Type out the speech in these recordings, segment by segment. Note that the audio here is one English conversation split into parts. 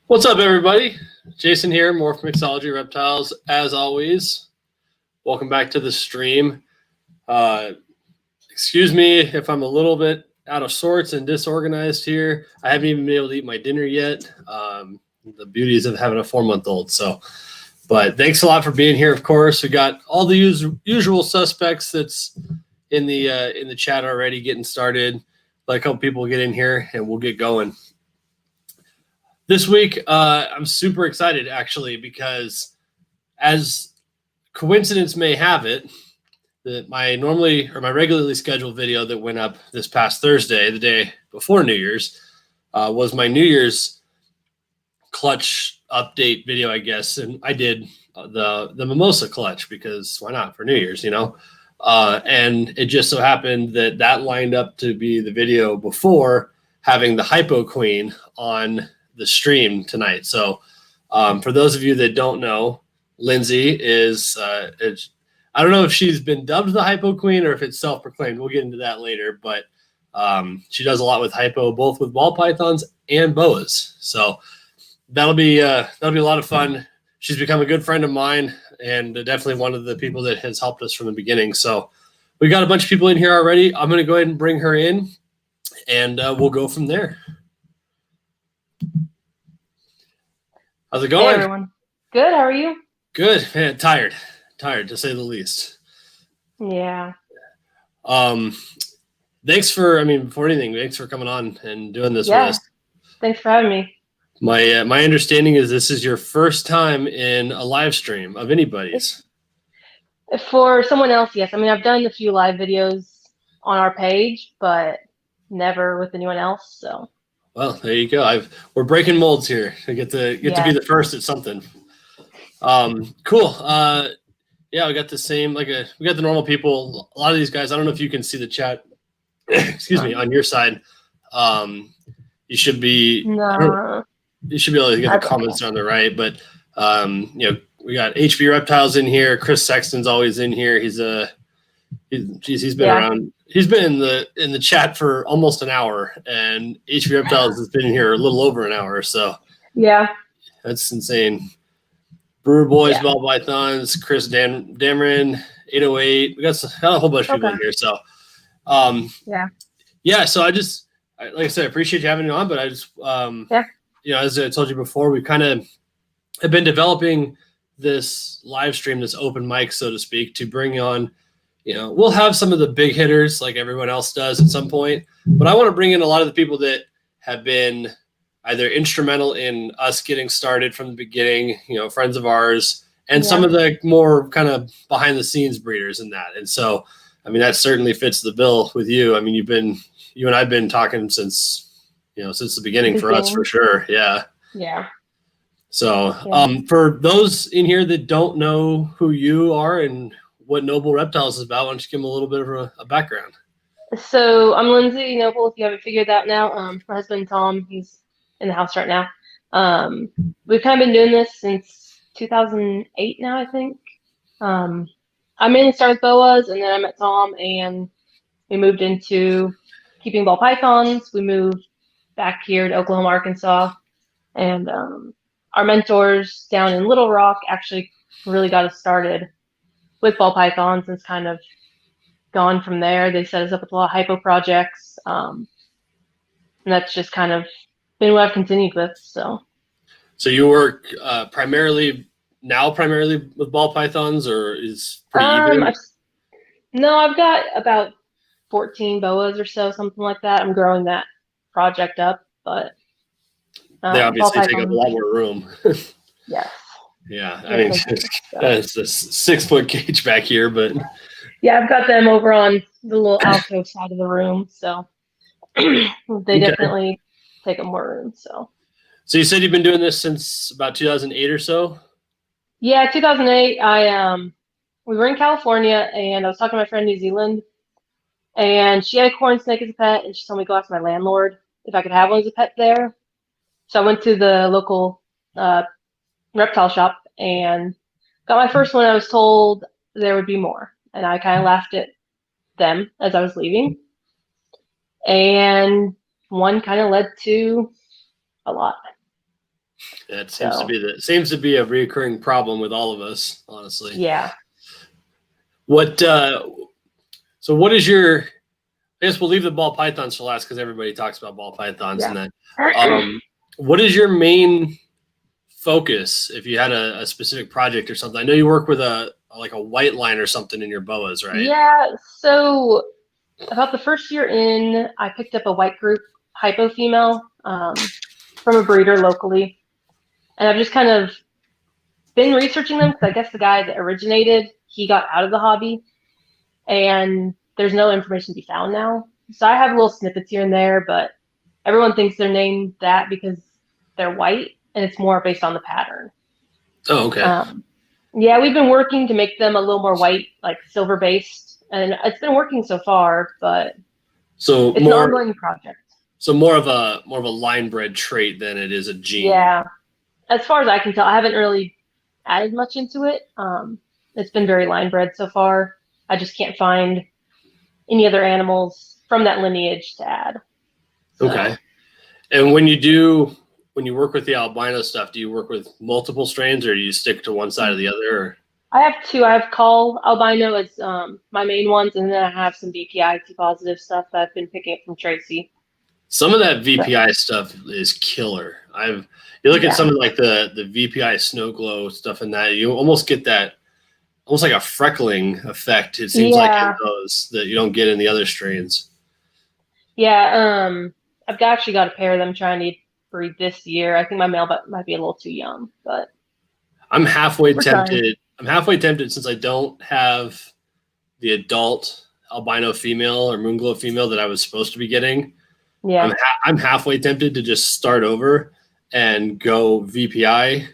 What's up, everybody? Jason here, Morph Mixology Reptiles. As always, welcome back to the stream. Excuse me if I'm a little bit out of sorts and disorganized here. I haven't even been able to eat my dinner yet. The beauties of having a 4-month-old. But thanks a lot for being here. Of course, we got all the usual suspects that's in the chat already getting started. Let a couple people get in here, and we'll get going. This week, I'm super excited, actually, because as coincidence may have it, that my regularly scheduled video that went up this past Thursday, the day before New Year's, was my New Year's clutch update video, I guess. And I did the mimosa clutch because why not for New Year's, you know? And it just so happened that lined up to be the video before having the Hypo Queen on the stream tonight. So for those of you that don't know, Lindsay is I don't know if she's been dubbed the Hypo Queen or if it's self-proclaimed. We'll get into that later, but she does a lot with hypo, both with ball pythons and boas. So that'll be a lot of fun. She's become a good friend of mine and definitely one of the people that has helped us from the beginning. So we got a bunch of people in here already. I'm going to go ahead and bring her in, and we'll go from there. How's it going? Hey, everyone. Good. How are you? Good, man. Tired to say the least. Yeah. Thanks for, before anything, thanks for coming on and doing this with us. Thanks for having me. My understanding is this is your first time in a live stream of anybody's. For someone else, yes. I mean, I've done a few live videos on our page, but never with anyone else. So. Well, there you go. We're breaking molds here. I get to be the first at something. Cool. Yeah, we got the same. We got the normal people. A lot of these guys. I don't know if you can see the chat. Excuse me. On your side, you should be. No. You should be able to get the comments on the right. But we got HB Reptiles in here. Chris Sexton's always in here. He's been around. He's been in the chat for almost an hour, and HB Reptiles has been in here a little over an hour. So yeah, that's insane. Brewer Boys, Ball Pythons, Chris Dameron, 808. We got a whole bunch of people in here. So So I just, like I said, I appreciate you having me on. But I just, as I told you before, we kind of have been developing this live stream, this open mic, so to speak, to bring on. We'll have some of the big hitters like everyone else does at some point, but I want to bring in a lot of the people that have been either instrumental in us getting started from the beginning, friends of ours, and some of the more kind of behind the scenes breeders in that. And so, that certainly fits the bill with you. You and I've been talking since the beginning for us, for sure. Yeah. Yeah. So, for those in here that don't know who you are and what Noble Reptiles is about, why don't you give them a little bit of a background? So I'm Lindsay Noble, if you haven't figured that out now. My husband, Tom, he's in the house right now. We've kind of been doing this since 2008 now, I think. I mainly started with boas, and then I met Tom, and we moved into keeping ball pythons. We moved back here to Oklahoma, Arkansas, and our mentors down in Little Rock actually really got us started with ball pythons, and it's kind of gone from there. They set us up with a lot of hypo projects, and that's just kind of been what I've continued with. So you work primarily with ball pythons, or is pretty even? No, I've got about 14 boas or so, something like that. I'm growing that project up, but they obviously take up a lot more room. Yes. Yeah, it's a 6-foot cage back here, but yeah, I've got them over on the little alcove side of the room, so they definitely take up more room. So you said you've been doing this since about 2008 or so? Yeah, 2008. We were in California, and I was talking to my friend in New Zealand, and she had a corn snake as a pet, and she told me to go ask my landlord if I could have one as a pet there. So I went to the local reptile shop and got my first one. I was told there would be more, and I kind of laughed at them as I was leaving, and one kind of led to a lot. That So seems to be a recurring problem with all of us, honestly. yeah. What so what is your, I guess we'll leave the ball pythons for last because everybody talks about ball pythons and that. What is your main focus if you had a specific project or something? I know you work with a white line or something in your boas, right? Yeah, so about the first year in, I picked up a white group hypo female from a breeder locally. And I've just kind of been researching them because I guess the guy that originated, he got out of the hobby and there's no information to be found now. So I have little snippets here and there, but everyone thinks they're named that because they're white and it's more based on the pattern. Oh, okay. Yeah, we've been working to make them a little more white, like silver based, and it's been working so far, but so it's an ongoing project. So more of a line bred trait than it is a gene. Yeah. As far as I can tell, I haven't really added much into it. It's been very line bred so far. I just can't find any other animals from that lineage to add. So. Okay. And when you work with the albino stuff, do you work with multiple strains or do you stick to one side or the other? Or? I have two. I have call albino as my main ones, and then I have some VPI T positive stuff that I've been picking up from Tracy. Some of that VPI stuff is killer. You look at some of like the VPI snow glow stuff and that, you almost get that almost like a freckling effect. It seems like in those that you don't get in the other strains. Yeah, I've actually got a pair of them trying to breed this year. I think my male might be a little too young, but I'm halfway tempted. I'm halfway tempted since I don't have the adult albino female or moonglow female that I was supposed to be getting. Yeah, I'm halfway tempted to just start over and go VPI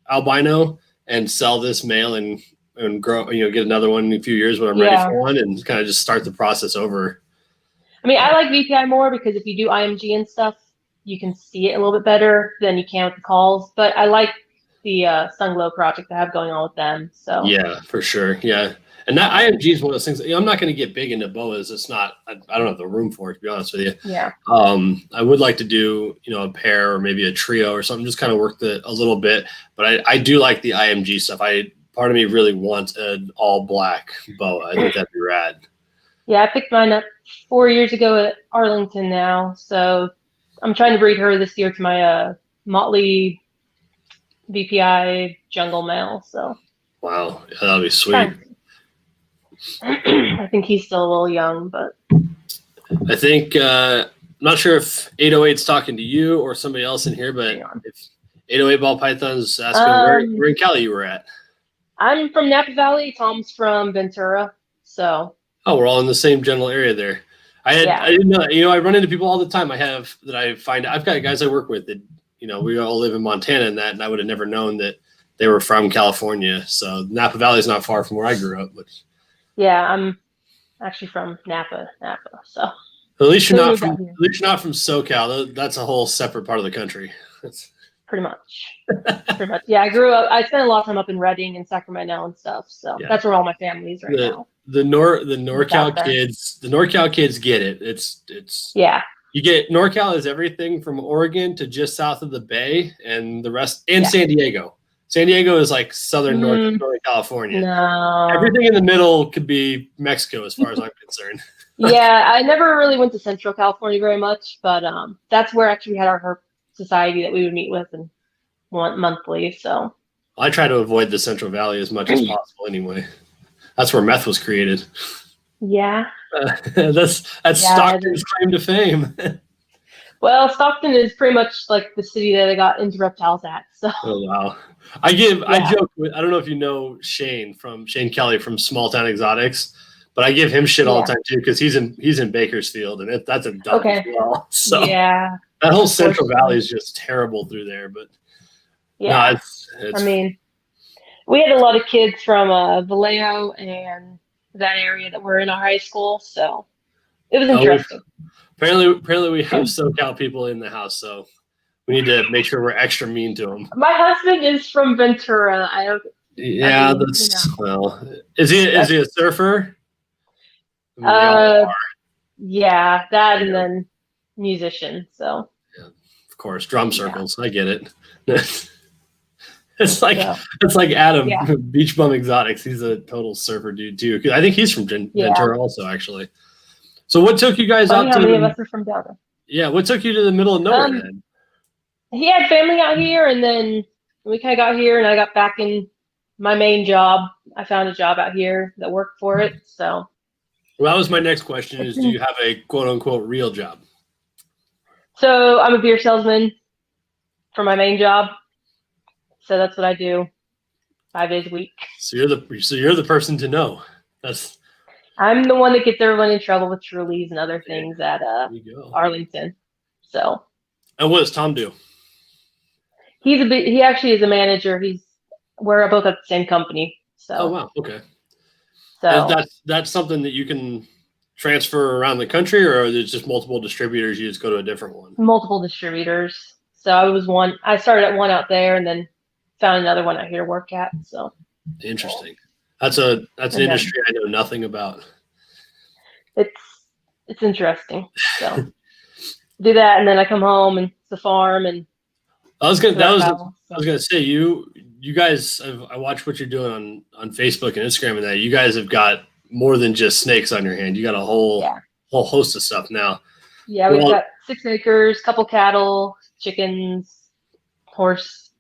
albino and sell this male and grow, get another one in a few years when I'm ready for one and kind of just start the process over. I mean, I like VPI more because if you do IMG and stuff, you can see it a little bit better than you can with the calls. But I like the Sunglow project I have going on with them. So yeah, for sure. Yeah. And that IMG is one of those things that, I'm not going to get big into boas. It's not, I don't have the room for it, to be honest with you. Yeah. I would like to do, a pair or maybe a trio or something, just kind of work a little bit. But I do like the IMG stuff. Part of me really wants an all black boa. I think that'd be rad. Yeah, I picked mine up 4 years ago at Arlington now. So I'm trying to breed her this year to my Motley VPI jungle male. So wow, that'll be sweet. I think he's still a little young, but I think I'm not sure if 808's talking to you or somebody else in here, but if 808 ball pythons asking where in Cali you were at. I'm from Napa Valley. Tom's from Ventura. So we're all in the same general area there. I didn't know. I run into people all the time. I've got guys I work with that we all live in Montana and I would have never known that they were from California. So Napa Valley is not far from where I grew up. But yeah, I'm actually from Napa. So at least you're not from SoCal. That's a whole separate part of the country. Pretty much. Yeah, I spent a lot of time up in Redding and Sacramento and stuff. So that's where all my family is right now. The NorCal kids get it. It's you get NorCal is everything from Oregon to just south of the Bay and the rest, and San Diego. San Diego is like southern Northern California. No. Everything in the middle could be Mexico as far as I'm concerned. Yeah, I never really went to Central California very much, but that's where actually we had our herp society that we would meet with and monthly. So I try to avoid the Central Valley as much as possible anyway. That's where meth was created. Yeah. That's Stockton's claim to fame. Well, Stockton is pretty much like the city that I got into reptiles at. So. Oh wow! I joke with, I don't know if you know Shane Kelly from Small Town Exotics, but I give him shit all the time too because he's in Bakersfield and that's a dump as well. So that whole Central Valley is just terrible through there. But it's I mean, we had a lot of kids from Vallejo and that area that were in our high school, so it was interesting. Apparently we have SoCal people in the house, so we need to make sure we're extra mean to them. My husband is from Ventura. Well, is he a surfer? And then musician. So of course. Drum circles. I get it. It's like Adam, Beach Bum Exotics. He's a total surfer dude too. I think he's from Ventura also, actually. So what took you guys out to? How many of us are from down there? Yeah, what took you to the middle of nowhere then? He had family out here, and then we kind of got here, and I got back in my main job. I found a job out here that worked for it. So. Well, that was my next question: is do you have a quote unquote real job? So I'm a beer salesman for my main job. So that's what I do 5 days a week. So you're the person to know. I'm the one that gets everyone in trouble with Trulies and other things at Arlington. So. And what does Tom do? He actually is a manager. We're both at the same company. So. Oh wow, okay. So that's something that you can transfer around the country, or there's just multiple distributors, you just go to a different one? Multiple distributors. So I started at one out there and then found another one out here to work at. So interesting. That's an industry I know nothing about. It's interesting. So do that, and then I come home and it's the farm, and I was gonna say you guys, I watched what you're doing on Facebook and Instagram, and that you guys have got more than just snakes on your hand. You got a whole host of stuff now. Yeah, we've got 6 acres, couple cattle, chickens, horse,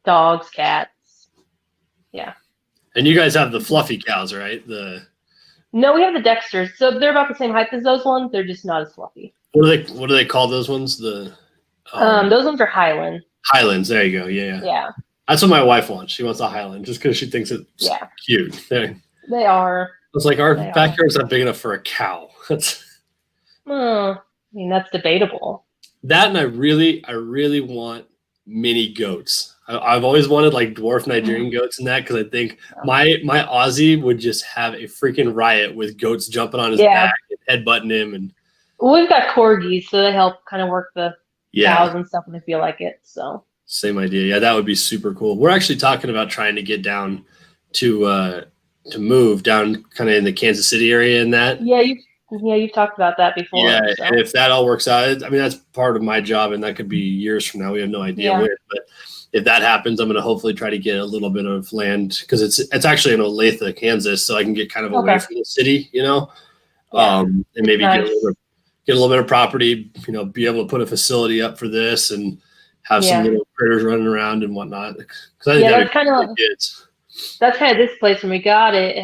dogs, cats. Yeah. And you guys have the fluffy cows, right? No, we have the Dexters. So they're about the same height as those ones. They're just not as fluffy. What do they call those ones? Those ones are Highland. Highlands. There you go. Yeah. Yeah. That's what my wife wants. She wants a Highland just because she thinks it's cute. They are. It's like our backyard's not big enough for a cow. I mean, that's debatable. That, and I really want mini goats. I've always wanted like dwarf Nigerian goats and that, because I think my Aussie would just have a freaking riot with goats jumping on his back and headbutting him. And we've got corgis, so they help kind of work the cows and stuff when they feel like it. So same idea. Yeah, that would be super cool. We're actually talking about trying to get down to move down kind of in the Kansas City area and that. Yeah, you've talked about that before. Yeah, so. And if that all works out, I mean, that's part of my job, and that could be years from now. We have no idea when, but if that happens, I'm going to hopefully try to get a little bit of land, because it's actually in Olathe, Kansas, so I can get kind of away from the city, and maybe get a little bit of property, be able to put a facility up for this and have some little critters running around and whatnot. Because I think that's kind of kids. That's kind of this place when we got it. It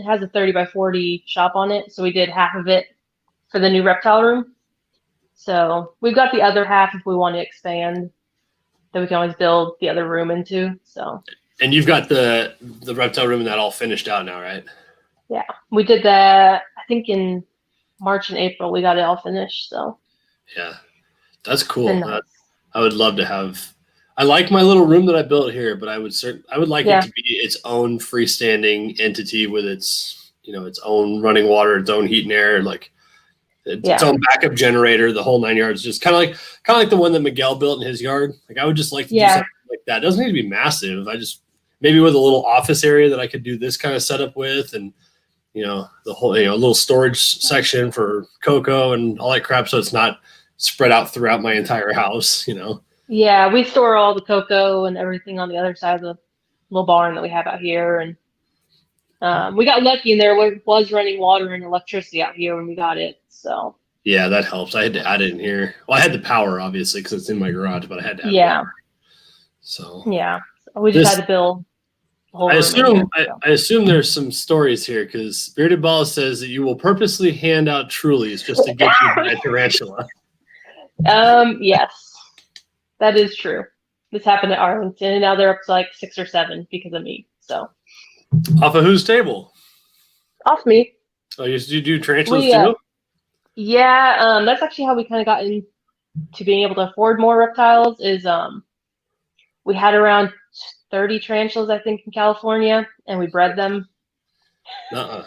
has a 30 by 40 shop on it, so we did half of it for the new reptile room. So we've got the other half if we want to expand, that we can always build the other room into. So. And you've got the reptile room and that all finished out now, right? Yeah, we did that. I think in March and April we got it all finished. So. Yeah, that's cool. Nice. I would love to have. I like my little room that I built here, but I would like it to be its own freestanding entity with its its own running water, its own heat and air, like its own backup generator, the whole 9 yards. Just kind of like the one that Miguel built in his yard. Like I would just like to do something like that. It doesn't need to be massive. I just maybe with a little office area that I could do this kind of setup with, and the whole a little storage section for cocoa and all that crap, so it's not spread out throughout my entire house. Yeah, we store all the cocoa and everything on the other side of the little barn that we have out here. And we got lucky, and there was running water and electricity out here when we got it. So yeah, that helps. I had to add it in here. Well, I had the power, obviously, because it's in my garage, but I had to add power. So we just had to build the whole room I assume there's some stories here, because Bearded Ball says that you will purposely hand out Trulies just to get you by a tarantula. Yes. That is true. This happened at Arlington, and now they're up to like 6 or 7 because of me. So, off of whose table? Off me. Oh, you do tarantulas too? Yeah, that's actually how we kind of got into being able to afford more reptiles. Is we had around 30 tarantulas, I think, in California, and we bred them. No.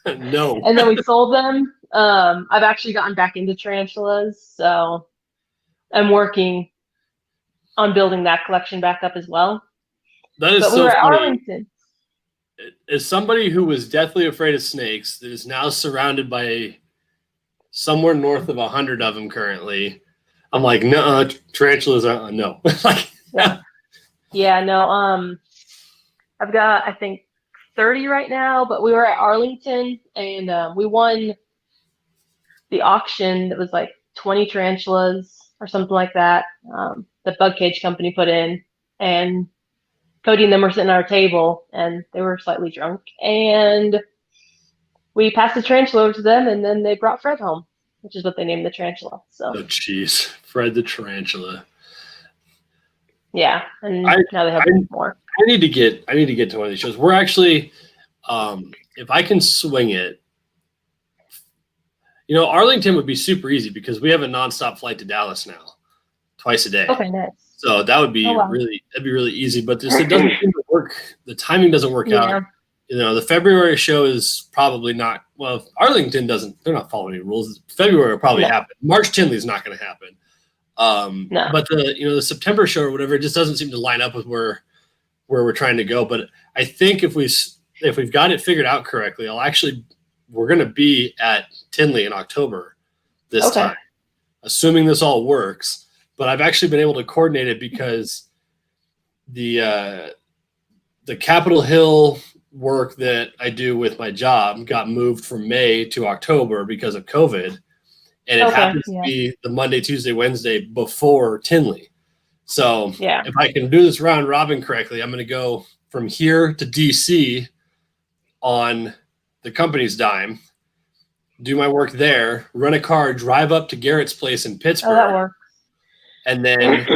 And then we sold them. I've actually gotten back into tarantulas, so I'm working on building that collection back up as well. That is so we were at Arlington. As somebody who was deathly afraid of snakes, that is now surrounded by somewhere north of 100 of them currently, I'm like, no, tarantulas are no. Like, Yeah, no. I've got I think 30 right now, but we were at Arlington and we won the auction that was like 20 tarantulas or something like that. The Bug Cage Company put in, and Cody and them were sitting at our table, and they were slightly drunk, and we passed the tarantula over to them, and then they brought Fred home, which is what they named the tarantula. So, oh, jeez, Fred the tarantula. yeah, and I now they have I, more. I need to get to one of these shows. We're actually, if I can swing it, Arlington would be super easy because we have a nonstop flight to Dallas now, twice a day. Okay, nice. So that would be Oh, wow. that'd be really easy. But it doesn't seem to work. The timing doesn't work Yeah. out. The February show is probably not. Well, Arlington doesn't. They're not following any rules. February will probably happen. March Tinley is not going to happen. No. But the September show or whatever, it just doesn't seem to line up with where we're trying to go. But I think if we've got it figured out correctly, we're going to be at Tinley in October this time, assuming this all works. But I've actually been able to coordinate it because the Capitol Hill work that I do with my job got moved from May to October because of COVID. And it happens to be the Monday, Tuesday, Wednesday before Tinley. So if I can do this round robin correctly, I'm going to go from here to DC on the company's dime, do my work there, rent a car, drive up to Garrett's place in Pittsburgh. Oh, that works. And then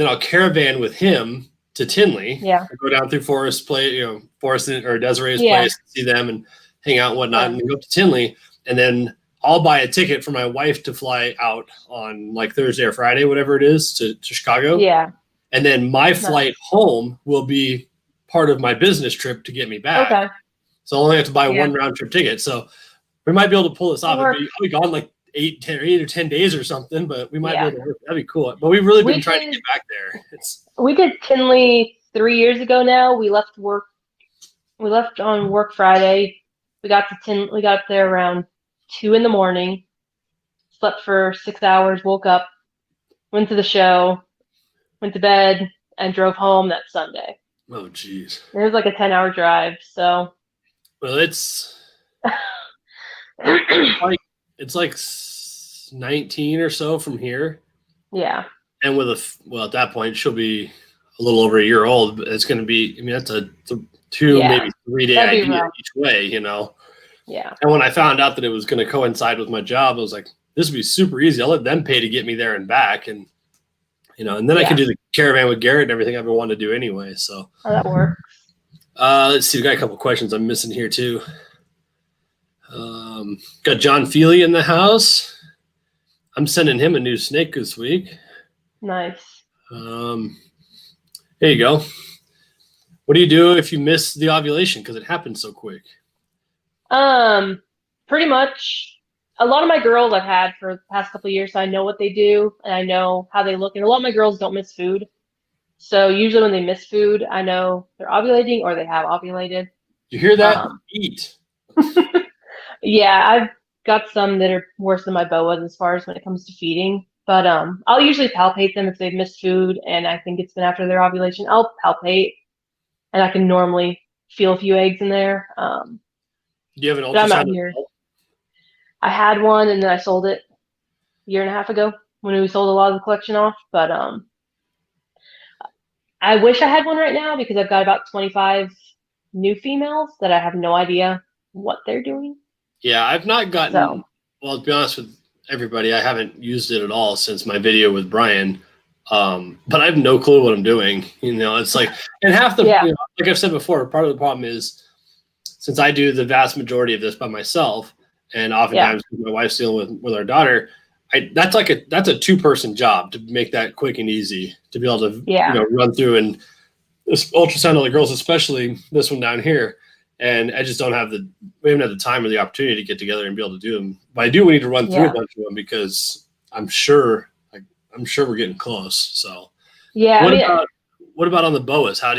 I'll caravan with him to Tinley. Yeah. I'll go down through Forest or Desiree's place, see them and hang out and whatnot, and then go up to Tinley. And then I'll buy a ticket for my wife to fly out on like Thursday or Friday, whatever it is, to Chicago. Yeah. And then my flight home will be part of my business trip to get me back. Okay. So I only have to buy one round trip ticket. So we might be able to pull this off. I'll be gone like 8 or 10 days or something, but we might be able to work. That'd be cool. But we've really been trying to get back there. We did Tinley 3 years ago now. We left on work Friday. We got there around 2 a.m, slept for 6 hours, woke up, went to the show, went to bed, and drove home that Sunday. Oh, geez. It was like a 10-hour drive, so. Well, it's like 19 or so from here. Yeah. And at that point, she'll be a little over a year old, but it's going to be, that's a 2, maybe 3-day idea each way, Yeah. And when I found out that it was going to coincide with my job, I was like, this would be super easy. I'll let them pay to get me there and back. And, and then I can do the caravan with Garrett and everything I've been wanting to do anyway. So that works. Let's see. We got a couple questions I'm missing here too. Got John Feely in the house. I'm sending him a new snake this week. Nice. There you go. What do you do if you miss the ovulation? Because it happens so quick. Pretty much a lot of my girls I've had for the past couple of years, so I know what they do and I know how they look. And a lot of my girls don't miss food. So usually when they miss food, I know they're ovulating or they have ovulated. You hear that? Eat. Yeah, I've got some that are worse than my boas as far as when it comes to feeding. But I'll usually palpate them if they've missed food and I think it's been after their ovulation. I'll palpate and I can normally feel a few eggs in there. Do you have an ultrasound? I'm out here. I had one and then I sold it a year and a half ago when we sold a lot of the collection off. But I wish I had one right now because I've got about 25 new females that I have no idea what they're doing. Yeah, I've not gotten, well, to be honest with everybody, I haven't used it at all since my video with Brian. But I have no clue what I'm doing. It's like, and half the, like I've said before, part of the problem is since I do the vast majority of this by myself, and oftentimes my wife's dealing with our daughter, that's a 2-person job to make that quick and easy to be able to run through and this ultrasound of the girls, especially this one down here. And I just we haven't had the time or the opportunity to get together and be able to do them. But I do. We need to run through a bunch of them because I'm sure we're getting close. So what about on the boas? How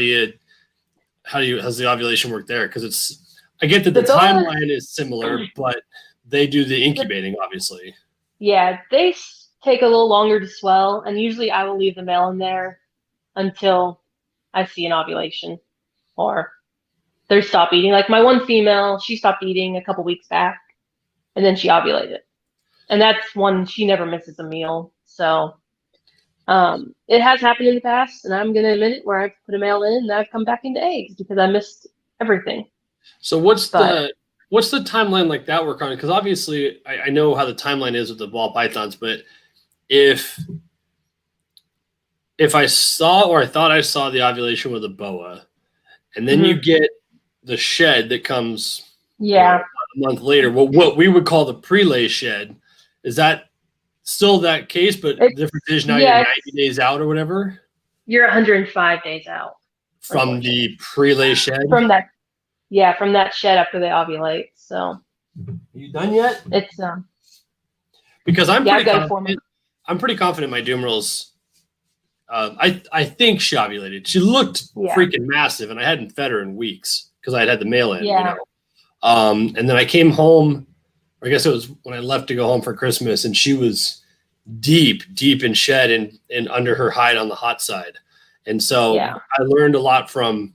how's the ovulation work there? Because I get that the timeline is similar, but they do the incubating, obviously. Yeah, they take a little longer to swell, and usually I will leave the male in there until I see an ovulation or they stop eating. Like my one female, she stopped eating a couple weeks back, and then she ovulated, and that's one she never misses a meal. So it has happened in the past, and I'm gonna admit it, where I've put a male in and I've come back into eggs because I missed everything. So what's the timeline like that work on? Because obviously I know how the timeline is with the ball pythons, but if I saw or I thought I saw the ovulation with a boa, and then you get the shed that comes a month later, what we would call the prelay shed, is that still that case, but the difference is now you're 90 days out or whatever? You're 105 days out. From the prelay shed? From that shed after they ovulate. So you done yet? It's because I'm pretty confident my Dumerals. I think she ovulated. She looked freaking massive, and I hadn't fed her in weeks because I had the male in. Yeah. You know? And then I came home. I guess it was when I left to go home for Christmas, and she was deep in shed and under her hide on the hot side. And so I learned a lot from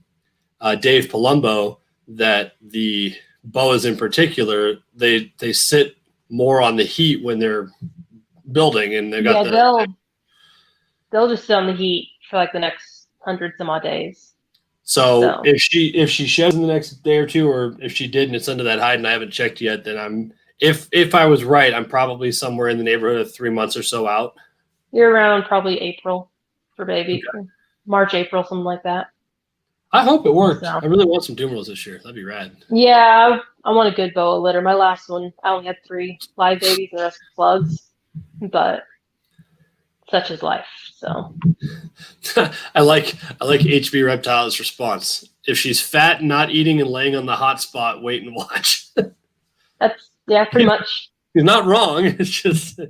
Dave Palumbo that the boas in particular, they sit more on the heat when they're building, and they've got they'll just sit on the heat for like the next 100 some odd days. So if she sheds in the next day or two, or if she did and it's under that hide and I haven't checked yet, then if I was right, I'm probably somewhere in the neighborhood of 3 months or so out. You're around probably April for baby. Okay. March, April, something like that. I hope it worked. I really want some Dumerals this year. That'd be rad. Yeah, I want a good boa litter. My last one, I only had 3 live babies and the rest were plugs. But such is life. So I like HB Reptiles' response. If she's fat, not eating, and laying on the hot spot, wait and watch. That's pretty much. You're not wrong. It's just.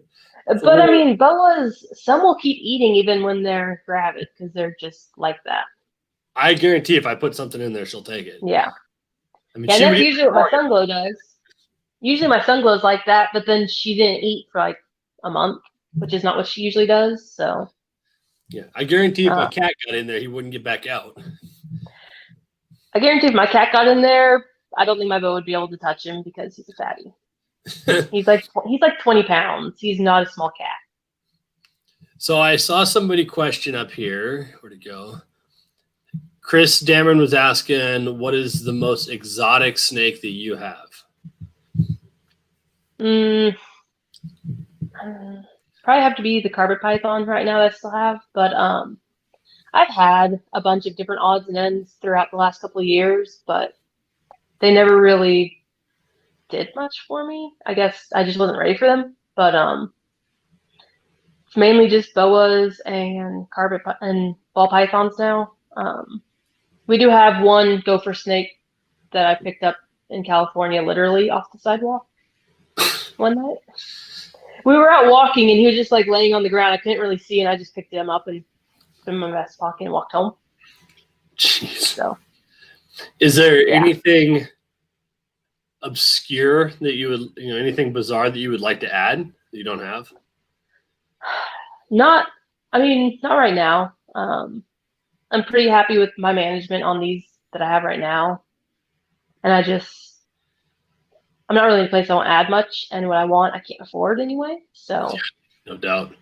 But I mean, boas, some will keep eating even when they're gravid because they're just like that. I guarantee if I put something in there, she'll take it. Yeah. I mean, that's usually what my Sunglow does. Usually my Sunglow's like that, but then she didn't eat for like a month, which is not what she usually does. So. Yeah, I guarantee if my cat got in there, he wouldn't get back out. I guarantee if my cat got in there, I don't think my boa would be able to touch him because he's a fatty. he's like 20 pounds. He's not a small cat. So I saw somebody question up here. Where'd it go? Chris Dameron was asking, what is the most exotic snake that you have? Probably have to be the carpet python right now that I still have. But I've had a bunch of different odds and ends throughout the last couple of years, but they never really did much for me. I guess I just wasn't ready for them. But it's mainly just boas and carpet and ball pythons now. We do have one gopher snake that I picked up in California, literally off the sidewalk one night. We were out walking, and he was just like laying on the ground. I couldn't really see, and I just picked him up and put him in my vest pocket and walked home. Jeez. So, is there anything obscure that you would, anything bizarre that you would like to add that you don't have? Not right now. I'm pretty happy with my management on these that I have right now. And I'm not really in a place I won't add much, and what I want I can't afford anyway. So no doubt.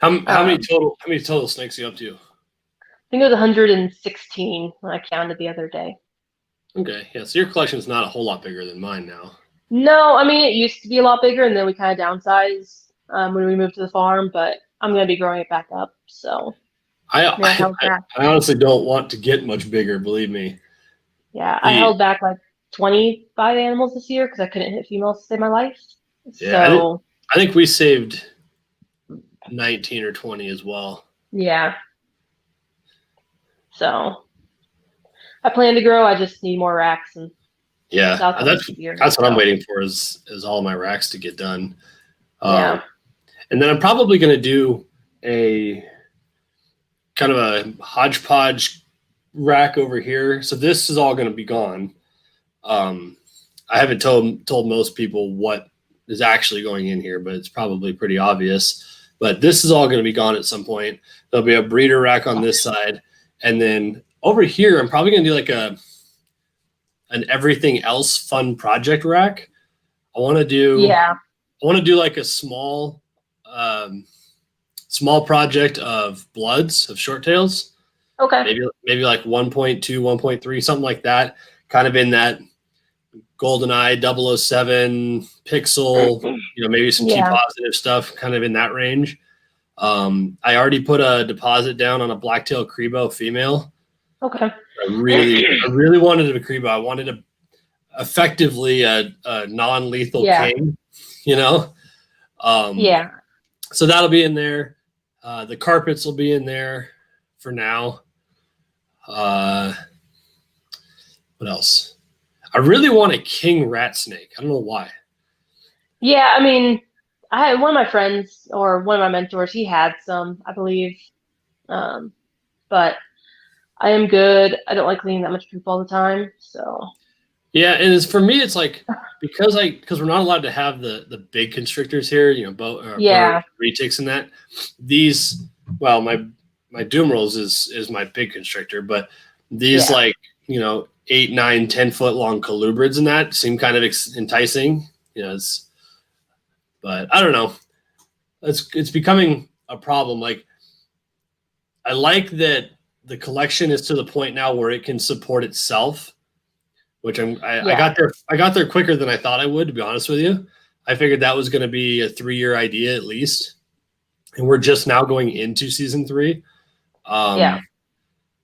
How many total snakes are you up to? I think it was 116 when I counted the other day. Okay, yeah. So your collection is not a whole lot bigger than mine now. No, I mean it used to be a lot bigger, and then we kind of downsized when we moved to the farm. But I'm gonna be growing it back up. So I honestly don't want to get much bigger. Believe me. Yeah, I held back like 25 animals this year because I couldn't hit females to save my life. Yeah, so I think we saved 19 or 20 as well. Yeah. So I plan to grow. I just need more racks and that's what I'm waiting for is all my racks to get done. And then I'm probably going to do a kind of a hodgepodge rack over here. So this is all going to be gone. I haven't told most people what is actually going in here, but it's probably pretty obvious. But this is all going to be gone at some point. There'll be a breeder rack on this side. And then over here, I'm probably going to do like an everything else fun project rack. I want to do like a small project of bloods, of short tails. Okay. Maybe like 1.2, 1.3, something like that. Kind of in that GoldenEye 007 pixel, maybe some T positive stuff, kind of in that range. I already put a deposit down on a blacktail Crebo female. Okay. I really wanted a Crebo. I wanted effectively a non-lethal king, So that'll be in there. The carpets will be in there for now. What else? I really want a king rat snake. I don't know why. Yeah, I mean, I had one of my friends or one of my mentors, he had some, I believe. But I am good. I don't like cleaning that much poop all the time. So yeah, and for me, it's like because we're not allowed to have the big constrictors here, bird retics and that. These, well, my Dumerals is my big constrictor, but these 8, 9, 10 foot long colubrids and that seem kind of enticing. But I don't know. It's becoming a problem. Like, I like that the collection is to the point now where it can support itself, which I got there quicker than I thought I would, to be honest with you. I figured that was going to be a 3-year idea at least. And we're just now going into season 3.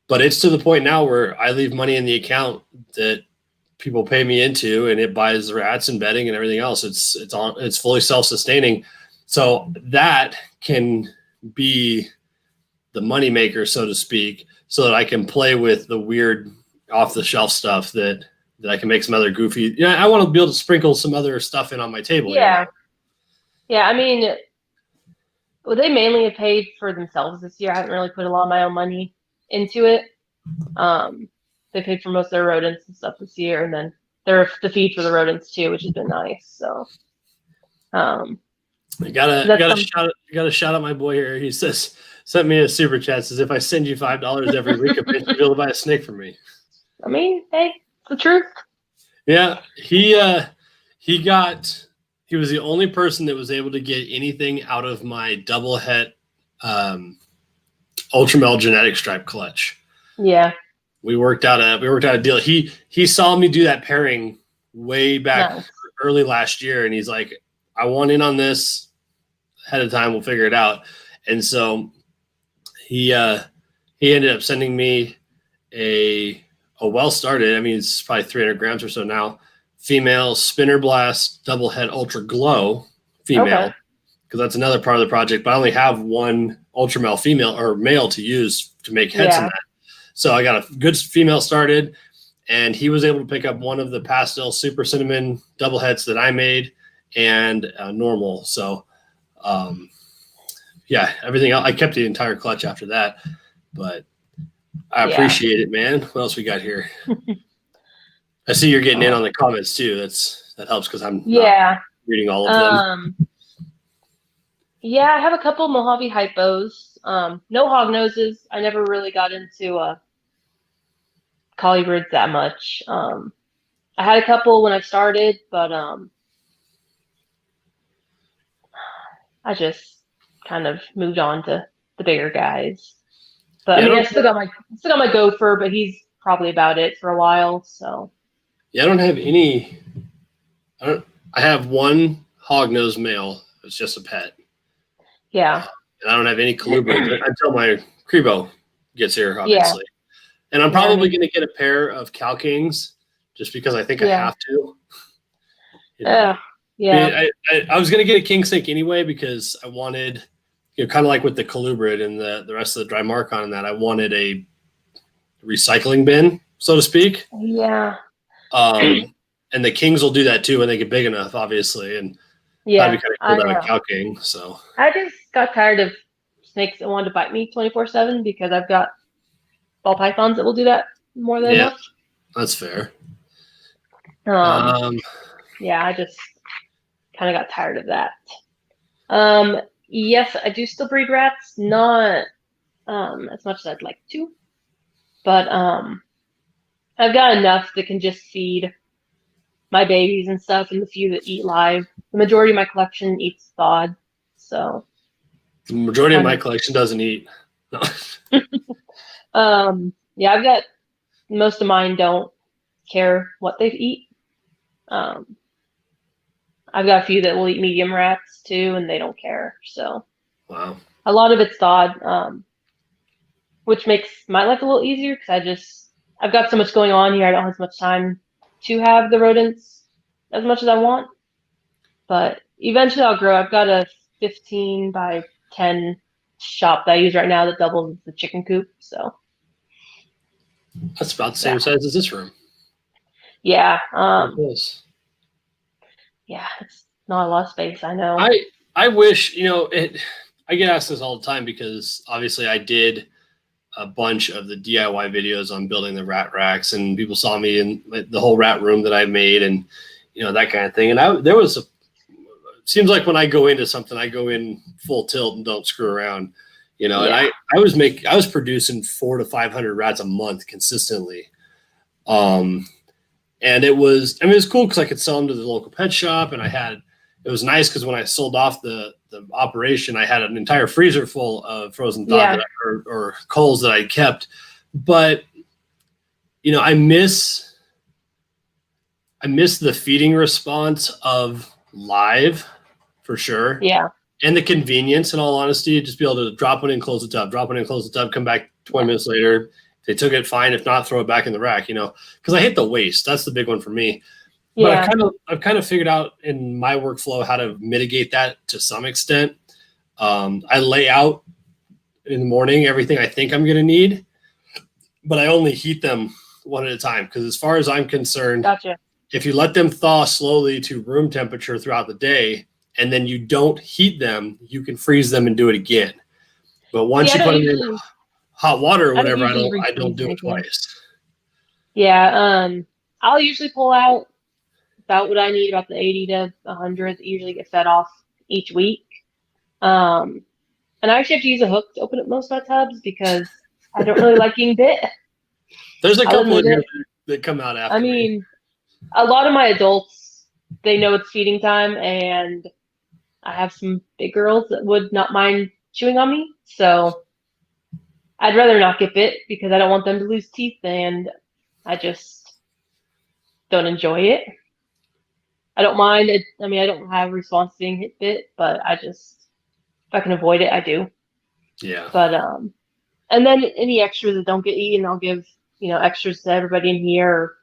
But it's to the point now where I leave money in the account that people pay me into, and it buys the rats and bedding and everything else. It's fully self-sustaining. So that can be the money maker, so to speak, so that I can play with the weird off the shelf stuff that I can make some other goofy. I want to be able to sprinkle some other stuff in on my table. Yeah. Yeah. I mean, they mainly have paid for themselves this year. I haven't really put a lot of my own money into it. They paid for most of their rodents and stuff this year, and then the feed for the rodents too, which has been nice. So, I gotta shout out my boy here. He sent me a super chat. Says if I send you $5 every week, you'll be able to buy a snake for me. I mean, hey, it's the truth. Yeah, he was the only person that was able to get anything out of my double het Ultramel genetic stripe clutch. Yeah. We worked out a deal. He saw me do that pairing way back early last year, and he's like, I want in on this ahead of time. We'll figure it out. And so he ended up sending me a well started. I mean, it's probably 300 grams or so now. Female Spinner Blast double head Ultra Glow female, because that's another part of the project. But I only have one Ultramel female or male to use to make heads in that. So I got a good female started, and he was able to pick up one of the pastel super cinnamon double heads that I made and normal. So, everything else, I kept the entire clutch after that, but I appreciate it, man. What else we got here? I see you're getting in on the comments too. That helps because I'm not reading all of them. Yeah, I have a couple Mojave Hypos. No hog noses. I never really got into colubrids that much. I had a couple when I started, but I just kind of moved on to the bigger guys. But I mean, I still got my gopher, but he's probably about it for a while. So yeah, I don't have any. I have one hognose male. It's just a pet. Yeah. And I don't have any colubrids until my Crebo gets here, obviously. And I'm probably going to get a pair of Cow Kings just because I think I have to. Yeah. I was going to get a king snake anyway because I wanted, kind of like with the colubrid and the rest of the dry marcon and that, I wanted a recycling bin, so to speak. Yeah. And the kings will do that too when they get big enough, obviously. And that'd be kind of cool to have a Cow King. So I just got tired of snakes that wanted to bite me 24/7 because I've got ball pythons that will do that more than enough. That's fair. I just kind of got tired of that. Yes, I do still breed rats, not as much as I'd like to, but I've got enough that can just feed my babies and stuff, and the few that eat live. The majority of my collection eats thawed, so The majority of my collection doesn't eat. No. Yeah, I've got most of mine don't care what they eat. Um, I've got a few that will eat medium rats too, and they don't care. So Wow. a lot of it's thawed, which makes my life a little easier because I've got so much going on here. I don't have as much time to have the rodents as much as I want. But eventually I'll grow. I've got a 15 by 10 shop that I use right now that doubles the chicken coop. So That's about the same size as this room. yeah. Close. Yeah, it's not a lot of space, I know. I wish, I get asked this all the time because obviously I did a bunch of the DIY videos on building the rat racks, and people saw me in the whole rat room that I made, and that kind of thing. And it seems like when I go into something, I go in full tilt and don't screw around, and I was producing 400 to 500 rats a month consistently. And it was cool because I could sell them to the local pet shop, and it was nice because when I sold off the operation, I had an entire freezer full of frozen thawed or culls that I kept. But I miss the feeding response of live for sure. Yeah. And the convenience, in all honesty, just be able to drop one in, close the tub, drop one in, close the tub, come back 20 minutes later. If they took it, fine. If not, throw it back in the rack, because I hate the waste. That's the big one for me. Yeah. But I've kind of figured out in my workflow how to mitigate that to some extent. I lay out in the morning everything I think I'm going to need, but I only heat them one at a time. Because as far as I'm concerned, Gotcha. If you let them thaw slowly to room temperature throughout the day, and then you don't heat them, you can freeze them and do it again. But once you put them in hot water or whatever, I don't do it twice. Yeah, I'll usually pull out about what I need, about the 80 to 100 that usually get fed off each week. And I actually have to use a hook to open up most of my tubs because I don't really like getting bit. There's a couple of here that come out after me. A lot of my adults, they know it's feeding time, and I have some big girls that would not mind chewing on me. So I'd rather not get bit because I don't want them to lose teeth, and I just don't enjoy it. I don't mind it. I don't have a response to being hit bit, but if I can avoid it, I do. Yeah. But and then any extras that don't get eaten, I'll give extras to everybody in here, or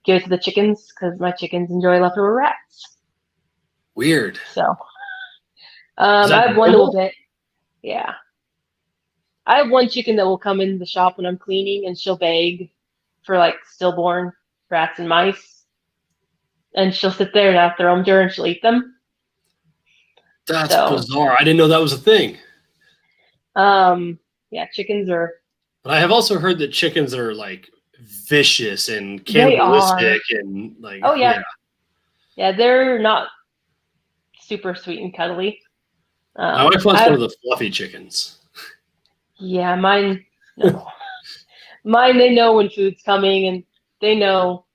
give it to the chickens because my chickens enjoy leftover rats. Weird. So I have one little bit. Yeah. I have one chicken that will come in the shop when I'm cleaning, and she'll beg for like stillborn rats and mice. And she'll sit there and I'll throw them to her and she'll eat them. That's bizarre. I didn't know that was a thing. Yeah, chickens are. But I have also heard that chickens are like vicious and cannibalistic and like. Oh yeah. Yeah, they're not super sweet and cuddly. My wife wants one of the fluffy chickens. Yeah, mine. No. Mine, they know when food's coming, and they know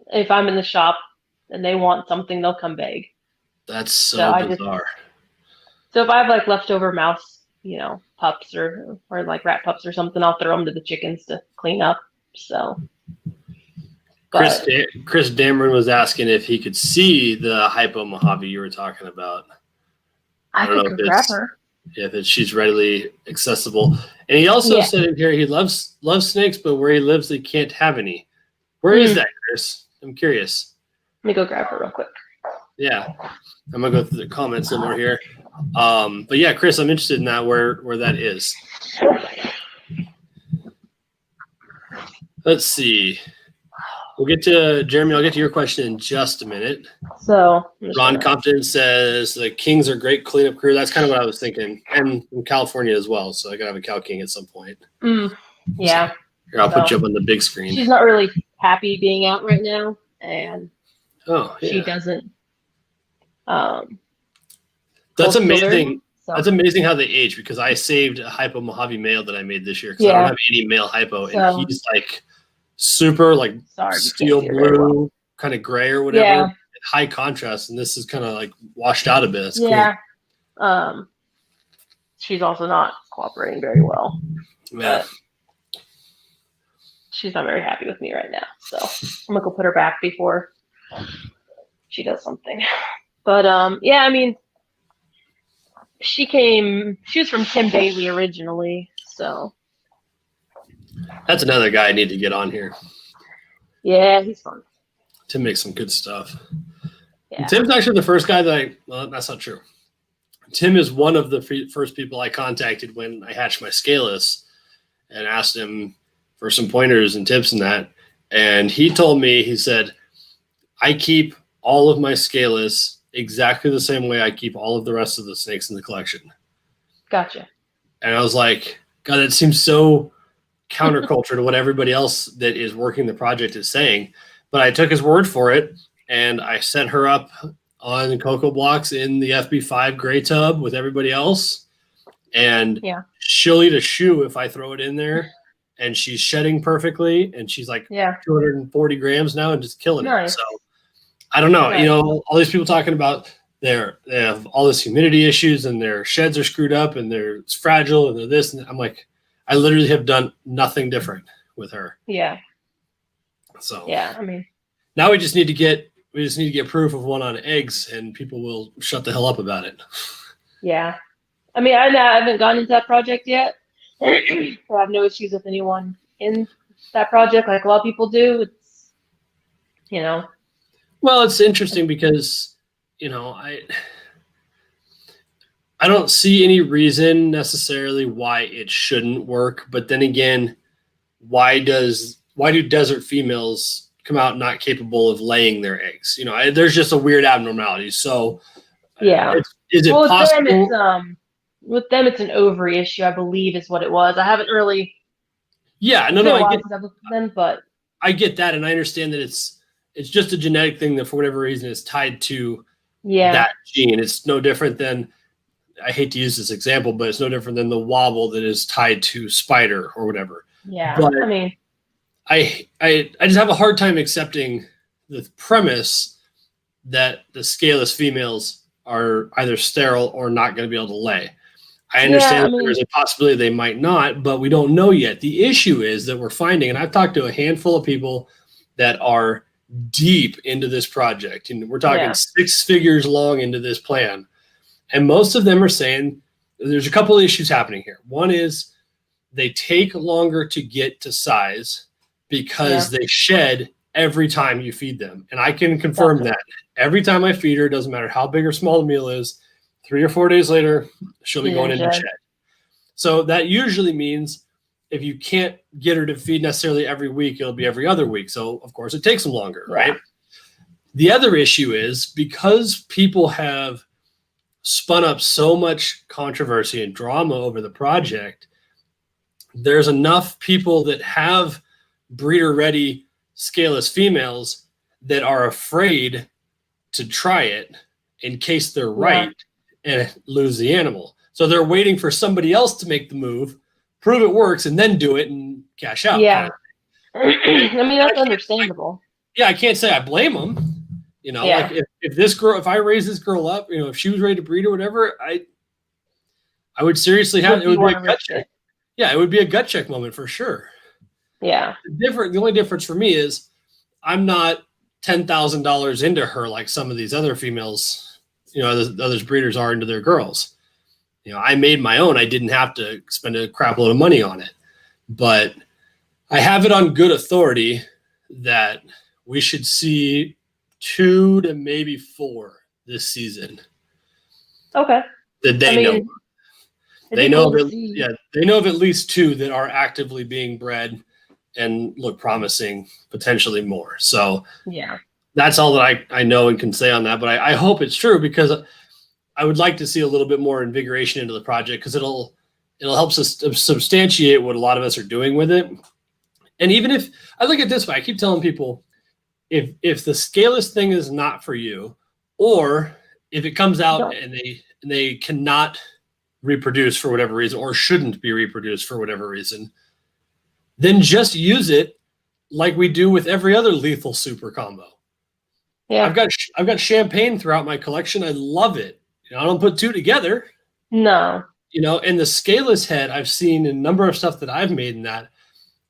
if I'm in the shop and they want something, they'll come beg. That's so bizarre. So if I have like leftover mouse, pups or like rat pups or something, I'll throw them to the chickens to clean up. So. Chris Dameron was asking if he could see the Hypo Mojave you were talking about. I don't know if grab her. If she's readily accessible. And he also said in here he loves snakes, but where he lives, they can't have any. Where is that, Chris? I'm curious. Let me go grab her real quick. Yeah. I'm going to go through the comments a little more here. But yeah, Chris, I'm interested in that, where that is. Let's see. We'll get to Jeremy. I'll get to your question in just a minute. So Ron Compton says the Kings are great cleanup crew. That's kind of what I was thinking, and from California as well. So I gotta have a Cal King at some point. Yeah. So, here, I'll put you up on the big screen. She's not really happy being out right now, and she doesn't. That's amazing. So that's amazing how they age, because I saved a Hypo Mojave male that I made this year because I yeah. don't have any male Hypo, So, and he's like super like sorry, you steel can't see her very blue, well. kind of gray or whatever, Yeah. high contrast, and this is kind of like washed out a bit. It's Yeah. She's also not cooperating very well. cool. Yeah. But she's not very happy with me right now. So I'm gonna go put her back before she does something. But yeah, I mean, she was from Tim Bailey originally, so That's another guy I need to get on here. yeah, he's fun. Tim makes some good stuff. Yeah. Tim's actually the first guy that well, that's not true. Tim is one of the first people I contacted when I hatched my Scaleless and asked him for some pointers and tips and that. And he told me, he said, I keep all of my Scaleless exactly the same way I keep all of the rest of the snakes in the collection. Gotcha. And I was like, God, that seems so counterculture to what everybody else that is working the project is saying. But I took his word for it, and I set her up on Cocoa Blocks in the FB5 gray tub with everybody else. And she'll eat a shoe if I throw it in there. And she's shedding perfectly, and she's like 240 grams now and just killing it. So I don't know. You know, all these people talking about they have all this humidity issues and their sheds are screwed up and they're fragile and they're this. And I'm like, I literally have done nothing different with her. Yeah. So yeah, I mean, now we just need to get proof of one on eggs, and people will shut the hell up about it. Yeah. I mean, I haven't gone into that project yet. I have no issues with anyone in that project like a lot of people do. It's, you know. Well, it's interesting because, you know, I don't see any reason necessarily why it shouldn't work. But then again, why do desert females come out not capable of laying their eggs? You know, there's just a weird abnormality. So yeah, is it possible? With them, it's an ovary issue, I believe, is what it was. I haven't really. Yeah, no, I get them, but I get that, and I understand that it's just a genetic thing that for whatever reason is tied to that gene. It's no different than, I hate to use this example, but it's no different than the wobble that is tied to spider or whatever. Yeah, but I mean, I just have a hard time accepting the premise that the scaleless females are either sterile or not going to be able to lay. I understand that there's a possibility they might not, but we don't know yet. The issue is that we're finding, and I've talked to a handful of people that are deep into this project, and we're talking 6 figures long into this plan, and most of them are saying there's a couple of issues happening here. One is they take longer to get to size because they shed every time you feed them, and I can confirm that. Every time I feed her, doesn't matter how big or small the meal is, 3 or 4 days later, she'll be going into shed. So that usually means if you can't get her to feed necessarily every week, it'll be every other week. So, of course, it takes them longer, right? The other issue is because people have spun up so much controversy and drama over the project, there's enough people that have breeder-ready scaleless females that are afraid to try it in case they're right and lose the animal. So they're waiting for somebody else to make the move, prove it works, and then do it and cash out. Yeah. I mean, that's understandable. I can't say I blame them. You know, like if I raise this girl up, you know, if she was ready to breed or whatever, I would seriously have it would be a gut check. Yeah, it would be a gut check moment for sure. Yeah. The only difference for me is I'm not $10,000 into her like some of these other females, you know, other breeders are into their girls. You know, I made my own. I didn't have to spend a crap load of money on it, but I have it on good authority that we should see 2 to maybe 4 this season. Okay. That they know. They know they know of at least 2 that are actively being bred and look promising, potentially more. So that's all that I know and can say on that. But I hope it's true, because I would like to see a little bit more invigoration into the project, because it'll help us substantiate what a lot of us are doing with it. And even if I look at it this way, I keep telling people, if the scaleless thing is not for you, or if it comes out and they cannot reproduce for whatever reason, or shouldn't be reproduced for whatever reason, then just use it like we do with every other lethal super combo. Yeah. I've got champagne throughout my collection. I love it. You know, I don't put two together. No. You know, and the scaleless head I've seen in a number of stuff that I've made in that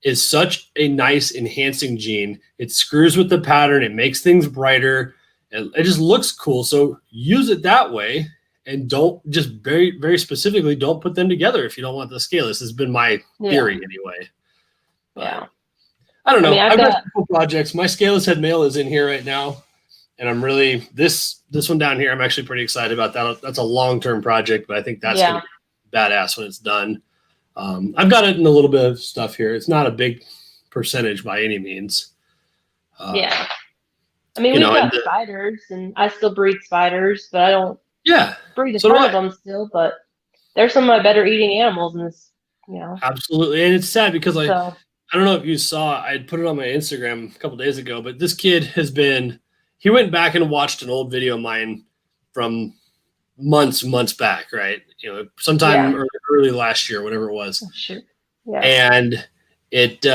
is such a nice enhancing gene. It screws with the pattern. It makes things brighter. And it just looks cool. So use it that way, and don't just very, very specifically don't put them together if you don't want the scaleless. Has been my theory anyway. Yeah. I don't know. I mean, I've got cool projects. My scaleless head male is in here right now. And I'm really this one down here. I'm actually pretty excited about that. That's a long-term project, but I think that's gonna be badass when it's done. I've got it in a little bit of stuff here. It's not a big percentage by any means. Yeah. I mean, we've got spiders, and I still breed spiders, but I don't breed a ton of them still. But they're some of my better eating animals in this, you know. Absolutely. And it's sad because I don't know if you saw, I put it on my Instagram a couple days ago, but this kid he went back and watched an old video of mine from months back, right? You know, sometime early last year, whatever it was. Oh, sure. Yeah. And it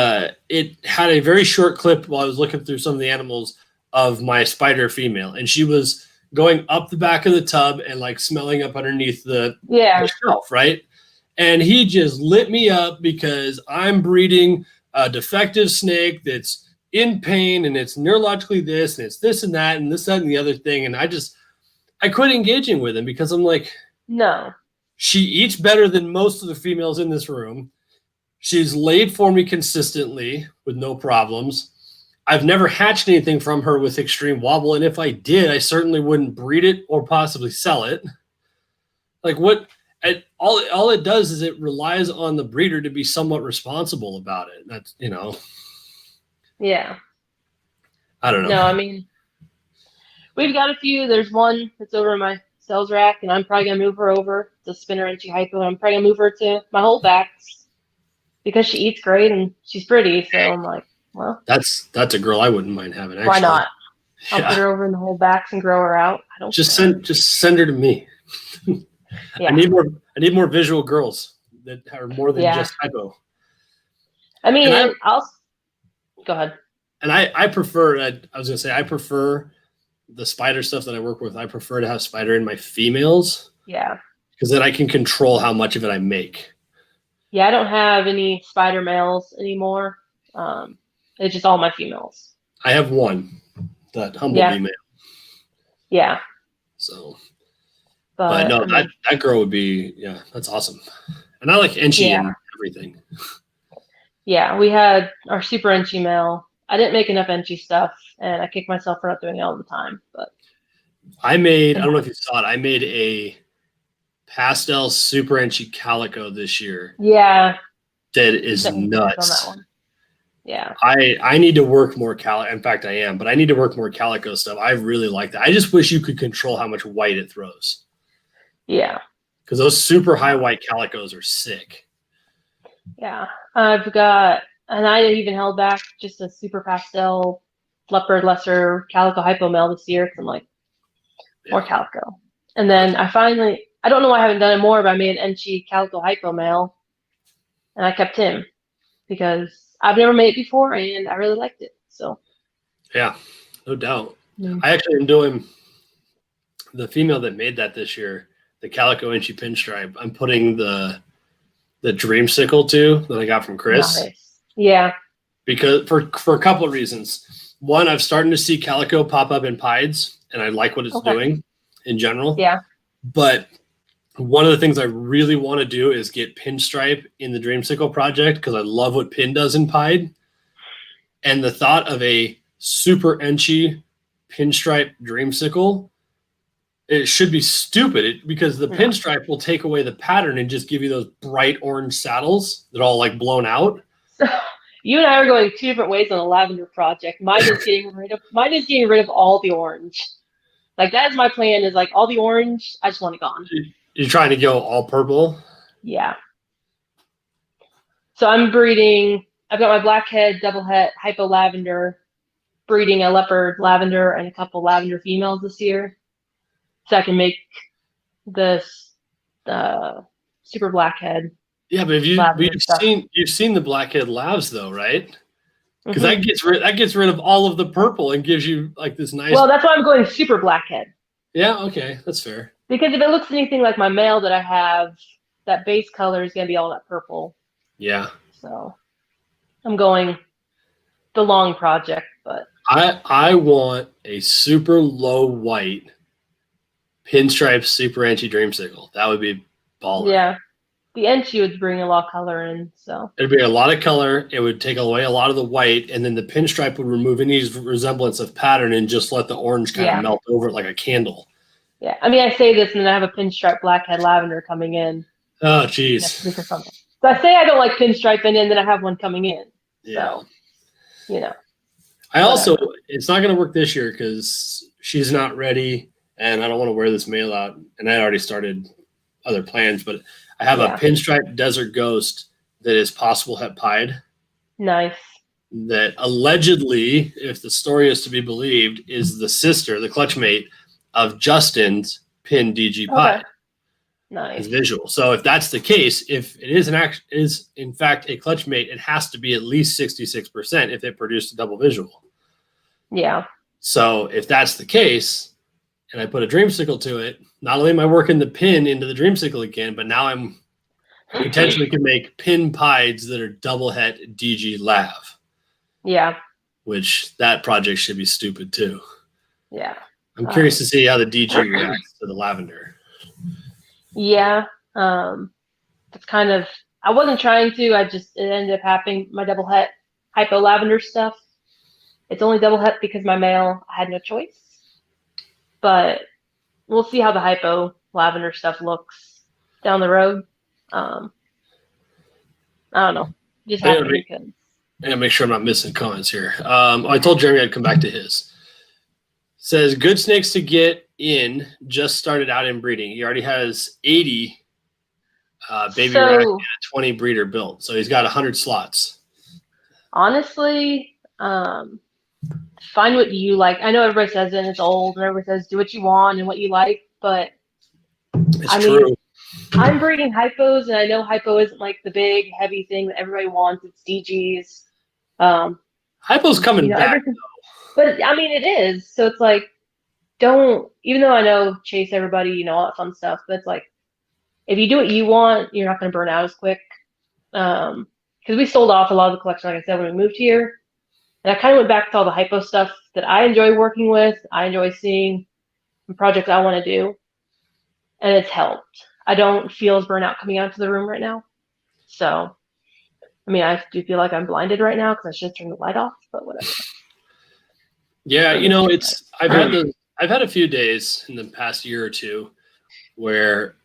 had a very short clip while I was looking through some of the animals of my spider female, and she was going up the back of the tub and like smelling up underneath the shelf, right? And he just lit me up because I'm breeding a defective snake that's in pain, and it's neurologically this, and it's this and that, and this, that, and the other thing. And I quit engaging with him because I'm like, no, she eats better than most of the females in this room. She's laid for me consistently with no problems. I've never hatched anything from her with extreme wobble, and if I did, I certainly wouldn't breed it or possibly sell it. Like all it does is it relies on the breeder to be somewhat responsible about it. That's, you know. Yeah. I don't know. No, I mean, we've got a few. There's one that's over in my cells rack, and I'm probably gonna move her over to spinner and Hypo. I'm probably gonna move her to my holdbacks because she eats great and she's pretty. So I'm like, well, that's a girl I wouldn't mind having. Actually. Why not? I'll put her over in the holdbacks and grow her out. I don't just send her to me. I need more visual girls that are more than just Hypo. I mean, I'll go ahead. And I prefer. I was gonna say I prefer the spider stuff that I work with. I prefer to have spider in my females. Yeah. Because then I can control how much of it I make. Yeah, I don't have any spider males anymore. It's just all my females. I have one, that humblebee male. Yeah. So, but no, that girl would be, that's awesome. And I like Enchi and everything. Yeah, we had our super Enchi male. I didn't make enough Enchi stuff, and I kick myself for not doing it all the time. But I don't know if you saw it, I made a pastel super Enchi calico this year. Yeah. That is nuts. On that one. Yeah. I need to work more calico. In fact, I am, but I need to work more calico stuff. I really like that. I just wish you could control how much white it throws. Yeah. Because those super high white calicos are sick. Yeah. I've got, and I even held back just a super pastel leopard lesser calico hypo male this year because I'm like, more calico. And then I don't know why I haven't done it more, but I made an Enchi calico hypo male, and I kept him because I've never made it before, and I really liked it. So, yeah, no doubt. I actually am doing the female that made that this year, the calico Enchi pinstripe. I'm putting the dreamsicle to that I got from Chris. Nice. Yeah. Because for a couple of reasons. One, I'm starting to see calico pop up in pieds, and I like what it's doing in general. Yeah. But one of the things I really want to do is get pinstripe in the Dreamsicle project because I love what pin does in pied. And the thought of a super Enchi pinstripe Dreamsicle, it should be stupid because the pinstripe will take away the pattern and just give you those bright orange saddles that are all like blown out. You and I are going two different ways on the lavender project. Mine is getting rid of all the orange. Like that is my plan, is like all the orange, I just want it gone. You're trying to go all purple? Yeah. So I'm breeding, I've got my blackhead, double het, hypo lavender, breeding a leopard lavender and a couple lavender females this year. So I can make this super blackhead. Yeah, but Lavender stuff. you've seen the blackhead lavs though, right? Because Mm-hmm. that gets rid of all of the purple and gives you like this nice. Well, that's why I'm going super blackhead. Yeah, okay, that's fair. Because if it looks anything like my male that I have, that base color is going to be all that purple. Yeah. So I'm going the long project, but I want a super low white pinstripe super anti dreamsicle. That would be baller. yeah, the Enchi would bring a lot of color in. So It'd be a lot of color. It would take away a lot of the white, and then the pinstripe would remove any resemblance of pattern and just let the orange kind of melt over it like a candle. Yeah, I mean, I say this, and then I have a pinstripe blackhead lavender coming in. Oh, jeez. So I say I don't like pinstripe, and then I have one coming in. Yeah. So, you know. I also, it's not going to work this year because she's not ready, and I don't want to wear this male out. And I already started other plans, but I have a pinstripe desert ghost that is possible het pied. Nice. That allegedly, if the story is to be believed, is the sister, the clutch mate of Justin's pin DG pied. Nice. As visual. So if that's the case, if it is in fact a clutch mate, it has to be at least 66% if it produced a double visual. Yeah. So if that's the case, and I put a dreamsicle to it, not only am I working the pin into the dreamsicle again, but now I potentially can make pin pieds that are double het DG lav. Yeah. Which that project should be stupid too. Yeah. I'm curious to see how the DG reacts to the lavender. Yeah. It's kind of, I wasn't trying to, it ended up happening, my double het hypo lavender stuff. It's only double het because my male, I had no choice. But we'll see how the hypo lavender stuff looks down the road. I don't know. Just happened because. And make sure I'm not missing comments here. I told Jeremy I'd come back to his. Says good snakes to get in. Just started out in breeding. He already has 80 baby rack and a 20 breeder built, so he's got 100 slots. Honestly, find what you like. I know everybody says it, and it's old, and everybody says do what you want and what you like, but it's true. I'm breeding hypos, and I know hypo isn't like the big heavy thing that everybody wants. It's DGs. Hypo's coming back. But I mean, it is. So it's like, even though I know chase everybody, all that fun stuff, but it's like, if you do what you want, you're not going to burn out as quick. Because we sold off a lot of the collection, like I said, when we moved here. And I kind of went back to all the hypo stuff that I enjoy working with. I enjoy seeing the projects I want to do. And it's helped. I don't feel as burnout coming out into the room right now. So, I mean, I do feel like I'm blinded right now because I should turn the light off, but whatever. Yeah, I've had a few days in the past year or two where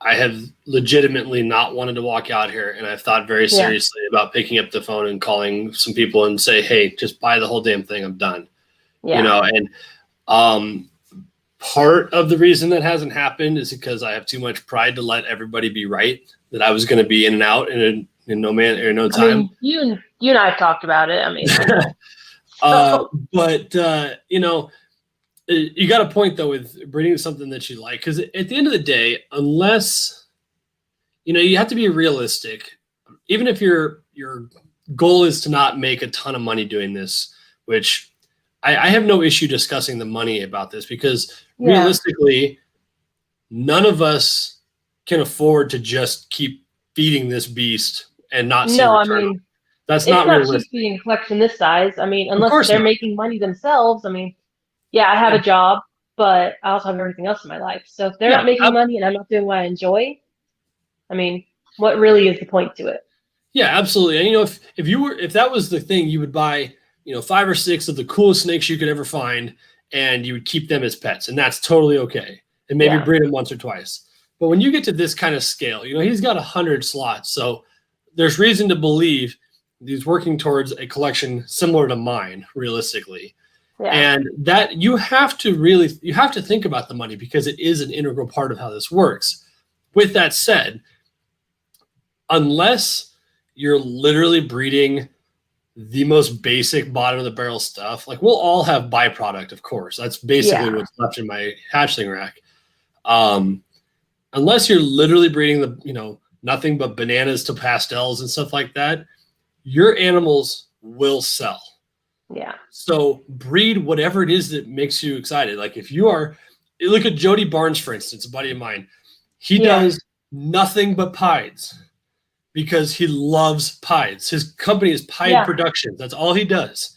I have legitimately not wanted to walk out here, and I've thought very seriously about picking up the phone and calling some people and say, hey, just buy the whole damn thing. I'm done. Yeah. And part of the reason that hasn't happened is because I have too much pride to let everybody be right, that I was going to be in and out in no time. I mean, you and I have talked about it. I mean, but you got a point though with breeding something that you like, because at the end of the day, unless you have to be realistic. Even if your goal is to not make a ton of money doing this, which I have no issue discussing the money about this, because realistically, none of us can afford to just keep feeding this beast and not see return. I mean, that's not realistic. Just feeding a collection this size. I mean, unless they're making money themselves. I mean, I have a job, but I also have everything else in my life. So if they're not making money and I'm not doing what I enjoy, I mean, what really is the point to it? Yeah, absolutely. And if that was the thing, you would buy 5 or 6 of the coolest snakes you could ever find, and you would keep them as pets, and that's totally okay. And maybe breed them once or twice. But when you get to this kind of scale, he's got 100 slots, so there's reason to believe he's working towards a collection similar to mine, realistically. Yeah. And that you have to think about the money, because it is an integral part of how this works. With that said, unless you're literally breeding the most basic bottom of the barrel stuff, like we'll all have byproduct, of course. That's basically what's left in my hatchling rack. Unless you're literally breeding nothing but bananas to pastels and stuff like that, your animals will sell. Yeah. So breed whatever it is that makes you excited. Like if you are, look at Jody Barnes, for instance, a buddy of mine. He does nothing but pieds because he loves pieds. His company is Pied Productions. That's all he does.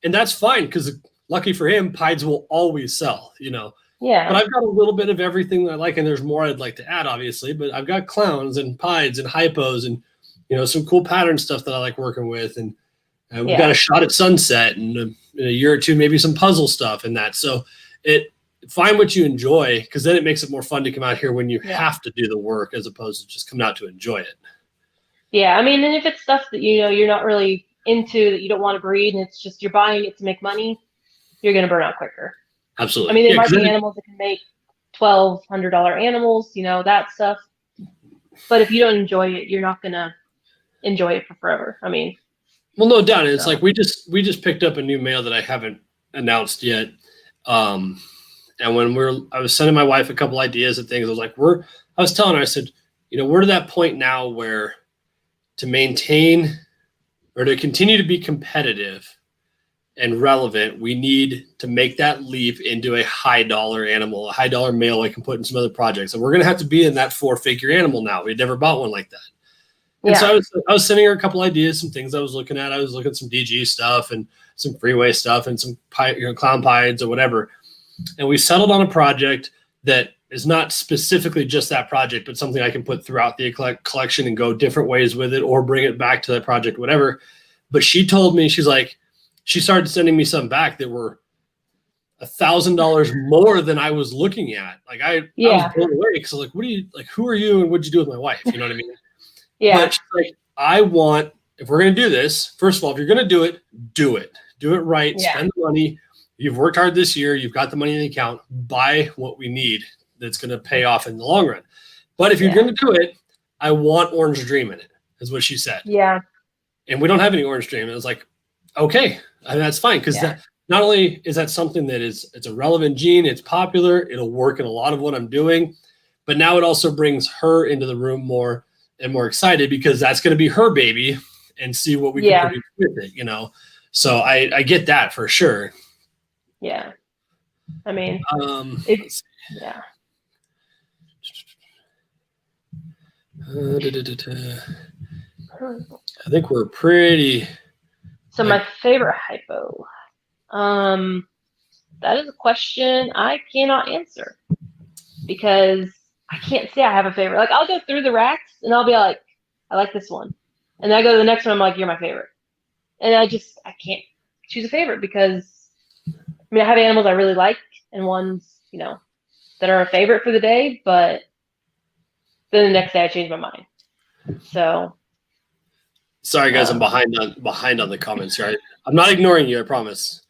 And that's fine because lucky for him, pieds will always sell, you know. Yeah. But I've got a little bit of everything that I like, and there's more I'd like to add, obviously. But I've got clowns and pieds and hypos and, you know, some cool pattern stuff that I like working with. And we've got a shot at sunset and in a year or two, maybe some puzzle stuff and that. So find what you enjoy, because then it makes it more fun to come out here when you have to do the work as opposed to just coming out to enjoy it. Yeah, I mean, and if it's stuff that, you know, you're not really into, that you don't want to breed, and it's just you're buying it to make money, you're going to burn out quicker. Absolutely. I mean, there might be animals that can make $1,200 animals, you know, that stuff. But if you don't enjoy it, you're not going to enjoy it for forever. I mean, well, no doubt. It's like we just picked up a new male that I haven't announced yet. And when I was sending my wife a couple ideas and things, I was telling her, I said, you know, we're to that point now where to maintain or to continue to be competitive and relevant, we need to make that leap into a high dollar animal, a high dollar male I can put in some other projects. And we're going to have to be in that 4-figure animal now. We'd never bought one like that. And so I was sending her a couple ideas, some things I was looking at. I was looking at some DG stuff and some freeway stuff and some clown pieds or whatever. And we settled on a project that is not specifically just that project, but something I can put throughout the collection and go different ways with it or bring it back to that project, whatever. But she told me, she's like, she started sending me some back that were $1,000 more than I was looking at. Like I was blown away because like, who are you and what'd you do with my wife? You know what I mean? But she's like, if we're going to do this, first of all, if you're going to do it right, spend the money. You've worked hard this year. You've got the money in the account. Buy what we need that's going to pay off in the long run. But if you're going to do it, I want Orange Dream in it, is what she said. Yeah. And we don't have any Orange Dream. And I was like, okay, I mean, that's fine. Because not only is that something that it's a relevant gene, it's popular, it'll work in a lot of what I'm doing, but now it also brings her into the room more and more excited because that's going to be her baby and see what we can produce with it, you know? So I get that for sure. Yeah. I mean, I think we're pretty. So my favorite hypo. That is a question I cannot answer because I can't say I have a favorite. Like I'll go through the racks and I'll be like, I like this one. And then I go to the next one, I'm like, you're my favorite. And I can't choose a favorite because I mean, I have animals I really like and ones, you know, that are a favorite for the day, but then the next day I change my mind. So sorry guys, I'm behind on the comments here. I'm not ignoring you, I promise.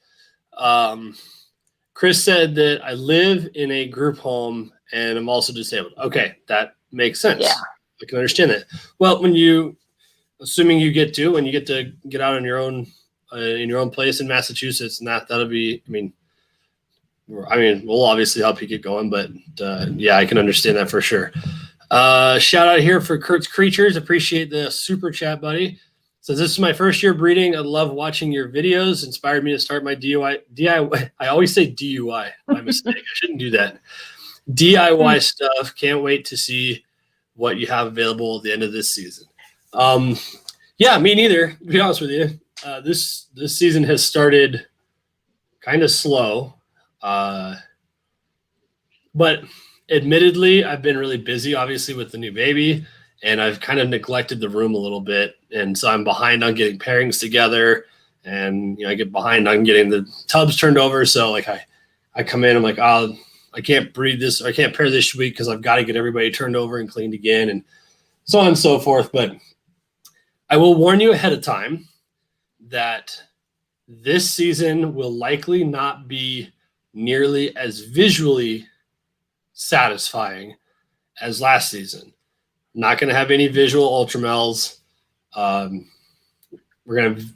Chris said that I live in a group home and I'm also disabled. Okay, that makes sense. Yeah. I can understand that. Well, assuming you get to get out on your own in your own place in Massachusetts, and that'll be, I mean, we'll obviously help you get going, but yeah, I can understand that for sure. Shout out here for Kurt's Creatures. Appreciate the super chat, buddy. Says, this is my first year breeding. I love watching your videos. Inspired me to start my DIY. I always say DUI. My mistake. I shouldn't do that. DIY stuff. Can't wait to see what you have available at the end of this season. Yeah, me neither, to be honest with you. This season has started kind of slow. But admittedly, I've been really busy, obviously, with the new baby, and I've kind of neglected the room a little bit. And so I'm behind on getting pairings together, and, you know, I get behind on getting the tubs turned over. So like I come in, I'm like, oh, I can't breed this, or I can't pair this week because I've got to get everybody turned over and cleaned again, and so on and so forth. But I will warn you ahead of time that this season will likely not be nearly as visually satisfying as last season. Not going to have any visual ultramels. We're going to have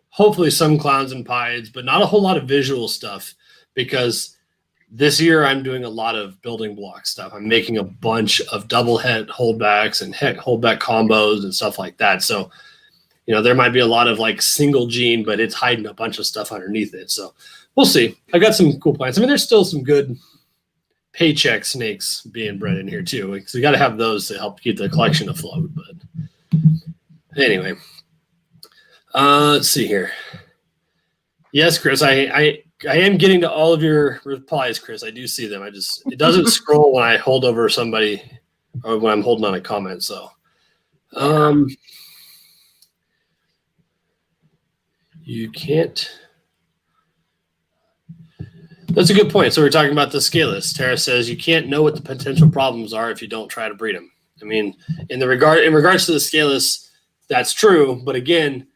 hopefully some clowns and pieds, but not a whole lot of visual stuff because This year, I'm doing a lot of building block stuff. I'm making a bunch of double head holdbacks and head holdback combos and stuff like that. So, there might be a lot of like single gene, but it's hiding a bunch of stuff underneath it. So we'll see. I got some cool plans. I mean, there's still some good paycheck snakes being bred in here too. So we got to have those to help keep the collection afloat. But anyway, let's see here. Yes, Chris, I am getting to all of your replies, Chris. I do see them. It doesn't scroll when I hold over somebody or when I'm holding on a comment. So, you can't. That's a good point. So we're talking about the scaleless. Tara says you can't know what the potential problems are if you don't try to breed them. I mean, in regards to the scaleless, that's true. But again,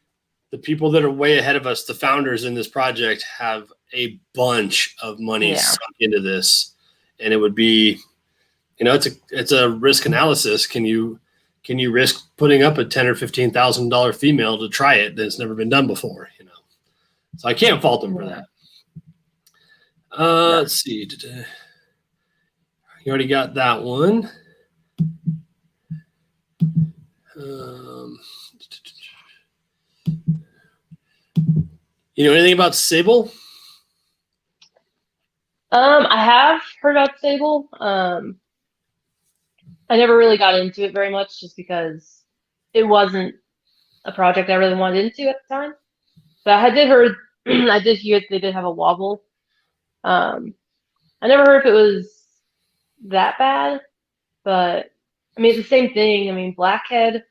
the people that are way ahead of us, the founders in this project, have a bunch of money sunk into this, and it would be, it's a risk analysis. Can you risk putting up a $10,000 or $15,000 female to try it that's never been done before? So I can't fault them for that. Let's see. You already got that one. You know anything about Sable? I have heard about Sable. I never really got into it very much just because it wasn't a project I really wanted into at the time. But I did hear that they did have a wobble. I never heard if it was that bad, but I mean, it's the same thing. I mean, blackhead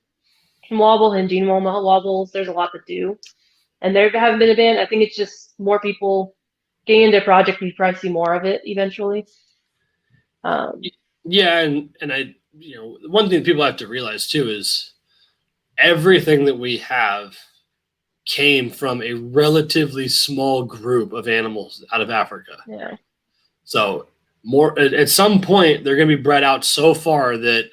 can wobble, Hindine wobbles. There's a lot to do. And there haven't been a ban. I think it's just more people getting into a project. We probably see more of it eventually. Yeah, and I, one thing people have to realize too is everything that we have came from a relatively small group of animals out of Africa. Yeah. So at some point they're going to be bred out so far that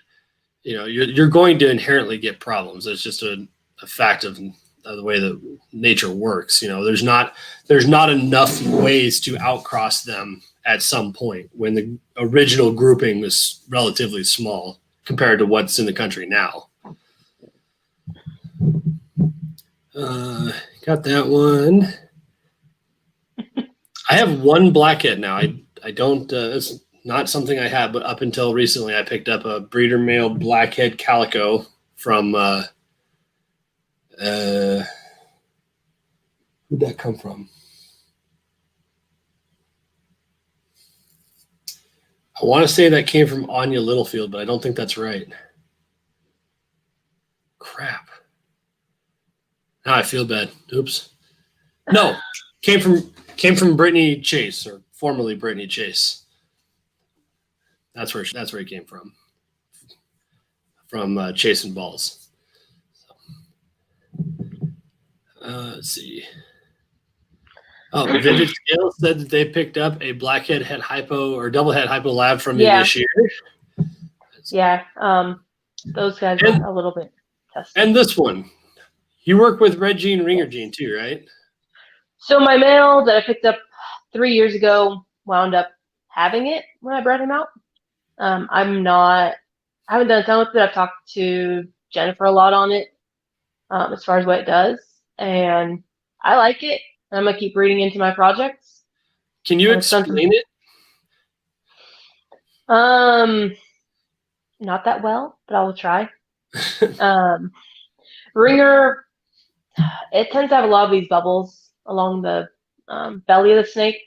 you're going to inherently get problems. It's just a fact of the way that nature works. There's not enough ways to outcross them at some point when the original grouping was relatively small compared to what's in the country now. Got that one. I have one blackhead now. I don't. It's not something I had, but up until recently, I picked up a breeder male blackhead calico from. Where'd that come from? I want to say that came from Anya Littlefield, but I don't think that's right. Crap. Now I feel bad. Oops. No, came from Brittany Chase, or formerly Brittany Chase. That's where it came from. From Chase and Balls. Let's see. Oh, Vintage Scale said that they picked up a blackhead het hypo or double het hypo lab from me this year. Yeah. Those guys are a little bit tested. And this one. You work with Red Gene, Ringer Gene too, right? So my male that I picked up 3 years ago wound up having it when I bred him out. I haven't done a ton with it. I've talked to Jennifer a lot on it as far as what it does. And I like it. I'm going to keep breeding into my projects. Can you explain it? Not that well, but I will try. Ringer, it tends to have a lot of these bubbles along the belly of the snake.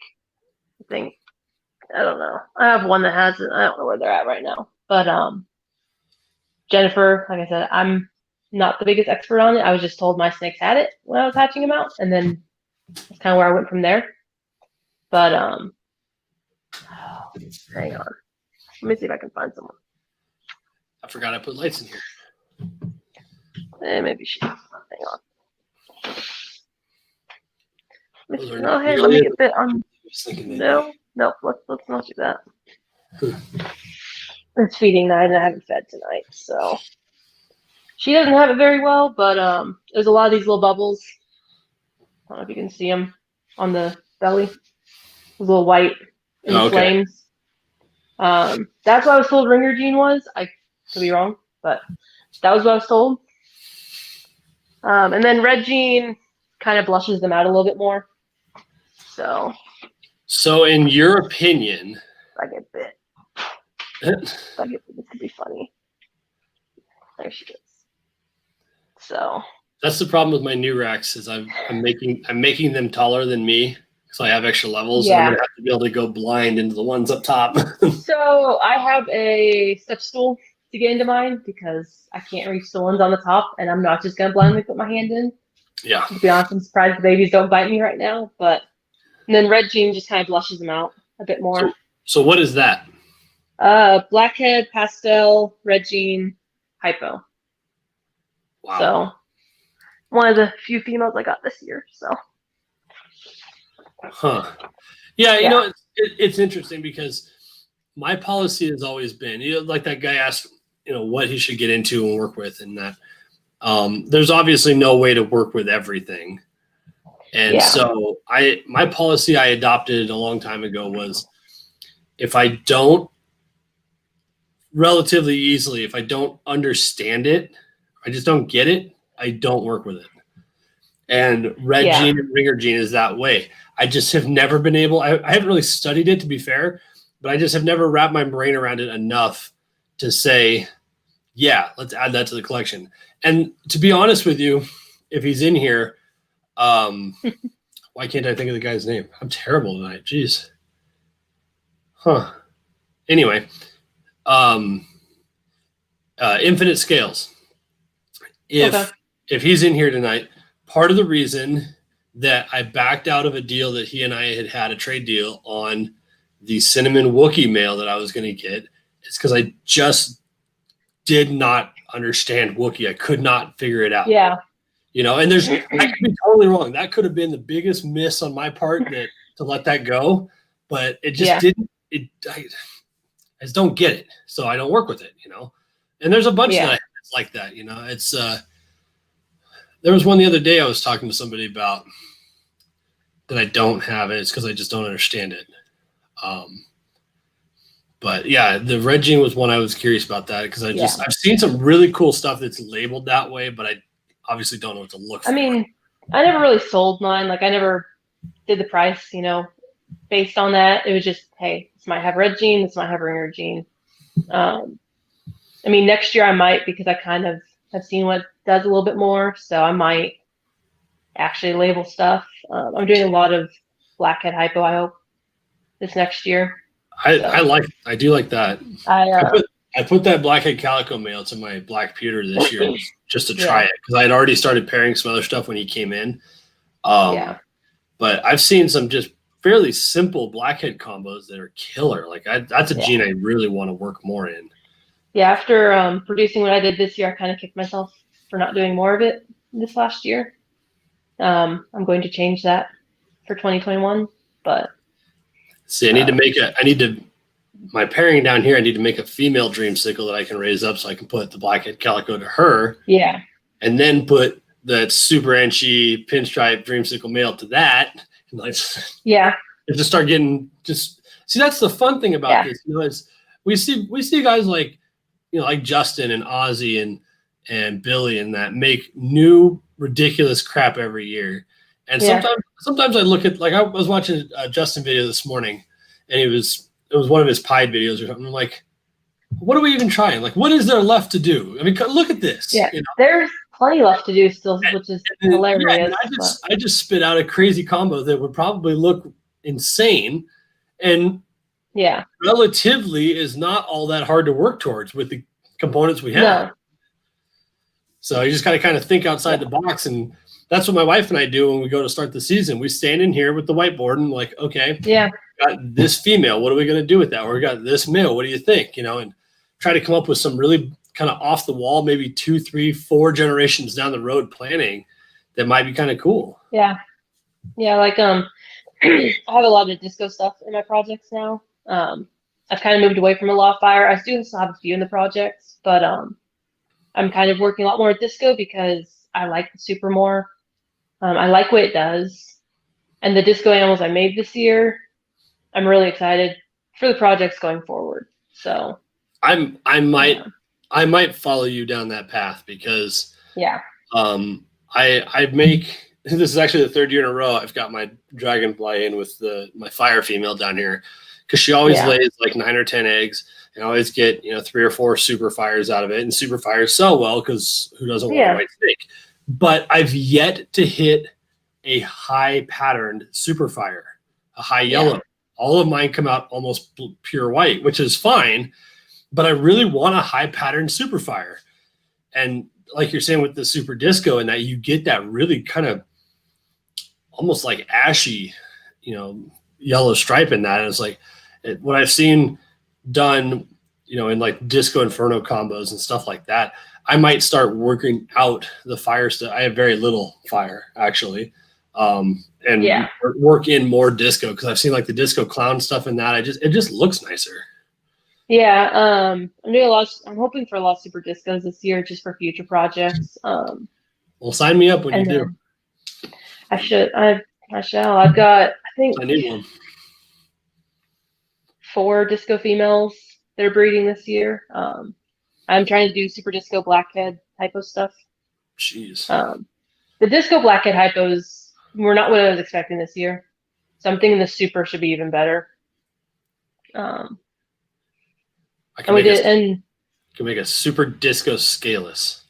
I don't know. I have one that has it. I don't know where they're at right now. But Jennifer, like I said, I'm not the biggest expert on it. I was just told my snakes had it when I was hatching them out, and then that's kind of where I went from there. But hang on. Let me see if I can find someone. I forgot I put lights in here. Maybe she. Hang on. Hey, let me get that on. No, let's not do that. It's feeding night, and I haven't fed tonight, so she doesn't have it very well. But there's a lot of these little bubbles. I don't know if you can see them on the belly. Those little white in the flames. That's what I was told Ringer Gene was. I could be wrong, but that was what I was told. And then Red Gene kind of blushes them out a little bit more. So in your opinion, I get bit. This could be funny. There she is. So that's the problem with my new racks is I'm making them taller than me, so I have extra levels. Yeah. And I'm gonna have to be able to go blind into the ones up top. So I have a step stool to get into mine because I can't reach the ones on the top, and I'm not just gonna blindly put my hand in. Yeah. To be honest, I'm surprised the babies don't bite me right now, but and then Red Gene just kind of blushes them out a bit more. So what is that? Blackhead, Pastel, Red Gene, Hypo. Wow. So one of the few females I got this year. So. Huh. Yeah, you know, it's interesting because my policy has always been, like that guy asked, what he should get into and work with, and that there's obviously no way to work with everything. And so my policy I adopted a long time ago was if I don't relatively easily, if I don't understand it, I just don't get it, I don't work with it. And Red Gene and Ringer Gene is that way. I just have never been able, I haven't really studied it to be fair, but I just have never wrapped my brain around it enough to say, yeah, let's add that to the collection. And to be honest with you, if he's in here, why can't I think of the guy's name? I'm terrible tonight. Jeez. Huh. Anyway, Infinite Scales. If he's in here tonight, part of the reason that I backed out of a deal that he and I had a trade deal on the cinnamon Wookiee male that I was going to get is because I just did not understand Wookiee. I could not figure it out. Yeah. And I could be totally wrong. That could have been the biggest miss on my part to let that go, but it just didn't. I just don't get it, so I don't work with it. And there's a bunch that it's like that. It's there was one the other day I was talking to somebody about that I don't have, and it's because I just don't understand it. But yeah, the Red Gene was one I was curious about that because I've seen some really cool stuff that's labeled that way, but I obviously don't know what to look for. I mean, I never really sold mine. Like I never did the price, based on that. It was just, hey, this might have Red Gene, this might have Ringer Gene. I mean, next year I might because I kind of have seen what does a little bit more, so I might actually label stuff. I'm doing a lot of Blackhead Hypo, I hope, this next year. I do like that. I put that Blackhead Calico male to my black pewter this year just to try it because I had already started pairing some other stuff when he came in. But I've seen some just fairly simple Blackhead combos that are killer. Like that's a gene I really want to work more in. Yeah, after producing what I did this year, I kind of kicked myself for not doing more of it this last year. I'm going to change that for 2021, but see, my pairing down here, I need to make a female dreamsicle that I can raise up so I can put the Blackhead Calico to her. Yeah. And then put that super anchy pinstripe dreamsicle male to that. And and just start getting see, that's the fun thing about this. Is we see guys like, like Justin and Ozzy and Billy and that make new ridiculous crap every year. And sometimes I look at, like, I was watching a Justin video this morning, and it was one of his pied videos or something. I'm like, what are we even trying? Like, what is there left to do? I mean, look at this. Yeah, there's plenty left to do still, which is hilarious. I just spit out a crazy combo that would probably look insane, and relatively is not all that hard to work towards with the components we have. No. So you just got to kind of think outside the box, and that's what my wife and I do when we go to start the season. We stand in here with the whiteboard and like, okay, got this female. What are we going to do with that? Or we got this male. What do you think? And try to come up with some really kind of off the wall, maybe 2, 3, 4 generations down the road planning that might be kind of cool. Yeah. Yeah. Like, I have a lot of disco stuff in my projects now. I've kind of moved away from a lot of fire. I still have a few in the projects, but, I'm kind of working a lot more with disco because I like the super more. I like what it does. And the disco animals I made this year, I'm really excited for the projects going forward. So I might follow you down that path because yeah. I make this is actually the third year in a row I've got my dragonfly in with my fire female down here because she always lays like 9 or 10 eggs and I always get 3 or 4 super fires out of it, and super fires sell well because who doesn't want a white snake? But I've yet to hit a high patterned super fire, a high yellow. All of mine come out almost pure white, which is fine, but I really want a high patterned super fire. And like you're saying with the super disco, and that you get that really kind of almost like ashy, yellow stripe in that. And it's like what I've seen done, in like disco inferno combos and stuff like that. I might start working out the fire stuff. I have very little fire actually. And work in more disco because I've seen like the disco clown stuff in that. It just looks nicer. Yeah, I'm doing I'm hoping for a lot of super discos this year just for future projects. Well, sign me up when you do. I shall. I've got, I think, I need one. 4 disco females that are breeding this year. I'm trying to do super disco blackhead hypo stuff. Jeez. The disco blackhead hypos were not what I was expecting this year, so I'm thinking the super should be even better. I can make a super disco scaleless.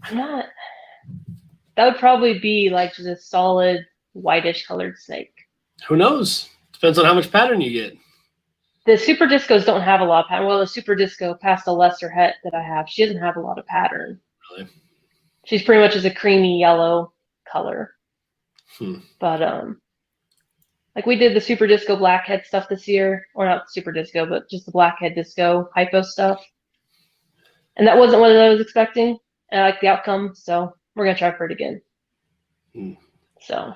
I'm not. That would probably be like just a solid whitish colored snake. Who knows? Depends on how much pattern you get. The super discos don't have a lot of pattern. Well, the super disco past the lesser het that I have, she doesn't have a lot of pattern. Really? She's pretty much just a creamy yellow color. But like we did the super disco blackhead stuff this year, or not super disco, but just the blackhead disco hypo stuff, and that wasn't what I was expecting. And I like the outcome, so we're gonna try for it again. So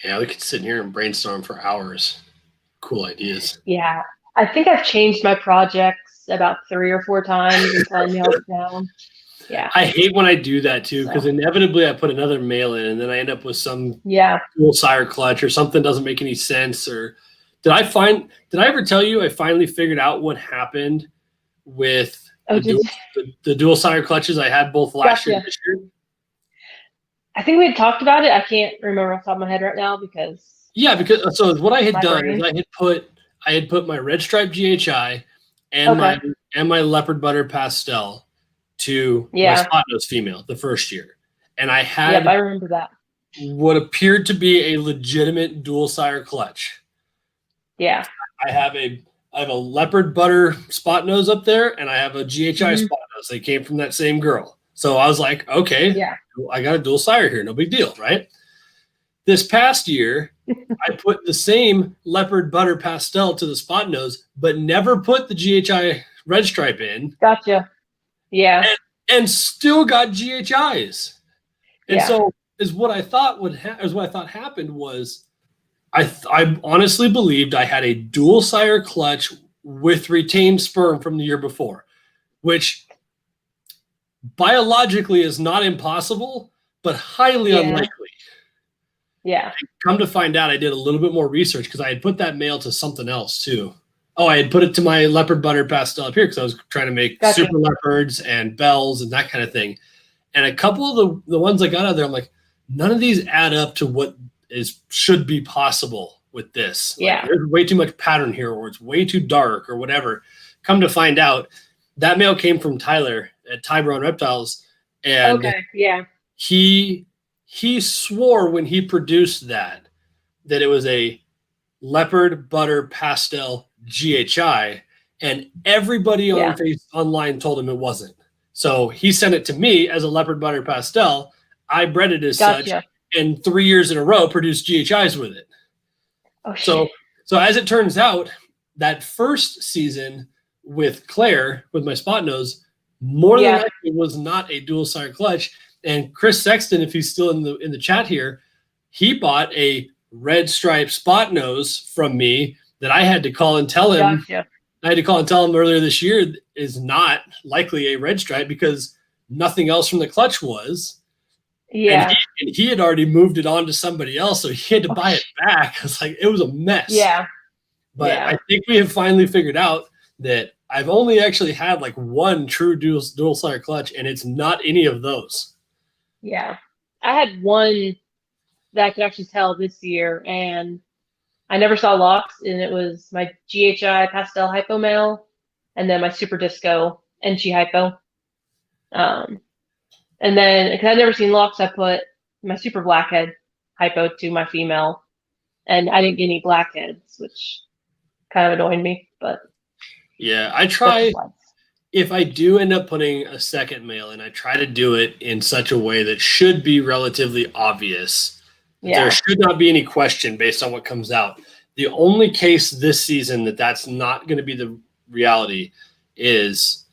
yeah, we could sit here and brainstorm for hours. Cool ideas. Yeah, I think I've changed my projects about 3 or 4 times until I nailed it down. Yeah, I hate when I do that too, because inevitably I put another male in and then I end up with some dual sire clutch or something doesn't make any sense. Or did I ever tell you I finally figured out what happened with the dual sire clutches I had both last year and this year? I think we had talked about it. I can't remember off the top of my head right now because so what I had done is I had put my red stripe GHI and my leopard butter pastel to my spot nose female the first year, and I had I remember that what appeared to be a legitimate dual sire clutch. Yeah, I have a leopard butter spot nose up there, and I have a GHI spot nose. They came from that same girl, so I was like, okay, I got a dual sire here, no big deal, right? This past year, I put the same leopard butter pastel to the spot nose, but never put the GHI red stripe in. Gotcha. Yeah. And still got GHIs. And so what I thought happened was I honestly believed I had a dual sire clutch with retained sperm from the year before, which biologically is not impossible, but highly unlikely. Yeah. Come to find out, I did a little bit more research because I had put that male to something else too. Oh, I had put it to my leopard butter pastel up here because I was trying to make super leopards and bells and that kind of thing. And a couple of the ones I got out of there, I'm like, none of these add up to what should be possible with this. Like, there's way too much pattern here, or it's way too dark, or whatever. Come to find out, that male came from Tyler at Tybron Reptiles, and he swore when he produced that it was a leopard butter pastel GHI, and everybody online told him it wasn't. So he sent it to me as a leopard butter pastel. I bred it as such, and 3 years in a row produced GHIs with it. So as it turns out, that first season with Claire, with my spot nose, more than likely was not a dual sire clutch. And Chris Sexton, if he's still in the chat here, he bought a red stripe spot nose from me that I had to call and tell him. I had to call and tell him earlier this year is not likely a red stripe because nothing else from the clutch was. Yeah. And he had already moved it on to somebody else, so he had to buy it back. It's like it was a mess. Yeah. But I think we have finally figured out that I've only actually had like one true dual sire clutch, and it's not any of those. Yeah. I had one that I could actually tell this year, and I never saw locks, and it was my GHI pastel hypo male, and then my super disco NG hypo. And then because I'd never seen locks, I put my super blackhead hypo to my female, and I didn't get any blackheads, which kind of annoyed me. But yeah, I try. If I do end up putting a second male in, I try to do it in such a way that should be relatively obvious. Yeah. There should not be any question based on what comes out. The only case this season that's not going to be the reality is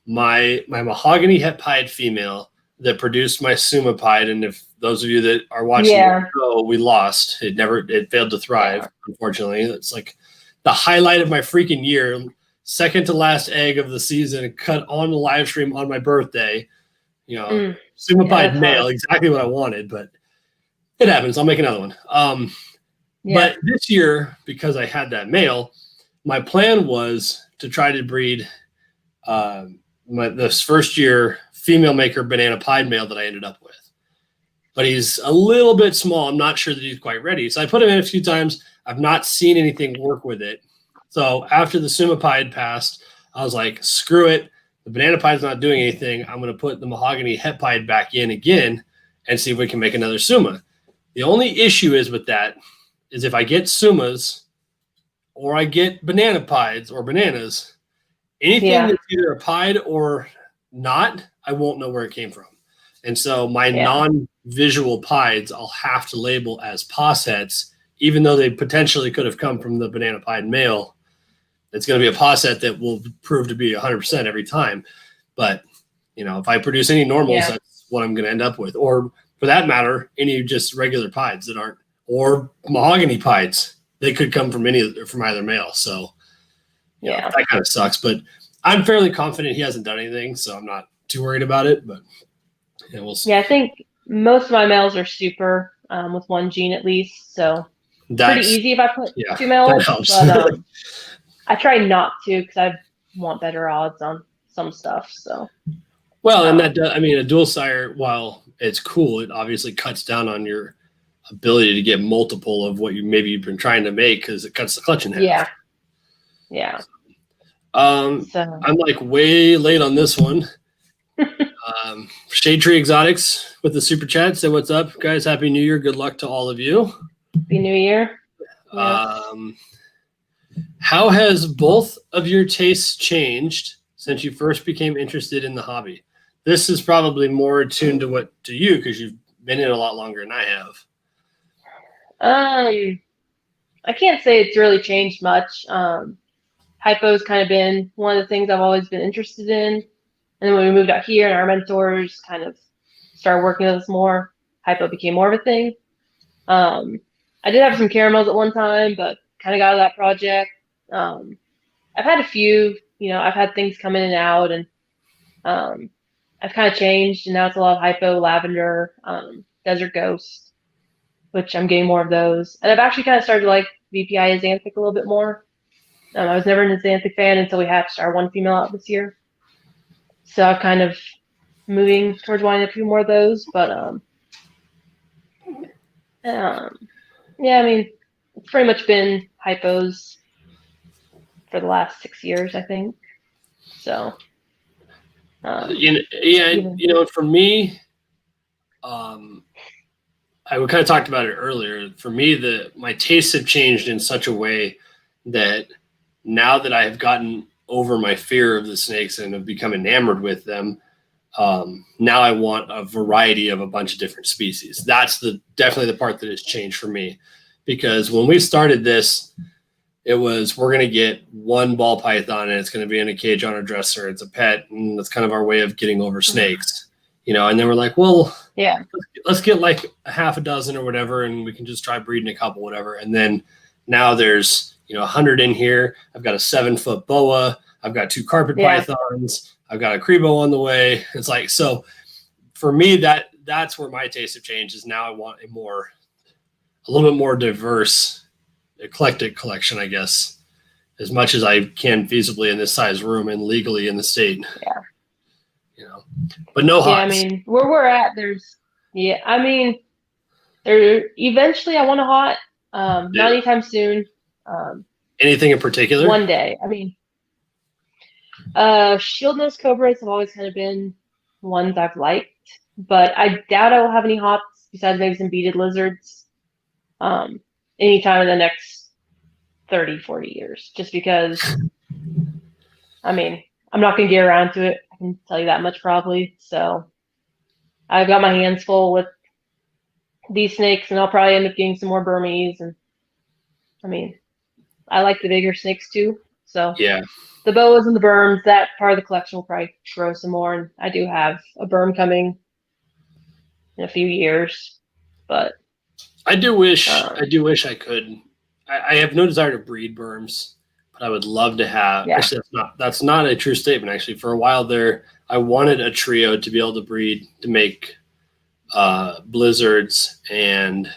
my mahogany hepide female that produced my sumapide. And if those of you that are watching the show, we lost. It failed to thrive, unfortunately. It's like the highlight of my freaking year. Second to last egg of the season, cut on the live stream on my birthday. Sumapide male, exactly what I wanted, but it happens. I'll make another one. But this year, because I had that male, my plan was to try to breed this first year female maker banana pied male that I ended up with. But he's a little bit small. I'm not sure that he's quite ready. So I put him in a few times. I've not seen anything work with it. So after the sumapide passed, I was like, screw it. The banana pide's not doing anything. I'm going to put the mahogany hepide back in again and see if we can make another suma. The only issue is with that is if I get sumas or I get banana pides or bananas, anything that's either a pied or not, I won't know where it came from. And so my non-visual pides, I'll have to label as possets, even though they potentially could have come from the banana pied male. It's going to be a posset that will prove to be 100% every time. But, if I produce any normals, that's what I'm going to end up with. Or for that matter, any just regular pides that aren't, or mahogany pides. They could come from either male. So, that kind of sucks. But I'm fairly confident he hasn't done anything, so I'm not too worried about it. But, we'll see. Yeah, I think most of my males are super with one gene at least. So, pretty easy if I put two males. That helps. But, I try not to because I want better odds on some stuff. So, and a dual sire, while it's cool, it obviously cuts down on your ability to get multiple of what you've been trying to make because it cuts the clutch in half. Yeah. I'm like way late on this one. Shade Tree Exotics with the super chat. Say what's up, guys. Happy New Year. Good luck to all of you. Happy New Year. How has both of your tastes changed since you first became interested in the hobby? This is probably more attuned to you because you've been in a lot longer than I have. I can't say it's really changed much. Hypo's kind of been one of the things I've always been interested in. And then when we moved out here and our mentors kind of started working with us more, Hypo became more of a thing. I did have some caramels at one time, but kind of got out of that project. I've had a few, I've had things come in and out, and I've kind of changed, and now it's a lot of Hypo, lavender, desert ghost, which I'm getting more of those. And I've actually kind of started to like VPI Xanthic a little bit more. I was never an Xanthic fan until we hatched our one female out this year. So I'm kind of moving towards wanting a few more of those, but it's pretty much been Hypos for the last 6 years, I think. So, for me, we kind of talked about it earlier. For me, my tastes have changed in such a way that now that I have gotten over my fear of the snakes and have become enamored with them, now I want a variety of a bunch of different species. That's definitely the part that has changed for me. Because when we started this, it was, we're going to get one ball python and it's going to be in a cage on our dresser. It's a pet. And that's kind of our way of getting over snakes, and then we're like, well, let's get like a half a dozen or whatever. And we can just try breeding a couple, whatever. And then now there's, 100 in here. I've got a 7-foot boa. I've got 2 carpet pythons. I've got a Crebo on the way. It's like, so for me, that that's where my taste have changed. Is now I want a little bit more diverse, eclectic collection, I guess, as much as I can feasibly in this size room and legally in the state. Yeah. You know, but no hots. Yeah, I mean, where we're at, there eventually I want a hot, not anytime soon. Anything in particular? One day. I mean, shield nose cobras have always kind of been ones I've liked, but I doubt I will have any hots besides maybe some beaded lizards anytime in the next 30, 40 years, just because, I mean, I'm not going to get around to it. I can tell you that much probably. So I've got my hands full with these snakes, and I'll probably end up getting some more Burmese. And I mean, I like the bigger snakes too. So yeah, the boas and the berms, that part of the collection will probably grow some more. And I do have a berm coming in a few years, but I do wish I could. I have no desire to breed berms, but I would love to have. Yeah. Actually, that's not a true statement. Actually, for a while there, I wanted a trio to be able to breed to make blizzards and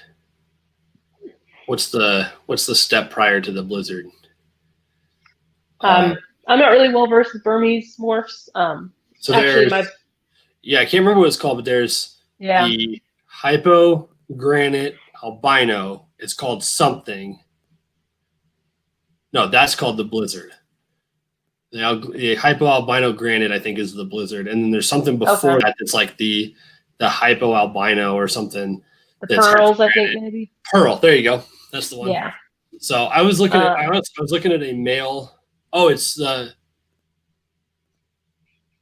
what's the step prior to the blizzard? I'm not really well versed with Burmese morphs. So actually, I can't remember what it's called, but there's the Hypo Granite Albino. It's called something. No, that's called the blizzard. The Hypo Albino Granite, I think, is the blizzard, and then there's something before that that's like the Hypo Albino or something. The pearls, I think, maybe. Pearl. There you go. That's the one. Yeah. So I was looking at. I was looking at a male. Oh, it's because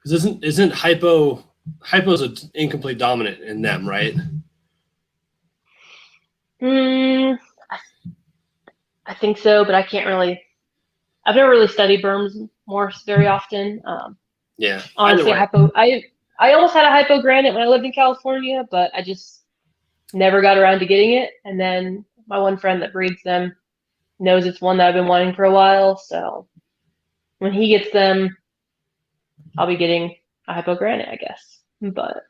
isn't hypo's an incomplete dominant in them, right? I think so, but I can't really. I've never really studied berms morphs very often. Yeah. Honestly, hypo. I almost had a hypo granite when I lived in California, but I just never got around to getting it. And then my one friend that breeds them knows it's one that I've been wanting for a while. So when he gets them, I'll be getting a hypo granite, I guess. But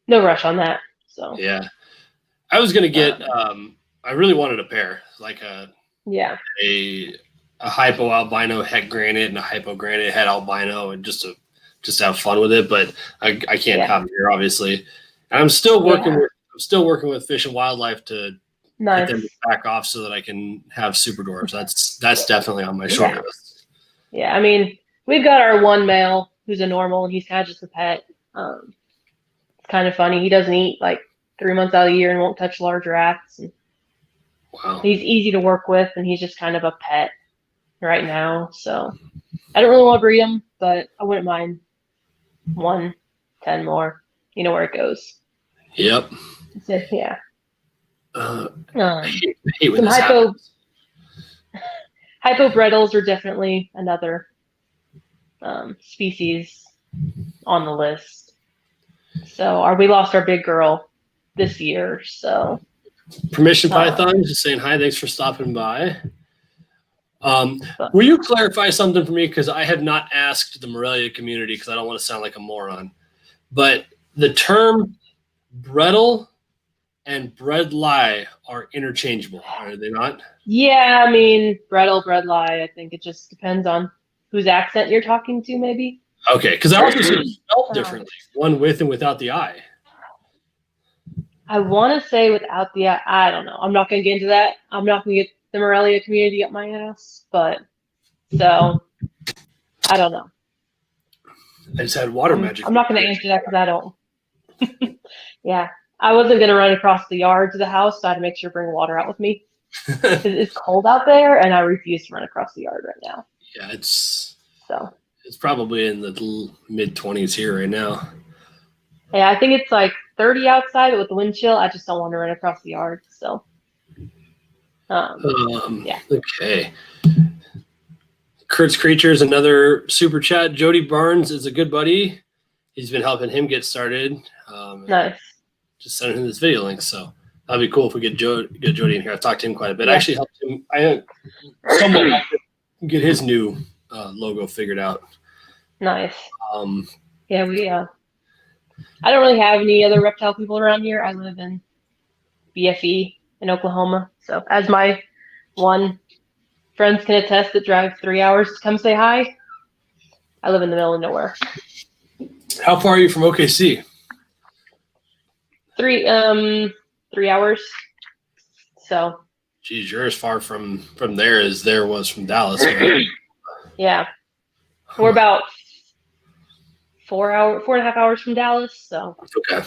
no rush on that. So yeah, I was gonna get. I really wanted a pair, like a hypo albino het granite and a hypo granite het albino, and just to have fun with it. But I can't have them here, obviously. And I'm still working with Fish and Wildlife to get them to back off so that I can have super dwarves. That's definitely on my short list. Yeah, I mean, we've got our one male who's a normal, and he's kind of just a pet. It's kind of funny. He doesn't eat like 3 months out of the year and won't touch large rats. And wow. He's easy to work with, and he's just kind of a pet right now. So I don't really want to breed him, but I wouldn't mind 10 more. You know where it goes. Yep. So, yeah. I hate when some this happens. Hypo brettles are definitely another species on the list. So we lost our big girl this year. So Permission Python just saying hi. Thanks for stopping by. Will you clarify something for me? Because I have not asked the Morelia community because I don't want to sound like a moron. But the term brettle and bredli are interchangeable, are they not? Yeah, I mean, brettle, bredli, I think it just depends on whose accent you're talking to, maybe. Okay, because I also see it spelled differently, one with and without the I. I want to say without the I. I don't know. I'm not going to get into that. I'm not going to get the Morelia community up my ass, but so I don't know. I just had water magic. I'm not going to answer that because I don't. Yeah. I wasn't going to run across the yard to the house, so I had to make sure to bring water out with me. It's cold out there, and I refuse to run across the yard right now. Yeah, it's probably in the mid-20s here right now. Yeah, I think it's like 30 outside, but with the wind chill, I just don't want to run across the yard. So, yeah. Okay. Kurt's Creatures, another super chat. Jody Barnes is a good buddy. He's been helping him get started. Nice. Just sending him this video link, so that'd be cool if we get Jody in here. I've talked to him quite a bit. I actually helped him. I somewhat helped him get his new logo figured out. Nice. Yeah, I don't really have any other reptile people around here. I live in BFE in Oklahoma. So as my one friends can attest that drive 3 hours to come say hi, I live in the middle of nowhere. How far are you from OKC? 3 hours. So Geez, you're as far from there as there was from Dallas. Right? yeah. We're about 4.5 hours from Dallas. So Okay.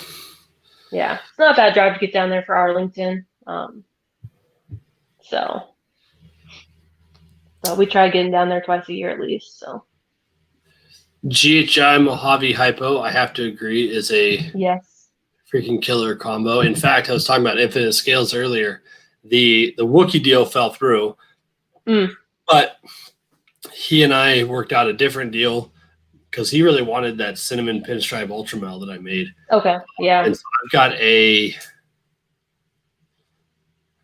yeah, it's not a bad drive to get down there for Arlington. But we try getting down there twice a year at least. So GHI Mojave Hypo, I have to agree, is a yes. freaking killer combo. In fact, I was talking about Infinite Scales earlier. The Wookiee deal fell through, but he and I worked out a different deal because he really wanted that cinnamon pinstripe ultramel that I made. Okay. Yeah. And so I've got I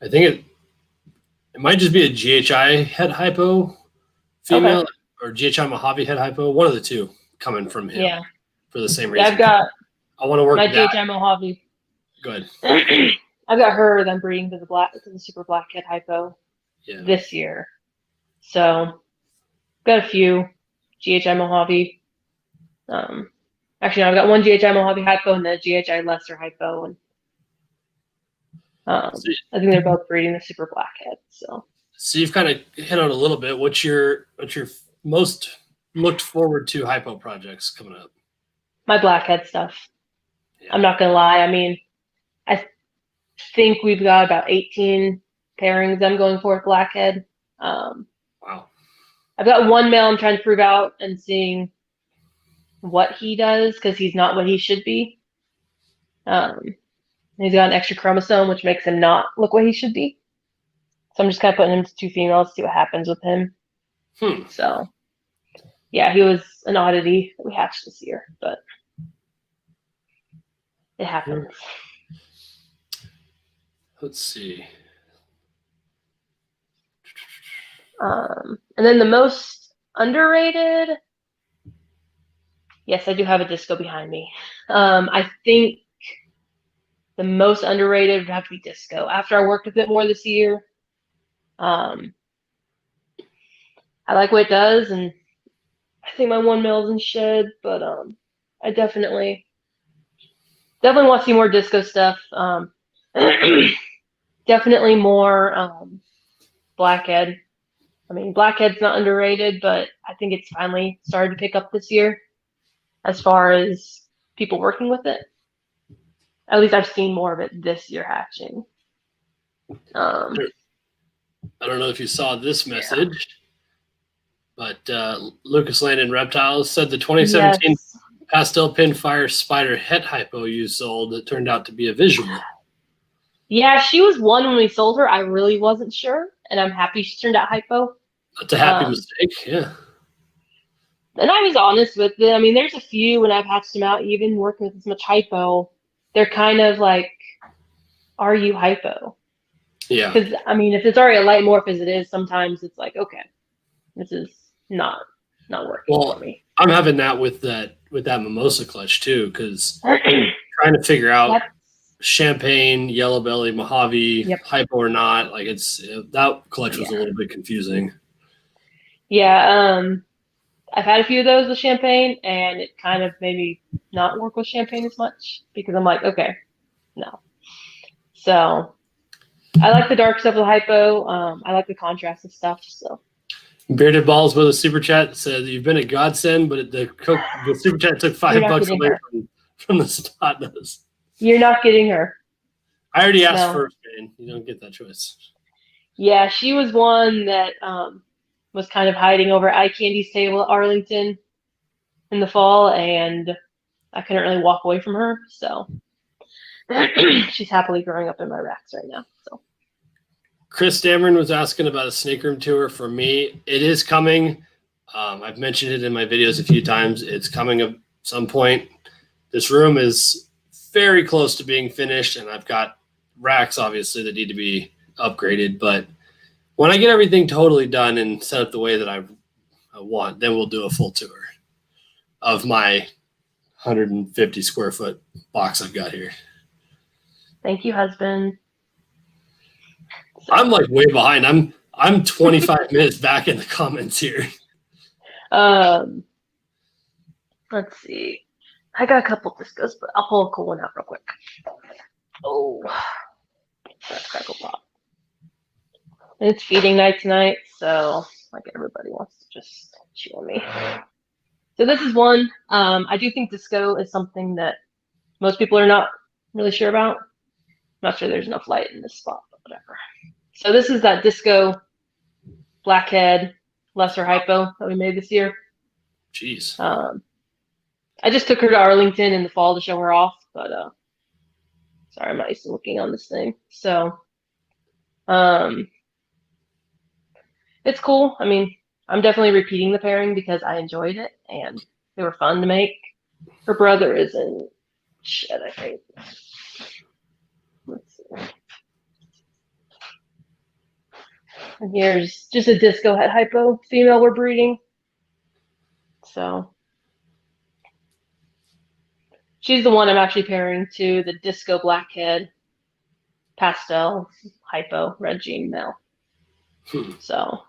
think it might just be a GHI head hypo female or GHI Mojave head hypo, one of the two coming from him. Yeah. For the same reason. Yeah, I've got I want to work my that. GHI Mojave. Good. I've got her then breeding to the super blackhead hypo this year. So got a few GHI Mojave. Actually, no, I've got one GHI Mojave hypo and then a GHI lesser hypo, and I think they're both breeding the super blackhead. So you've kind of hit on a little bit. What's your most looked forward to hypo projects coming up? My blackhead stuff. Yeah. I'm not gonna lie. I mean, I think we've got about 18 pairings I'm going for with blackhead. Wow. I've got one male I'm trying to prove out and seeing what he does because he's not what he should be. He's got an extra chromosome, which makes him not look what he should be. So I'm just kind of putting him to 2 females, see what happens with him. So, yeah, he was an oddity that we hatched this year, but it happens. Let's see. And then the most underrated, yes, I do have a disco behind me. I think the most underrated would have to be disco. After I worked with it more this year, I like what it does, and I think my one male's in shed, but I definitely want to see more disco stuff. Definitely more blackhead. I mean, blackhead's not underrated, but I think it's finally started to pick up this year as far as people working with it. At least I've seen more of it this year hatching. I don't know if you saw this message, but Lucas Landon Reptiles said the 2017 Pastel Pin Fire Spider Het Hypo you sold that turned out to be a visual. Yeah, she was one when we sold her. I really wasn't sure, and I'm happy she turned out hypo. That's a happy mistake, yeah. And I was honest with it. I mean, there's a few when I've hatched them out, even working with as much hypo, they're kind of like, are you hypo? Yeah. Because, I mean, if it's already a light morph as it is, sometimes it's like, okay, this is not working for me. I'm having that with that mimosa clutch too, because trying to figure out champagne, yellow belly, Mojave, hypo or not, like that clutch was a little bit confusing. Yeah, I've had a few of those with champagne, and it kind of made me not work with champagne as much because I'm like, okay, no. So I like the dark stuff with hypo. I like the contrast of stuff. So Bearded Balls with a super chat said you've been a godsend, but the super chat took $5 away from the spot. You're not getting her. I already asked first, man. You don't get that choice. Yeah, she was one that was kind of hiding over Eye Candy's table at Arlington in the fall, and I couldn't really walk away from her. So she's happily growing up in my racks right now. So Chris Dameron was asking about a snake room tour for me. It is coming. I've mentioned it in my videos a few times. It's coming at some point. This room is very close to being finished, and I've got racks, obviously, that need to be upgraded. But when I get everything totally done and set up the way that I want, then we'll do a full tour of my 150 square foot box I've got here. Thank you, husband. So, I'm like way behind. I'm 25 minutes back in the comments here. let's see. I got a couple discos, but I'll pull a cool one out real quick. Oh, that's Crackle Pop. It's feeding night tonight, so like everybody wants to just chew on me. So this is one. I do think disco is something that most people are not really sure about. I'm not sure there's enough light in this spot, but whatever. So this is that disco blackhead lesser hypo that we made this year. Jeez. I just took her to Arlington in the fall to show her off, but sorry, I'm not used to looking on this thing. So it's cool. I mean, I'm definitely repeating the pairing because I enjoyed it and they were fun to make. Her brother is in shit, I think. Let's see. And here's just a disco head hypo female we're breeding. So she's the one I'm actually pairing to the disco blackhead pastel hypo red gene male. So,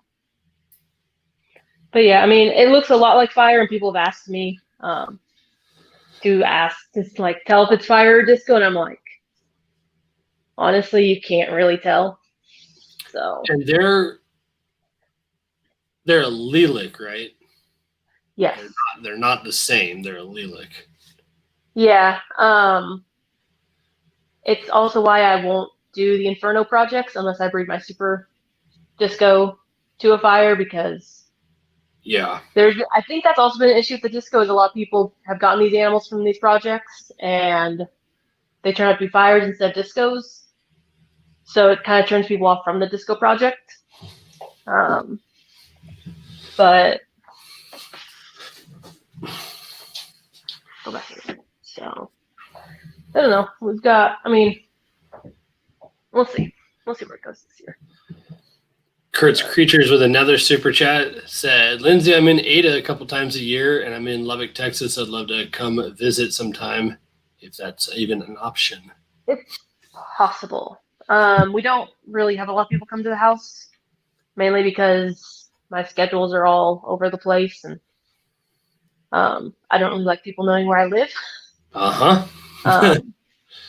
but yeah, I mean, it looks a lot like fire, and people have asked me to like tell if it's fire or disco, and I'm like, honestly, you can't really tell. So, and they're allelic, right? yes, they're not the same. They're allelic. Yeah. It's also why I won't do the Inferno projects unless I breed my super disco to a fire, because yeah, I think that's also been an issue with the disco, is a lot of people have gotten these animals from these projects and they turn out to be fires instead of discos. So it kind of turns people off from the disco project. But go back here. So I don't know. We've got, I mean, we'll see. We'll see where it goes this year. Kurt's Creatures with another super chat said, Lindsay, I'm in Ada a couple times a year, and I'm in Lubbock, Texas. I'd love to come visit sometime, if that's even an option. It's possible. We don't really have a lot of people come to the house, mainly because my schedules are all over the place, and I don't really like people knowing where I live.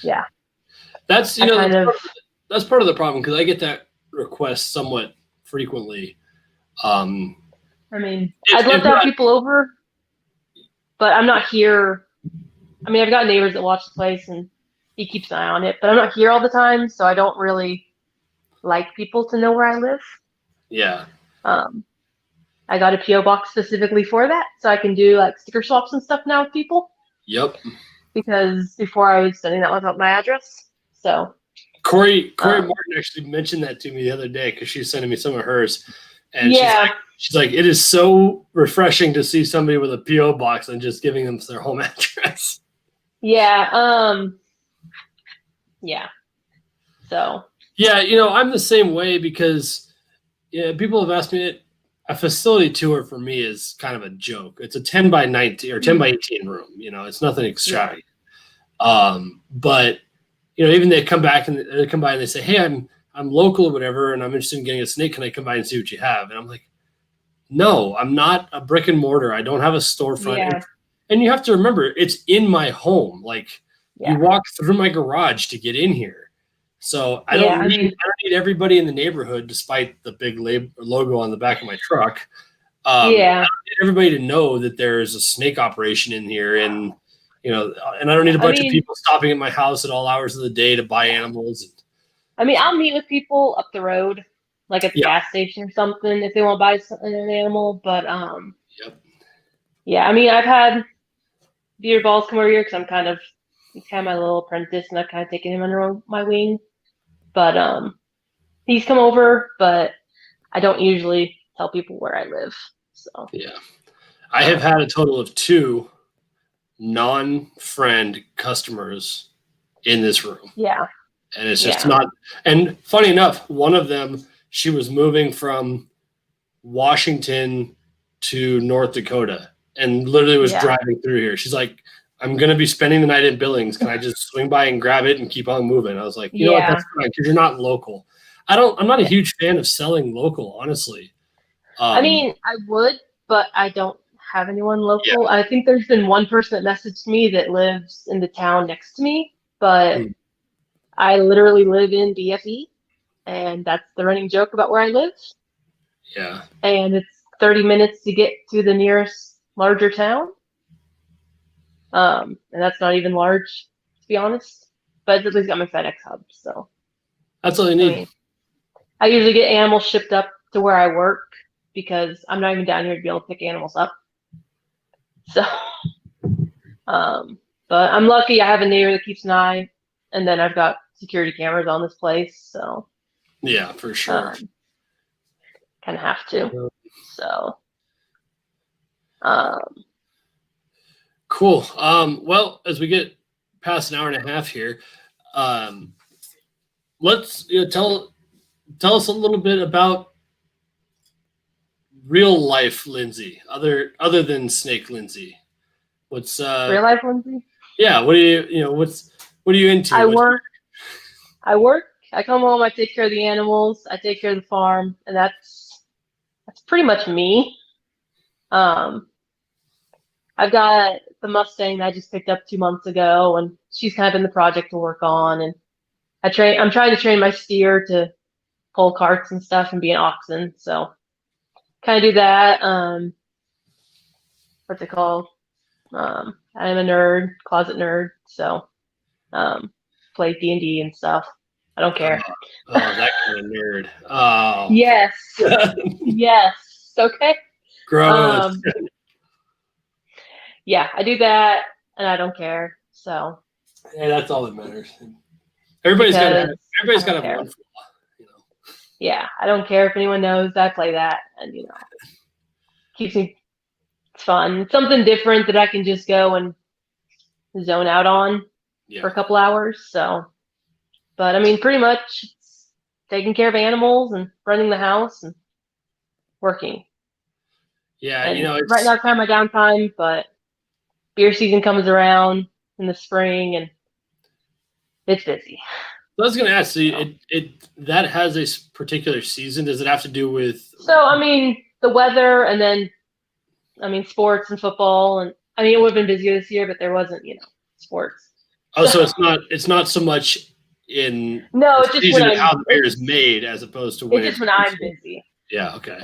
Yeah. That's that's part of the problem, because I get that request somewhat frequently. I mean, I'd love to have people over, but I'm not here. I mean, I've got neighbors that watch the place, and he keeps an eye on it, but I'm not here all the time, so I don't really like people to know where I live. Yeah. I got a PO box specifically for that, so I can do like sticker swaps and stuff now with people. Yep. Because before I was sending that without my address. So Corey Martin actually mentioned that to me the other day, because she's sending me some of hers, and she's like, it is so refreshing to see somebody with a PO box and just giving them their home address. Yeah. Yeah. So. Yeah, I'm the same way, because people have asked me, a facility tour for me is kind of a joke. It's a 10 by 19 or 10 by 18 room. It's nothing extravagant. Yeah. But even they come by and they say, hey, I'm local or whatever, and I'm interested in getting a snake. Can I come by and see what you have? And I'm like, no, I'm not a brick and mortar. I don't have a storefront. Yeah. And you have to remember, it's in my home. Like, you walk through my garage to get in here. So I don't need everybody in the neighborhood, despite the big logo on the back of my truck. I don't need everybody to know that there's a snake operation in here, and and I don't need a bunch of people stopping at my house at all hours of the day to buy animals. I mean, I'll meet with people up the road, like at the gas station or something, if they want to buy an animal. But yeah, I mean, I've had Beer Balls come over here because he's kind of my little apprentice, and I've kind of taken him under my wing. But he's come over, but I don't usually tell people where I live. So yeah, I have had a total of 2 non-friend customers in this room. Yeah, and it's just not. And funny enough, one of them, she was moving from Washington to North Dakota, and literally was driving through here. She's like, I'm going to be spending the night in Billings. Can I just swing by and grab it and keep on moving? I was like, you know what? That's fine because you're not local. I'm not a huge fan of selling local, honestly. I mean, I would, but I don't have anyone local. Yeah. I think there's been one person that messaged me that lives in the town next to me, but I literally live in BFE, and that's the running joke about where I live. Yeah. And it's 30 minutes to get to the nearest larger town. And that's not even large, to be honest. But at least got my FedEx hub, so that's all you need. I mean, I usually get animals shipped up to where I work because I'm not even down here to be able to pick animals up. So, but I'm lucky I have a neighbor that keeps an eye, and then I've got security cameras on this place, so yeah, for sure. Kind of have to. So, cool. Well, as we get past an hour and a half here, let's tell us a little bit about real life Lindsay, other than Snake Lindsay. What's real life Lindsay? Yeah, what are you into? I work. I come home, I take care of the animals, I take care of the farm, and that's pretty much me. I've got the Mustang that I just picked up 2 months ago, and she's kind of been the project to work on, and I'm trying to train my steer to pull carts and stuff and be an oxen, so kind of do that. What's it called? I'm a nerd, closet nerd, so play D&D and stuff. I don't care. Oh, that kind of nerd. Oh. Yes. Yes. Okay. Gross. Yeah, I do that, and I don't care. So. Hey, that's all that matters. Everybody's got to have one flaw, Yeah, I don't care if anyone knows that I play that, and keeps me fun. It's something different that I can just go and zone out on for a couple hours. So, but I mean, pretty much it's taking care of animals and running the house and working. Yeah, and it's right now it's kind of my downtime, but beer season comes around in the spring and it's busy. I was going to ask, so that has a particular season. Does it have to do with? So I mean, the weather, and then I mean sports and football, and I mean it would have been busier this year, but there wasn't sports. Oh, so it's not so much in it's just when how the beer is made as opposed to when it's just when I'm busy. Yeah, okay.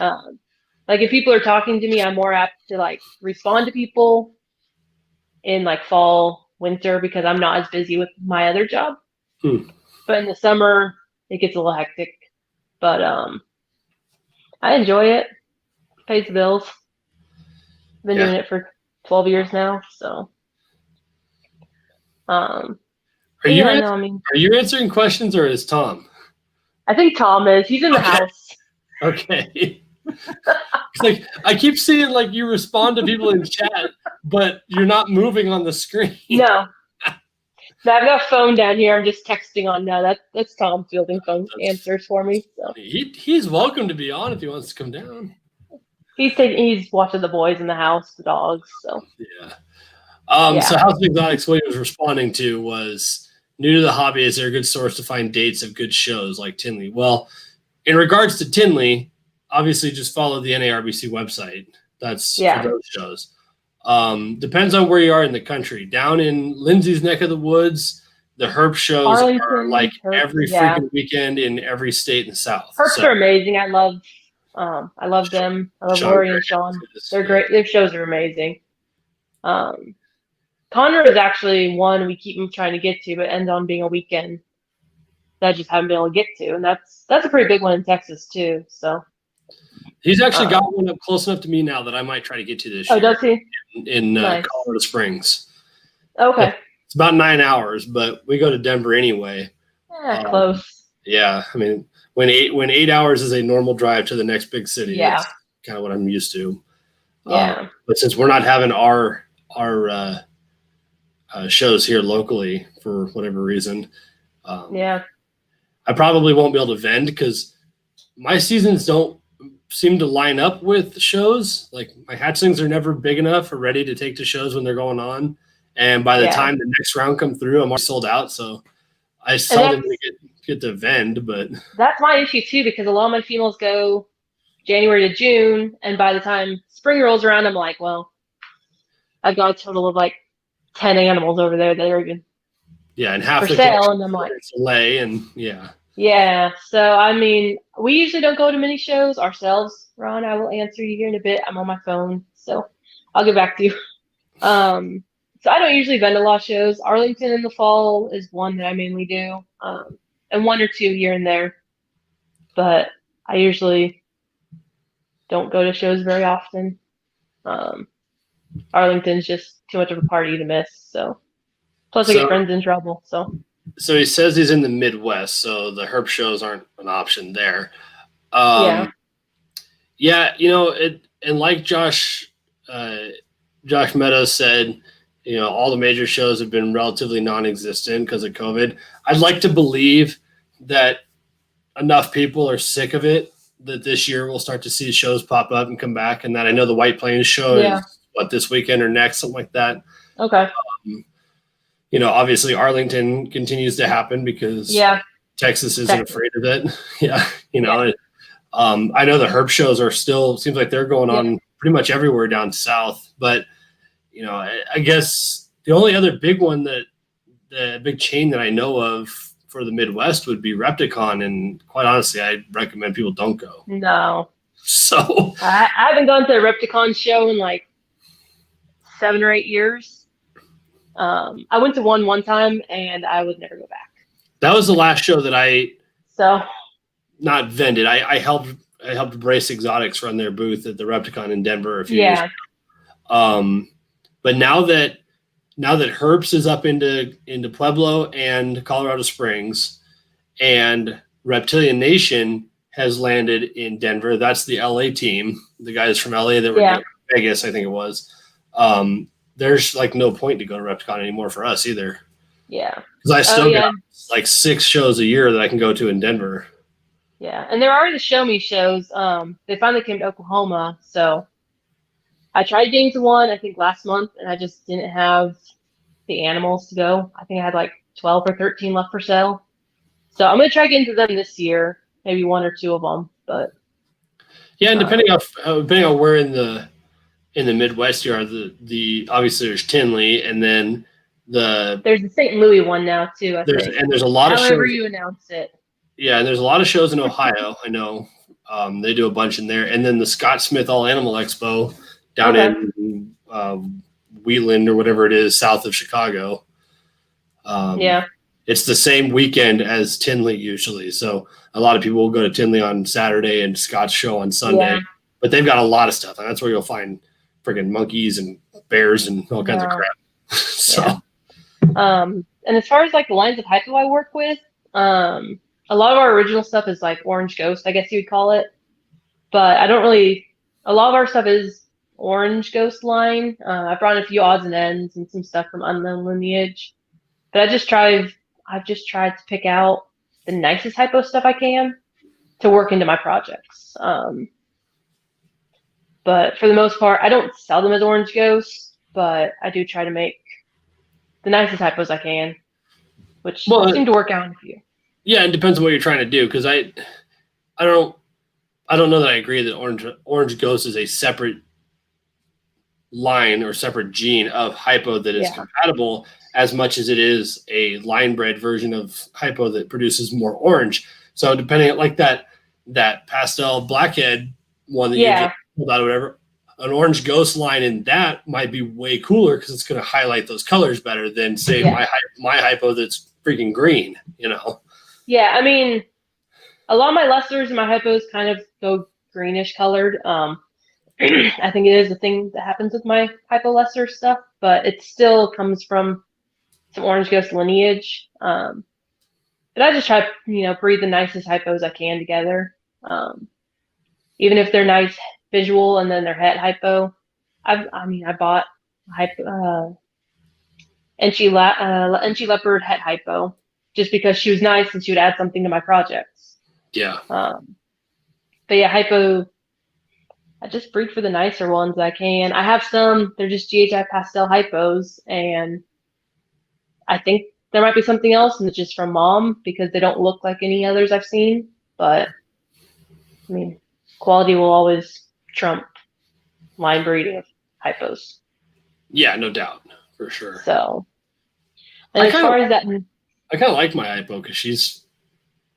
Like if people are talking to me, I'm more apt to respond to people in fall, winter, because I'm not as busy with my other job. But in the summer, it gets a little hectic. But I enjoy it. Pays the bills. Been doing it for 12 years now, so. Are you answering questions, or is Tom? I think Tom is. He's in the house. Okay. It's I keep seeing you respond to people in chat, but you're not moving on the screen. No. I've got a phone down here. I'm just texting on now. That's Tom fielding phone answers for me. So. He's welcome to be on if he wants to come down. He's watching the boys in the house, the dogs. So yeah. So House of Exotics, what he was responding to was, new to the hobby, is there a good source to find dates of good shows like Tinley? Well, in regards to Tinley, obviously just follow the NARBC website. That's for those shows. Depends on where you are in the country. Down in Lindsay's neck of the woods, the herp shows are every freaking weekend in every state in the South. Herps are amazing. I love them. I love Lori and Sean. They're great. Their shows are amazing. Connor is actually one we keep trying to get to, but ends on being a weekend that I just haven't been able to get to, and that's a pretty big one in Texas too. So. He's actually got one up close enough to me now that I might try to get to this year. Oh, does he? In Colorado Springs. Okay. It's about 9 hours, but we go to Denver anyway. Yeah, close. Yeah, I mean, when 8 hours is a normal drive to the next big city, that's kind of what I'm used to. Yeah. But since we're not having our shows here locally for whatever reason, I probably won't be able to vend because my seasons don't seem to line up with shows. My hatchlings are never big enough or ready to take to shows when they're going on, And by the Yeah. time the next round come through, I'm already sold out. So I seldom get to vend, but that's my issue too, because a lot of my females go January to June, and by the time spring rolls around, I'm like, well, I've got a total of like 10 animals over there that are even yeah, and half for the sale, collection and I'm like, it's a lay, and yeah. yeah. So I mean, we usually don't go to many shows ourselves. Ron, I will answer you here in a bit. I'm on my phone, so I'll get back to you. So I don't usually vend a lot of shows. Arlington in the fall is one that I mainly do, and one or two here and there. But I usually don't go to shows very often. Um, Arlington's just too much of a party to miss. So plus I get So friends in trouble. So he says he's in the Midwest, so the herp shows aren't an option there. yeah, Yeah, and like Josh Meadows said, all the major shows have been relatively non-existent because of COVID. I'd like to believe that enough people are sick of it that this year we'll start to see shows pop up and come back. And that I know the White Plains show is this weekend or next, something like that. Okay. Obviously Arlington continues to happen because Texas isn't afraid of it. Yeah, I know the herp shows are still seems like they're going on pretty much everywhere down south, but I guess the only other big one the big chain that I know of for the Midwest would be Repticon, and quite honestly, I recommend people don't go. No. So I haven't gone to a Repticon show in like 7 or 8 years. I went to one time, and I would never go back. That was the last show that I not vended. I helped Brace Exotics run their booth at the Repticon in Denver a few years ago. But now that Herps is up into Pueblo and Colorado Springs, and Reptilian Nation has landed in Denver. That's the LA team, the guys from LA that were in Vegas, I think it was. There's like no point to go to Repticon anymore for us either. Yeah. Because I still got like 6 shows a year that I can go to in Denver. Yeah, and there are the show me shows. They finally came to Oklahoma, so I tried getting to one, I think last month, and I just didn't have the animals to go. I think I had like 12 or 13 left for sale. So I'm gonna try getting to them this year, maybe 1 or 2 of them. But yeah, and depending on where in the Midwest you are, the obviously there's Tinley, and then there's the St. Louis one now too. I think. And there's a lot of shows. However you announce it. Yeah, and there's a lot of shows in Ohio. I know they do a bunch in there, and then the Scott Smith All Animal Expo down in Wheatland or whatever it is, south of Chicago. It's the same weekend as Tinley usually, so a lot of people will go to Tinley on Saturday and Scott's show on Sunday. But they've got a lot of stuff, and that's where you'll find freaking monkeys and bears and all kinds of crap. So, and as far as like the lines of hypo I work with, a lot of our original stuff is like Orange Ghost, I guess you would call it. But I don't really. A lot of our stuff is Orange Ghost line. I brought in a few odds and ends and some stuff from Unknown Lineage. But I've just tried to pick out the nicest hypo stuff I can to work into my projects. But for the most part, I don't sell them as Orange Ghosts, but I do try to make the nicest hypos I can, which seem to work out in a few. Yeah, it depends on what you're trying to do, because I don't know that I agree that Orange Ghost is a separate line or separate gene of hypo that is compatible as much as it is a line bred version of hypo that produces more orange. So depending on like that pastel blackhead one that you just pulled out or whatever, an Orange Ghost line in that might be way cooler because it's going to highlight those colors better than say my hypo that's freaking green, Yeah, I mean, a lot of my lessers and my hypos kind of go greenish colored. I think it is the thing that happens with my hypo lesser stuff, but it still comes from some Orange Ghost lineage. But I just try to, breed the nicest hypos I can together. Even if they're nice visual and then they're het hypo. I bought Enchi Leopard het hypo just because she was nice and she would add something to my projects. Yeah. But yeah, hypo. I just breed for the nicer ones I can. I have some, they're just GHI pastel hypos, and I think there might be something else, and it's just from mom because they don't look like any others I've seen. But I mean, quality will always trump line breeding of hypos. Yeah, no doubt, for sure. So, and as far as that, I kind of like my hypo because she's,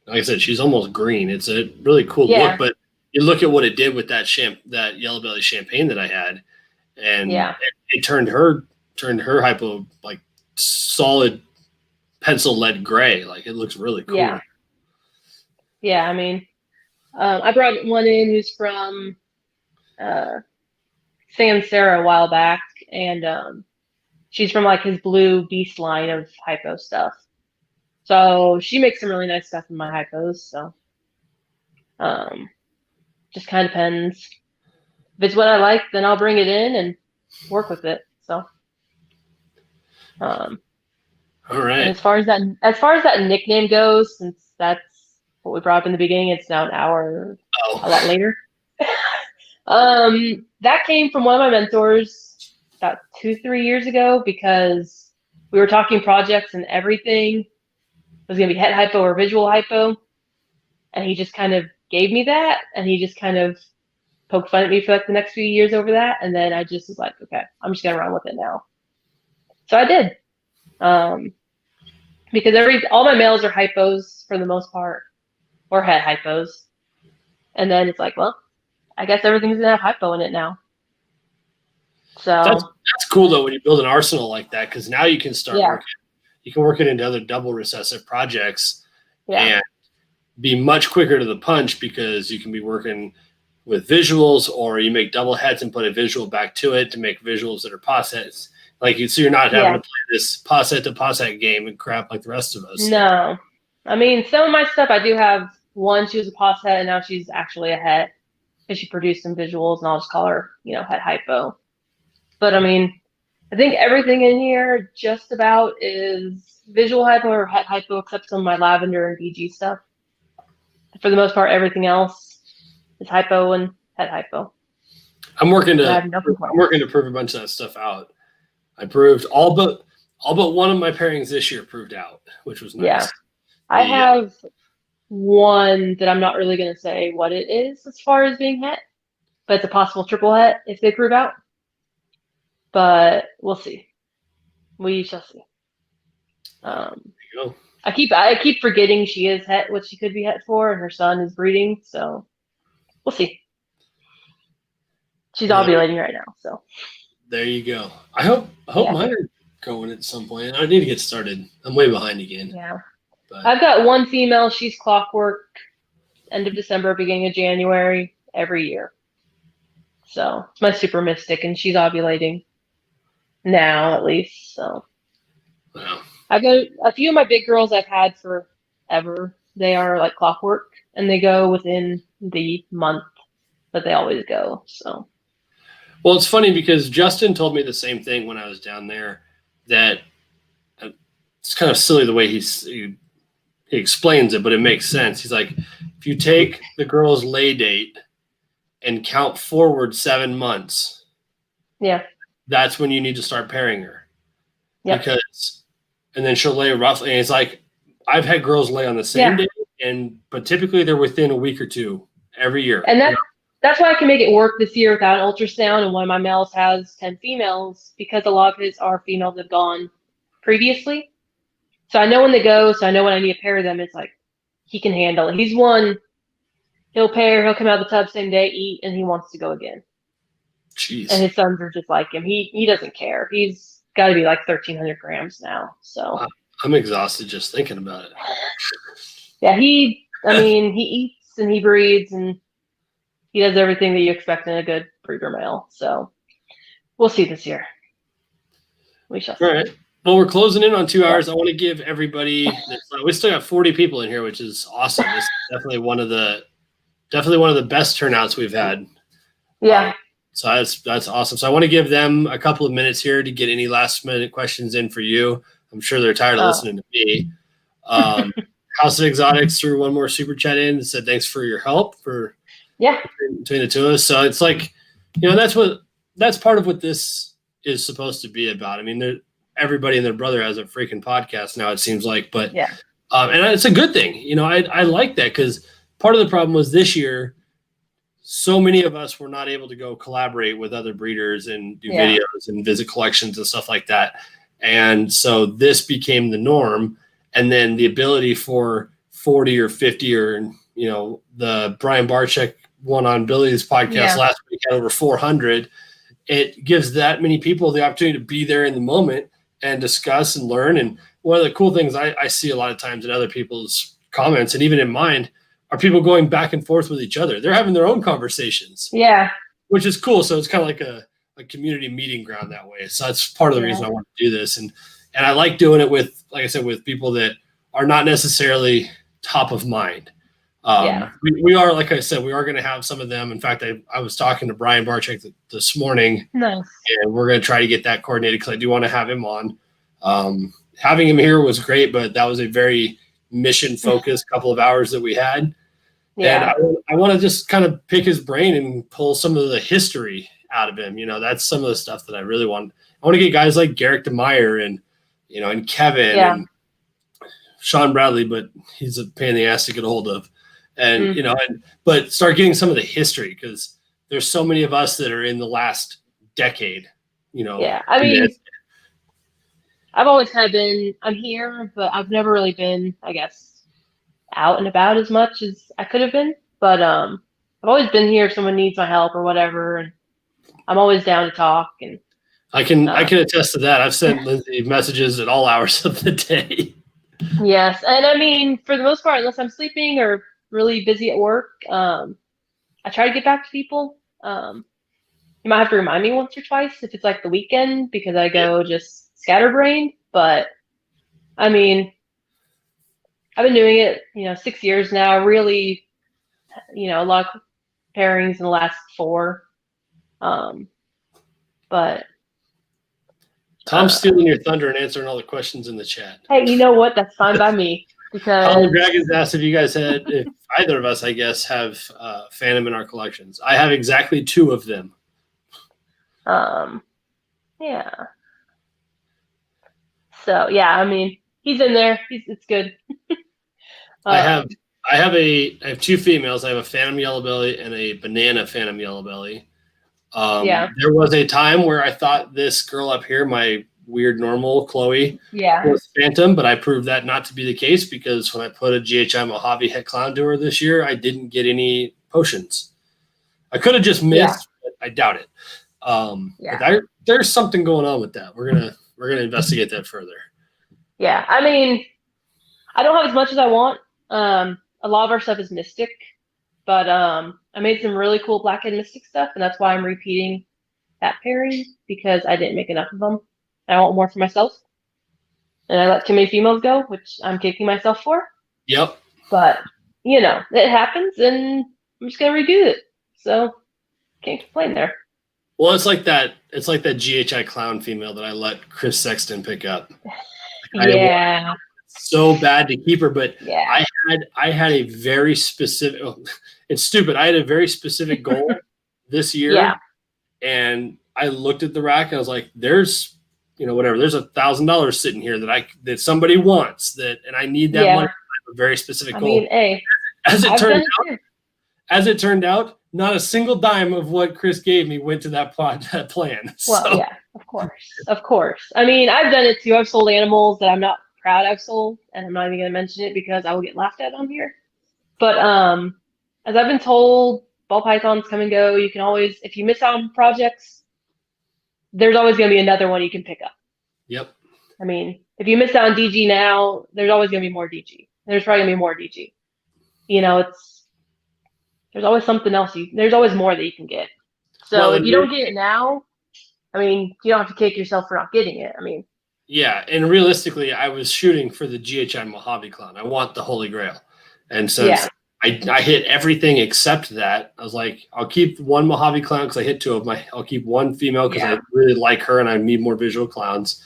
like I said, she's almost green. It's a really cool look, but you look at what it did with that yellow belly champagne that I had, and it turned her hypo like solid pencil lead gray. Like it looks really cool. Yeah. I mean, I brought one in who's from San Sarah a while back, and she's from like his blue beast line of hypo stuff. So she makes some really nice stuff in my hypos. So just kind of depends. If it's what I like, then I'll bring it in and work with it. So all right. And as far as that nickname goes, since that's what we brought up in the beginning, it's now an hour a lot later. That came from one of my mentors about 2-3 years ago because we were talking projects and everything was going to be head hypo or visual hypo, and he just kind of gave me that, and he just kind of poked fun at me for like the next few years over that, and then I just was like, okay, I'm just gonna run with it now. So I did, because all my males are hypos for the most part, or head hypos, and then it's like, well, I guess everything's gonna have hypo in it now. So that's cool though when you build an arsenal like that, because now you can start working. You can work it into other double recessive projects and be much quicker to the punch because you can be working with visuals, or you make double heads and put a visual back to it to make visuals that are possets. Like so you're not having to play this posset to posset game and crap like the rest of us. No. I mean, some of my stuff I do have. One, she was a posset, and now she's actually a het because she produced some visuals, and I'll just call her, het hypo. But I mean, I think everything in here just about is visual hypo or het hypo, except some of my lavender and BG stuff. For the most part, everything else is hypo and het hypo. I'm working to prove a bunch of that stuff out. I proved all but one of my pairings this year proved out, which was nice. Yeah, I have one that I'm not really going to say what it is as far as being het, but it's a possible triple het if they prove out. But we'll see. We shall see. There you go. I keep forgetting she is het, what she could be het for, and her son is breeding, so we'll see. She's ovulating right now, so. There you go. I hope mine are going at some point. I need to get started. I'm way behind again. Yeah. But I've got one female. She's clockwork, end of December, beginning of January, every year. So it's my super mystic, and she's ovulating now, at least. So. Wow. I got a few of my big girls I've had forever. They are like clockwork, and they go within the month, but they always go. So. Well, it's funny because Justin told me the same thing when I was down there. That it's kind of silly the way he explains it, but it makes sense. He's like, if you take the girl's lay date and count forward 7 months, that's when you need to start pairing her. Yeah. And then she'll lay roughly. And it's like, I've had girls lay on the same day, but typically they're within a week or two every year. And that's why I can make it work this year without an ultrasound. And one of my males has 10 females because a lot of his are females that have gone previously. So I know when they go. So I know when I need to pair them. It's like he can handle it. He's one. He'll pair. He'll come out of the tub same day, eat, and he wants to go again. Jeez. And his sons are just like him. He doesn't care. He's got to be like 1,300 grams now. So I'm exhausted just thinking about it. Yeah, he eats and he breeds and he does everything that you expect in a good breeder male. So we'll see this year. We shall see. All right. Well, we're closing in on 2 hours. I want to give everybody we still got 40 people in here, which is awesome. It's definitely one of the best turnouts we've had. Yeah. So that's awesome. So I want to give them a couple of minutes here to get any last minute questions in for you. I'm sure they're tired of listening to me. House of Exotics threw one more super chat in and said thanks for your help. Yeah. between the two of us. So it's like, that's part of what this is supposed to be about. I mean, everybody and their brother has a freaking podcast now, it seems like, but yeah. And it's a good thing. I like that, because part of the problem was this year, so many of us were not able to go collaborate with other breeders and do videos and visit collections and stuff like that. And so this became the norm. And then the ability for 40 or 50 or, the Brian Barczyk one on Billings podcast last week had over 400. It gives that many people the opportunity to be there in the moment and discuss and learn. And one of the cool things I see a lot of times in other people's comments, and even in mine, are people going back and forth with each other. They're having their own conversations. Yeah. Which is cool. So it's kind of like a community meeting ground that way. So that's part of the reason I want to do this. And I like doing it with, like I said, with people that are not necessarily top of mind. We are, like I said, we are going to have some of them. In fact, I was talking to Brian Barczyk this morning. Nice. And we're going to try to get that coordinated, because I do want to have him on. Having him here was great, but that was a very mission-focused couple of hours that we had. Yeah. And I want to just kind of pick his brain and pull some of the history out of him. That's some of the stuff that I really want. I want to get guys like Garrick DeMeyer and Kevin and Sean Bradley, but he's a pain in the ass to get a hold of. And, but start getting some of the history, because there's so many of us that are in the last decade, Yeah. I mean, I've always kind of been, I'm here, but I've never really been, I guess, out and about as much as I could have been. But I've always been here if someone needs my help or whatever. And I'm always down to talk. And I can attest to that. I've sent Lindsay messages at all hours of the day. Yes. And I mean, for the most part, unless I'm sleeping or really busy at work, I try to get back to people. You might have to remind me once or twice if it's like the weekend, because I go just scatterbrained. But I mean, I've been doing it, 6 years now. Really, a lot of pairings in the last 4. But Tom's stealing your thunder and answering all the questions in the chat. Hey, you know what? That's fine by me. Because Dragons asked if you guys if either of us, I guess, have Phantom in our collections. I have exactly 2 of them. Yeah. So yeah, I mean, he's in there. It's good. I have 2 females. I have a Phantom Yellow Belly and a Banana Phantom Yellow Belly. There was a time where I thought this girl up here, my weird normal Chloe, was Phantom, but I proved that not to be the case, because when I put a GHI Mojave Het Clown to her this year, I didn't get any potions. I could have just missed, but I doubt it. But there's something going on with that. We're gonna investigate that further. Yeah, I mean, I don't have as much as I want. A lot of our stuff is Mystic, but I made some really cool Blackhead Mystic stuff, and that's why I'm repeating that pairing, because I didn't make enough of them. I want more for myself, and I let too many females go, which I'm kicking myself for. Yep. But it happens, and I'm just gonna redo it. So can't complain there. Well, it's like that GHI Clown female that I let Chris Sexton pick up. Yeah. So bad to keep her, but I had a very specific. It's stupid. I had a very specific goal this year, and I looked at the rack and I was like, "There's, whatever. There's $1,000 sitting here that somebody wants and I need that money." I have a very specific goal. I mean, hey, as it turned out, not a single dime of what Chris gave me went to that plan. Well, yeah, of course. I mean, I've done it too. I've sold animals that I'm not proud I've sold, and I'm not even going to mention it because I will get laughed at on here. But as I've been told, ball pythons come and go. You can always, if you miss out on projects, there's always going to be another one you can pick up. Yep. I mean, if you miss out on DG now, there's always going to be more DG. There's probably going to be more DG. There's always something else. There's always more that you can get. So if you don't get it now, I mean, you don't have to kick yourself for not getting it. I mean. Yeah, and realistically, I was shooting for the GHI Mojave Clown. I want the Holy Grail. And since I hit everything except that, I was like, I'll keep one Mojave Clown because I hit 2 of my. I'll keep one female because I really like her and I need more visual clowns.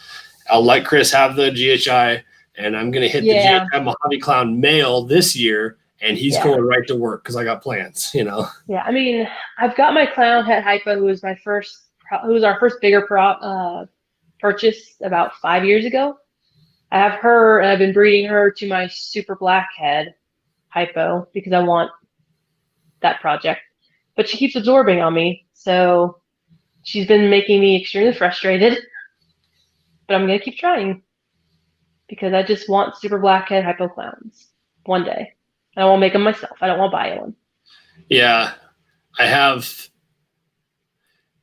I'll let Chris have the GHI, and I'm going to hit the GHI Mojave Clown male this year and he's going right to work because I got plans, you know. Yeah, I mean, I've got my clown het Hypo, who was our first bigger purchase about 5 years ago. I have her, and I've been breeding her to my super blackhead Hypo because I want that project. But she keeps absorbing on me, so she's been making me extremely frustrated. But I'm gonna keep trying because I just want super blackhead Hypo clowns one day. And I won't make them myself. I don't want to buy one. Yeah, I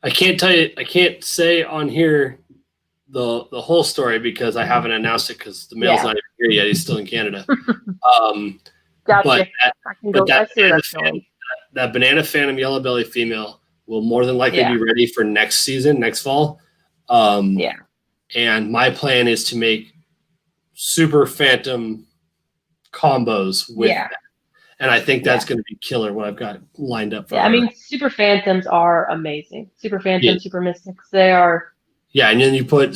can't tell you. I can't say on here the whole story because I haven't announced it because the mail's not even here yet. He's still in Canada. Gotcha. That banana phantom yellow belly female will more than likely be ready for next season, next fall. And my plan is to make super phantom combos with that. And I think that's going to be killer what I've got lined up for her. I mean, super phantoms are amazing. Super phantoms, super mystics, they are. Yeah, and then you put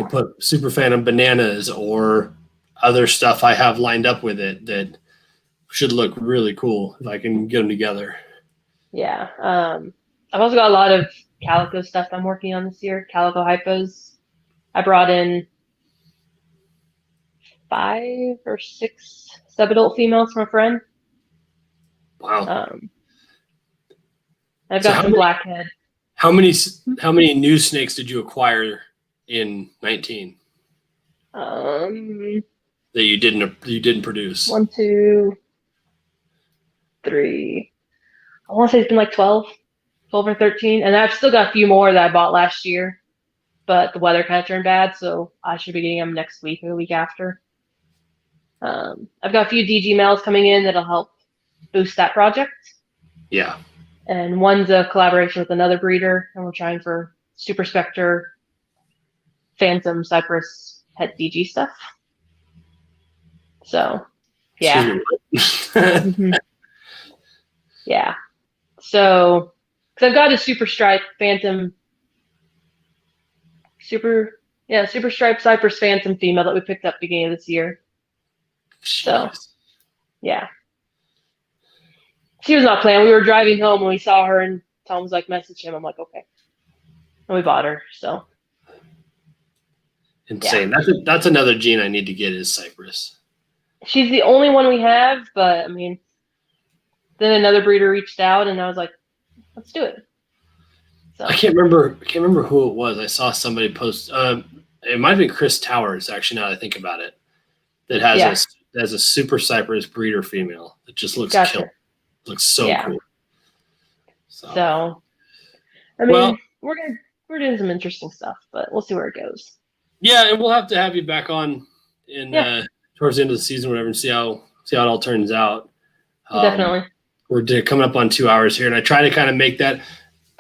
put super phantom bananas or other stuff I have lined up with it that should look really cool if I can get them together. Yeah. I've also got a lot of calico stuff I'm working on this year. Calico hypos. I brought in 5 or 6 subadult females from a friend. Wow. I've got some blackhead. How many new snakes did you acquire in 19? That you didn't produce? 1, 2, 3. I want to say it's been like 12 or 13. And I've still got a few more that I bought last year, but the weather kind of turned bad, so I should be getting them next week or the week after. I've got a few DG males coming in that'll help boost that project. Yeah. And one's a collaboration with another breeder, and we're trying for Super Spectre, Phantom, Cypress, Het DG stuff. So, yeah. Yeah. So, because I've got a Super Stripe Phantom, Super Stripe Cypress Phantom female that we picked up beginning of this year. So, yeah. She was not playing. We were driving home when we saw her, and Tom was like, message him. I'm like, okay. And we bought her, so. Insane. Yeah. That's another gene I need to get is Cypress. She's the only one we have, but, I mean, then another breeder reached out, and I was like, let's do it. So. I can't remember who it was. I saw somebody post. It might have been Chris Towers, actually, now that I think about it, that has a Super Cypress breeder female that just looks killer. Looks so cool. So, I mean, we're doing some interesting stuff, but we'll see where it goes. Yeah, and we'll have to have you back on in towards the end of the season, whatever, and see how it all turns out. Definitely. We're coming up on 2 hours here, and I try to kind of make that.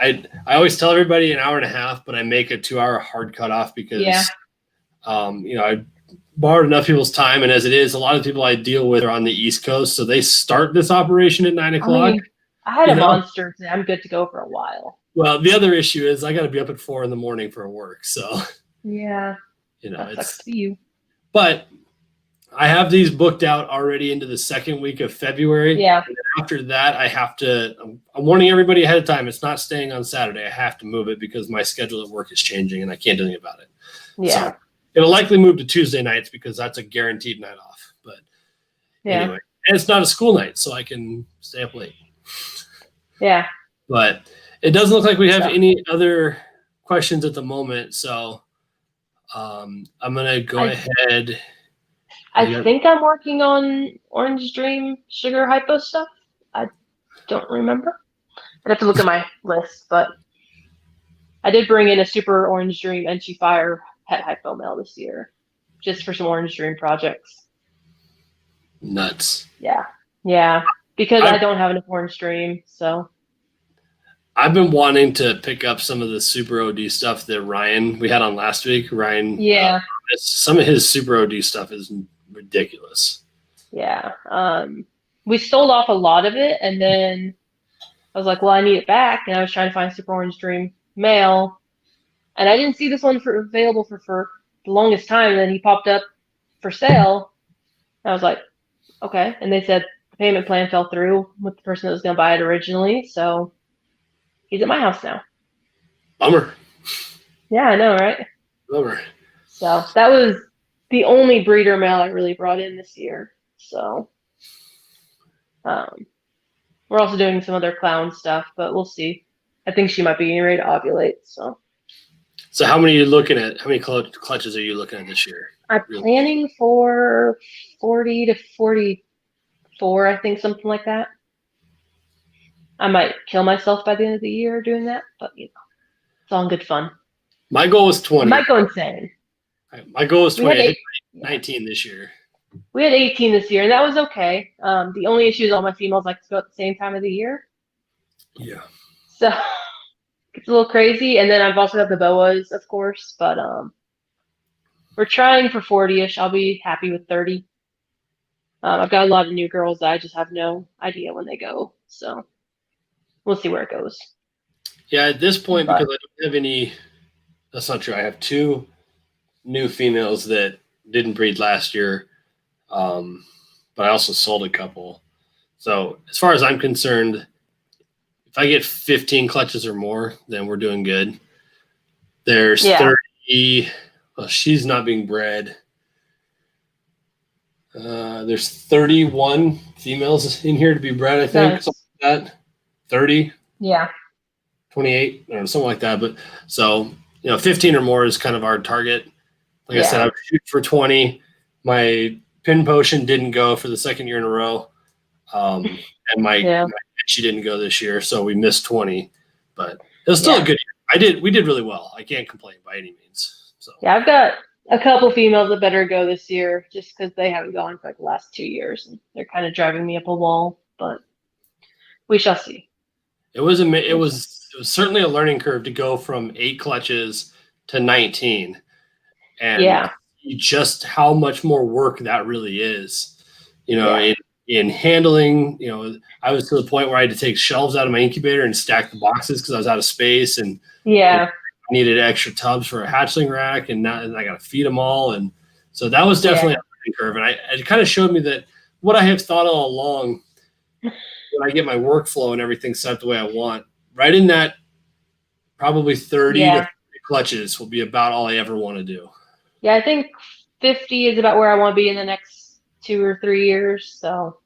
I always tell everybody an hour and a half, but I make a 2 hour hard cutoff because I borrowed enough people's time, and as it is, a lot of people I deal with are on the East Coast, so they start this operation at 9 o'clock. I mean, I had a monster today. I'm good to go for a while. Well, the other issue is I got to be up at 4 in the morning for work, so that sucks for you. But I have these booked out already into the second week of February. Yeah. And after that, I have to. I'm warning everybody ahead of time. It's not staying on Saturday. I have to move it because my schedule at work is changing, and I can't do anything about it. Yeah. So, it'll likely move to Tuesday nights because that's a guaranteed night off. But anyway, and it's not a school night, so I can stay up late. Yeah. But it doesn't look like we have any other questions at the moment. So I'm going to go ahead. I think I'm working on Orange Dream Sugar Hypo stuff. I don't remember. I'd have to look at my list, but I did bring in a Super Orange Dream Entry Fire Het Hypo male this year, just for some Orange Dream projects. Nuts. Yeah, because I don't have enough Orange Dream, so. I've been wanting to pick up some of the Super OD stuff that Ryan we had on last week. Ryan, some of his Super OD stuff is ridiculous. Yeah, we sold off a lot of it, and then I was like, well, I need it back, and I was trying to find Super Orange Dream male. And I didn't see this one available for the longest time. And then he popped up for sale. And I was like, okay. And they said payment plan fell through with the person that was going to buy it originally, so he's at my house now. Bummer. Yeah, I know, right? Bummer. So that was the only breeder male I really brought in this year. So we're also doing some other clown stuff, but we'll see. I think she might be getting ready to ovulate. So how many are you looking at? How many clutches are you looking at this year? I'm planning for 40 to 44, I think, something like that. I might kill myself by the end of the year doing that, but it's all in good fun. My goal was 20. I might go insane. My goal was 20. I hit 19 yeah. this year. We had 18 this year, and that was okay. The only issue is all my females like to go at the same time of the year. Yeah. So it's a little crazy. And then I've also got the boas, of course, but we're trying for 40-ish. I'll be happy with 30. I've got a lot of new girls that I just have no idea when they go. So we'll see where it goes. Yeah, at this point, because I don't have any, that's not true. I have 2 new females that didn't breed last year, but I also sold a couple. So as far as I'm concerned, if I get 15 clutches or more, then we're doing good. There's 30. Well, she's not being bred. There's 31 females in here to be bred, I think. Nice. Something like that. 30. Yeah. 28 or something like that. But so, 15 or more is kind of our target. Like I said, I would shoot for 20. My pin potion didn't go for the second year in a row. And my she didn't go this year, so we missed 20. But it was still a good year. We did really well. I can't complain by any means. So yeah, I've got a couple females that better go this year just because they haven't gone for like the last 2 years, and they're kind of driving me up a wall. But we shall see. It was certainly a learning curve to go from 8 clutches to 19, and just how much more work that really is. In handling, I was to the point where I had to take shelves out of my incubator and stack the boxes because I was out of space, and I needed extra tubs for a hatchling rack, and I got to feed them all, and so that was definitely a learning curve, and it kind of showed me that what I have thought all along. When I get my workflow and everything set up the way I want, right in that probably 30 to 40 clutches will be about all I ever want to do. Yeah, I think 50 is about where I want to be in the next 2 or 3 years. So,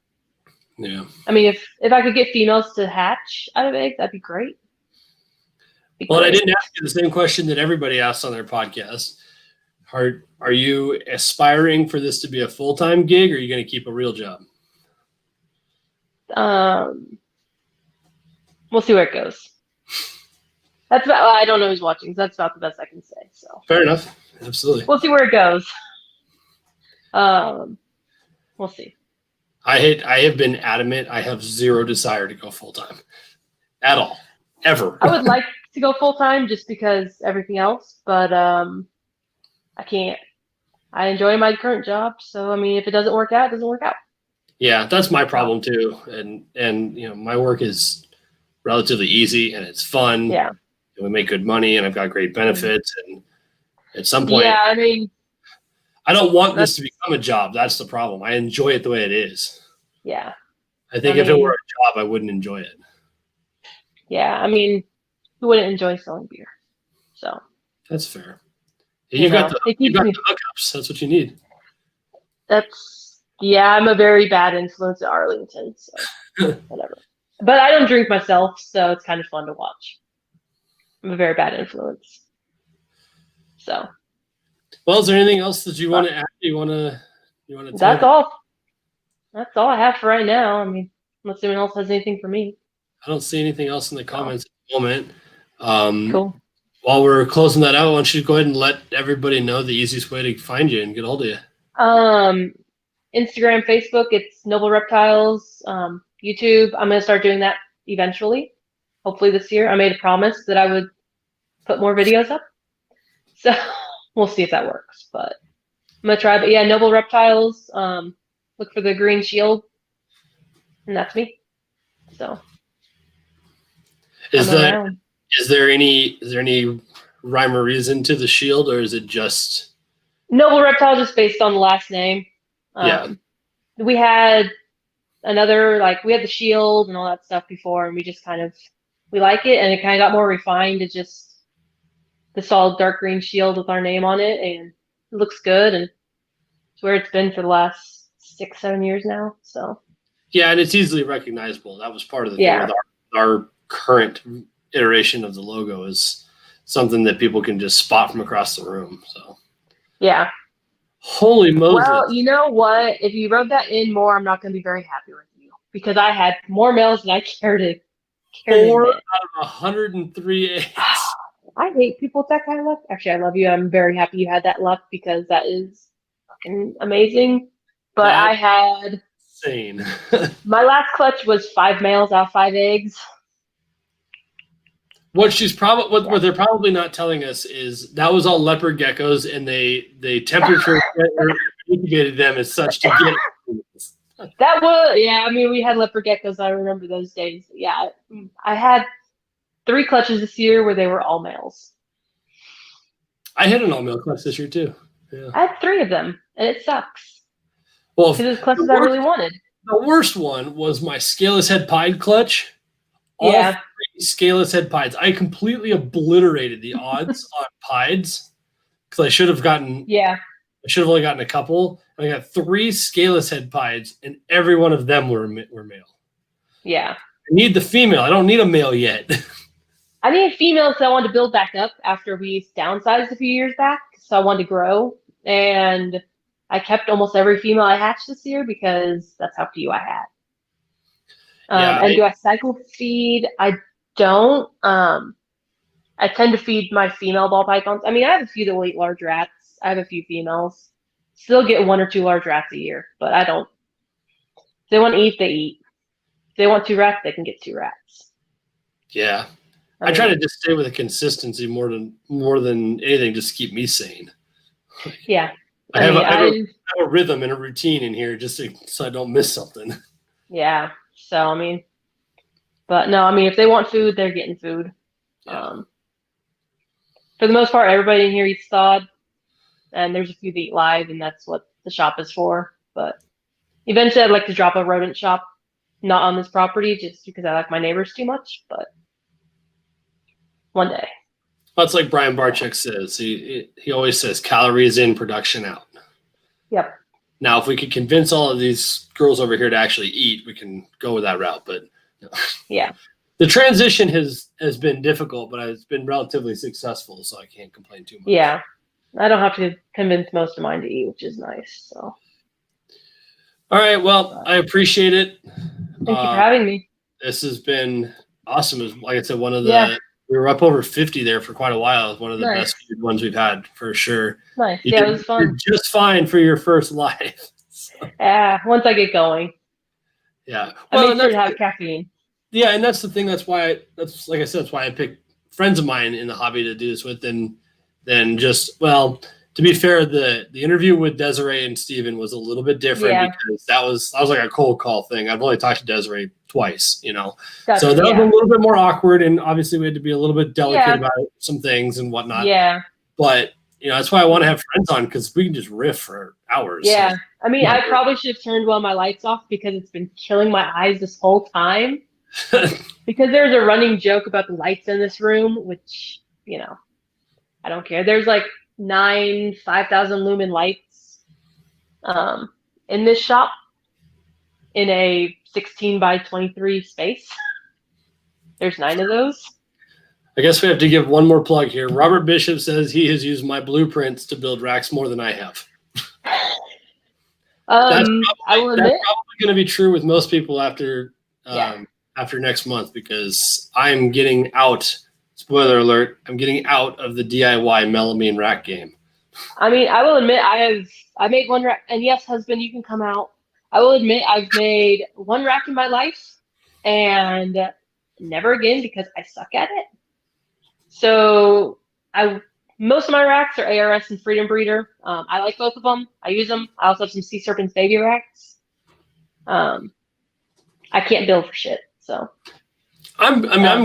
yeah. I mean, if I could get females to hatch out of eggs, that'd be great. Well, I didn't ask you the same question that everybody asks on their podcast. Are you aspiring for this to be a full-time gig, or are you going to keep a real job? We'll see where it goes. That's about. I don't know who's watching. So that's about the best I can say. So fair enough. Absolutely. We'll see where it goes. We'll see. I have been adamant. I have zero desire to go full time, at all, ever. I would like to go full time just because everything else, but I can't. I enjoy my current job, so I mean, if it doesn't work out, it doesn't work out. Yeah, that's my problem too. And my work is relatively easy and it's fun. Yeah. And we make good money and I've got great benefits. And at some point, I mean, I don't want this to become a job. That's the problem. I enjoy it the way it is. Yeah. I think if it were a job, I wouldn't enjoy it. Yeah. I mean, who wouldn't enjoy selling beer? So that's fair. You've got the hookups. That's what you need. I'm a very bad influence at Arlington, so whatever. But I don't drink myself, so it's kind of fun to watch. I'm a very bad influence. So. Well, is there anything else that you want to add? You want to That's all. That's all I have for right now. I mean, unless anyone else has anything for me. I don't see anything else in the comments at the moment. Cool. While we're closing that out, why don't you go ahead and let everybody know the easiest way to find you and get a hold of you? Instagram, Facebook, it's Noble Reptiles. YouTube, I'm going to start doing that eventually. Hopefully this year. I made a promise that I would put more videos up. So we'll see if that works. But I'm going to try. But yeah, Noble Reptiles. Look for the green shield. And that's me. So. Is there any rhyme or reason to the shield, or is it just Noble Reptiles? Just based on the last name. We had another, like, we had the shield and all that stuff before, and we just we like it, and it kind of got more refined to just the solid dark green shield with our name on it, and it looks good, and it's where it's been for the last 6-7 years now. So yeah, and it's easily recognizable. That was part of the thing yeah, with our current iteration of the logo is something that people can just spot from across the room. So yeah. holy Moses. Well, you know what? If you rub that in more, I'm not going to be very happy with you because I had more males than I care to 4 admit. out of 103 eggs. I hate people with that kind of luck. Actually, I love you. I'm very happy you had that luck because that is fucking amazing. But That I had insane. my last clutch was 5 males out of 5 eggs. What they're probably not telling us is that was all leopard geckos, and they temperature incubated them as such to get. That was, yeah. I mean, we had leopard geckos. I remember those days. Yeah, I had 3 clutches this year where they were all males. I had an all male clutch this year too. Yeah. I had 3 of them, and it sucks. Well, because it's clutches I really wanted. The worst one was my scaleless head pied clutch. All 3 scaleless head pieds. I completely obliterated the odds on pieds because I should have gotten. Yeah. I should have only gotten a couple. I got 3 scaleless head pieds, and every one of them were male. Yeah. I need the female. I don't need a male yet. I need females that I wanted to build back up after we downsized a few years back. So I wanted to grow. And I kept almost every female I hatched this year because that's how few I had. Do I cycle feed? I don't. I tend to feed my female ball pythons. I mean, I have a few that will eat large rats. I have a few females. Still get 1 or 2 large rats a year, but I don't. If they want to eat, they eat. If they want 2 rats, they can get 2 rats. Yeah. I try to just stay with a consistency more than anything, just to keep me sane. Yeah. I have a rhythm and a routine in here so I don't miss something. Yeah. So, I mean, but no, I mean, if they want food, they're getting food. Yeah. For the most part, everybody in here eats thawed, and there's a few that eat live, and that's what the shop is for. But eventually, I'd like to drop a rodent shop, not on this property, just because I like my neighbors too much, but one day. That's like Brian Barczyk says. He always says calories in, production out. Yep. Now, if we could convince all of these girls over here to actually eat, we can go with that route. But yeah, the transition has been difficult, but it's been relatively successful, so I can't complain too much. Yeah, I don't have to convince most of mine to eat, which is nice. So. All right. Well, I appreciate it. Thank you for having me. This has been awesome. It was, like I said, one of the we were up over 50 there for quite a while. It was one of the best ones we've had for sure. Nice. It was fun. You're just fine for your first live. So. Yeah, once I get going. Yeah. Well, I make sure to have caffeine. Yeah, and that's the thing. That's why I picked friends of mine in the hobby to do this with, and then to be fair, the interview with Desiree and Steven was a little bit different because that was like a cold call thing. I've only talked to Desiree twice, Gotcha, so that was a little bit more awkward, and obviously we had to be a little bit delicate about some things and whatnot. Yeah. But that's why I want to have friends on because we can just riff for hours. Yeah. I mean, I probably should have turned one of my lights off because it's been killing my eyes this whole time. Because there's a running joke about the lights in this room, which, I don't care. There's like 9 5,000 lumen lights in this shop in a 16 by 23 space. There's 9 of those. I guess we have to give one more plug here. Robert Bishop says he has used my blueprints to build racks more than I have. That's probably going to be true with most people after next month because I'm getting out. Spoiler alert! I'm getting out of the DIY melamine rack game. I mean, I will admit I made 1 rack, and yes, husband, you can come out. I will admit I've made 1 rack in my life, and never again because I suck at it. So most of my racks are ARS and Freedom Breeder. I like both of them. I use them. I also have some Sea Serpent's baby racks. I can't build for shit, so. I'm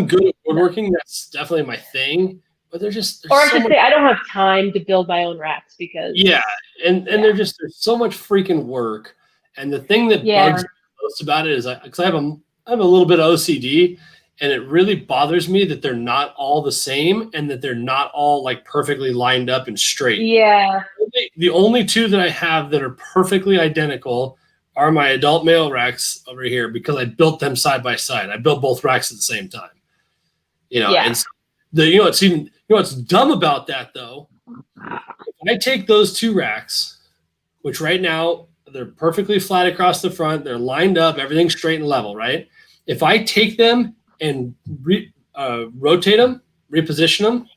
good at woodworking. That's definitely my thing. But there's I don't have time to build my own racks because. Yeah, and there's so much freaking work. And the thing that bugs me a most about it is because I have a little bit of OCD, and it really bothers me that they're not all the same and that they're not all like perfectly lined up and straight. Yeah. The only two that I have that are perfectly identical are my adult male racks over here because I built them side by side. I built both racks at the same time. And so what's dumb about that though? If I take those two racks, which right now they're perfectly flat across the front, they're lined up, everything's straight and level, right? If I take them and rotate them, reposition them,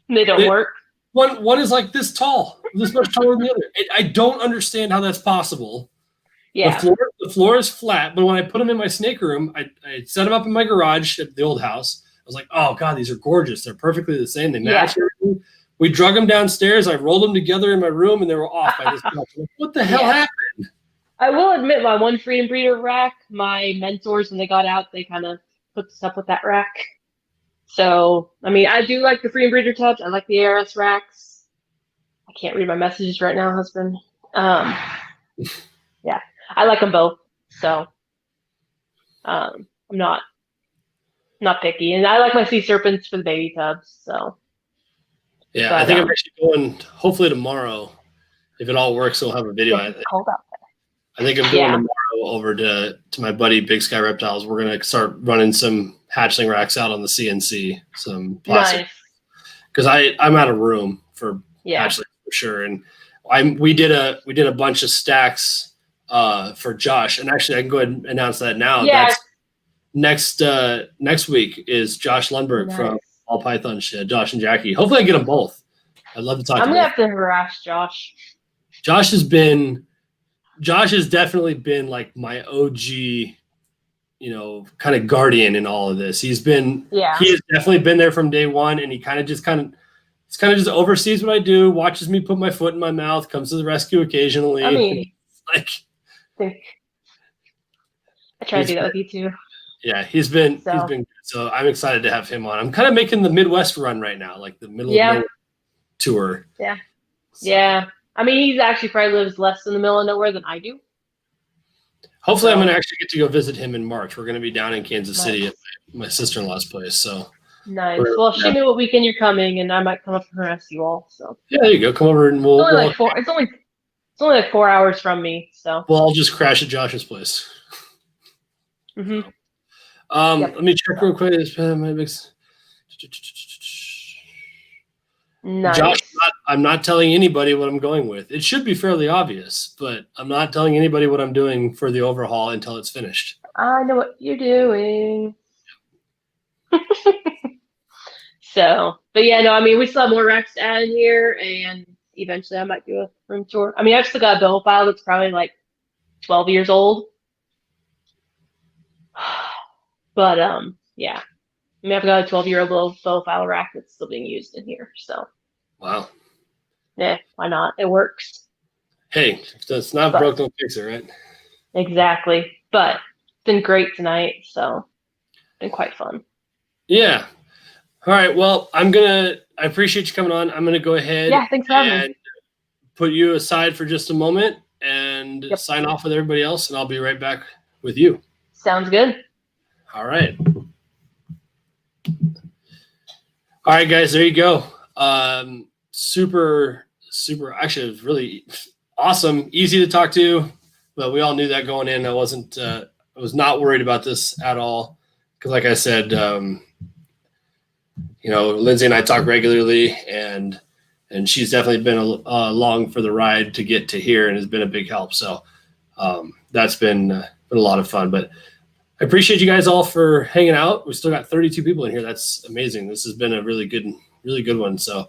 they don't work. One is like this tall, this much taller than the other. I don't understand how that's possible. Yeah. The floor is flat, but when I put them in my snake room, I set them up in my garage at the old house. I was like, oh God, these are gorgeous. They're perfectly the same. They match everything. We drug them downstairs. I rolled them together in my room, and they were off by this much. Like, what the hell happened? I will admit, my one Freedom Breeder rack, my mentors, when they got out, they kind of hooked us up with that rack. So, I mean, I do like the Freedom Breeder tubs. I like the ARS racks. I can't read my messages right now, husband. Yeah, I like them both. So, I'm not picky. And I like my sea serpents for the baby tubs. So, yeah, I think I'm actually going, hopefully tomorrow, if it all works, we'll have a video. It's cold out there. I think I'm going tomorrow over to my buddy Big Sky Reptiles. We're going to start running some hatchling racks out on the CNC, some plastic. Because I'm out of room for hatchling for sure. And we did a bunch of stacks for Josh. And actually, I can go ahead and announce that now. Yeah. That's next week is Josh Lundberg from Ball Python Shed, Josh and Jackie. Hopefully I get them both. I'd love to talk to them. I'm going to have to harass Josh. Josh has definitely been like my OG, kind of guardian in all of this. He has definitely been there from day one, and he kind of just oversees what I do, watches me put my foot in my mouth, comes to the rescue occasionally. I mean, I try to do that with you too. Yeah, he's been good. So I'm excited to have him on. I'm kind of making the Midwest run right now, like the middle of nowhere tour. Yeah. So. Yeah. I mean, he actually probably lives less in the middle of nowhere than I do. Hopefully, I'm going to actually get to go visit him in March. We're going to be down in Kansas City at my sister-in-law's place. So nice. Well, show me what weekend you're coming, and I might come up and harass you all. So yeah, there you go. Come over and we'll. It's only like 4 hours from me. So I'll just crash at Josh's place. Mm-hmm. Let me check real quick. Nice. Josh, I'm not telling anybody what I'm going with. It should be fairly obvious, but I'm not telling anybody what I'm doing for the overhaul until it's finished. I know what you're doing. So, but yeah, no, I mean, we still have more racks to add in here, and eventually I might do a room tour. I mean, I've still got a bill file that's probably like 12 years old. But, yeah. I mean, I've got a 12-year-old bow file rack that's still being used in here, so. Wow. Yeah, why not? It works. Hey, if it's not broke, don't fix it, right? Exactly. But it's been great tonight, so it's been quite fun. Yeah. All right, well, I appreciate you coming on. I'm going to go ahead thanks for having me. Put you aside for just a moment and sign off with everybody else, and I'll be right back with you. Sounds good. All right. All right, guys, there you go. Super, actually, it was really awesome, easy to talk to, but we all knew that going in. I was not worried about this at all. Because like I said, Lindsay and I talk regularly, and she's definitely been along for the ride to get to here and has been a big help. So that's been a lot of fun, but I appreciate you guys all for hanging out. We still got 32 people in here. That's amazing. This has been a really good one. So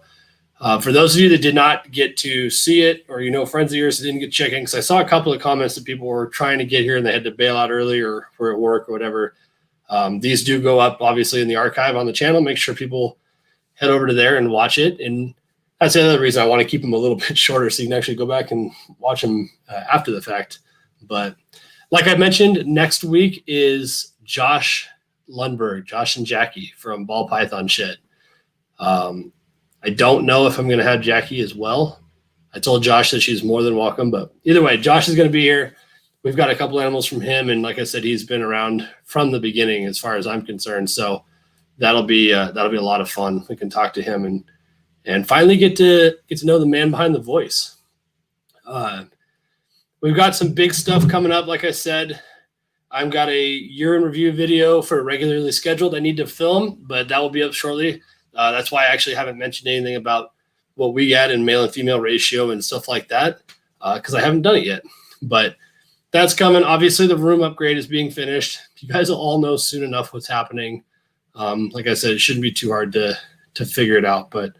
for those of you that did not get to see it, or friends of yours that didn't get checking, because I saw a couple of comments that people were trying to get here and they had to bail out early or were at work or whatever. These do go up obviously in the archive on the channel. Make sure people head over to there and watch it. And that's the other reason I want to keep them a little bit shorter, so you can actually go back and watch them after the fact. But like I mentioned, next week is Josh Lundberg, Josh and Jackie from Ball Python Shed. I don't know if I'm going to have Jackie as well. I told Josh that she's more than welcome, but either way, Josh is going to be here. we've got a couple animals from him, and like I said, he's been around from the beginning as far as I'm concerned. So that'll be a lot of fun. We can talk to him and finally get to know the man behind the voice. We've got some big stuff coming up. Like I said, I've got a year in review video for regularly scheduled. I need to film, but that will be up shortly. That's why I actually haven't mentioned anything about what we get in male and female ratio and stuff like that, because I haven't done it yet. But that's coming. Obviously, the room upgrade is being finished. You guys will all know soon enough what's happening. Like I said, it shouldn't be too hard to figure it out. But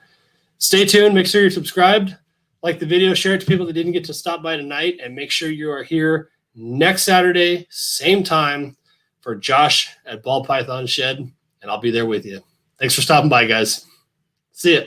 stay tuned. Make sure you're subscribed. Like the video, share it to people that didn't get to stop by tonight, and make sure you are here next Saturday, same time, for Josh at Ball Python Shed, and I'll be there with you. Thanks for stopping by, guys. See ya.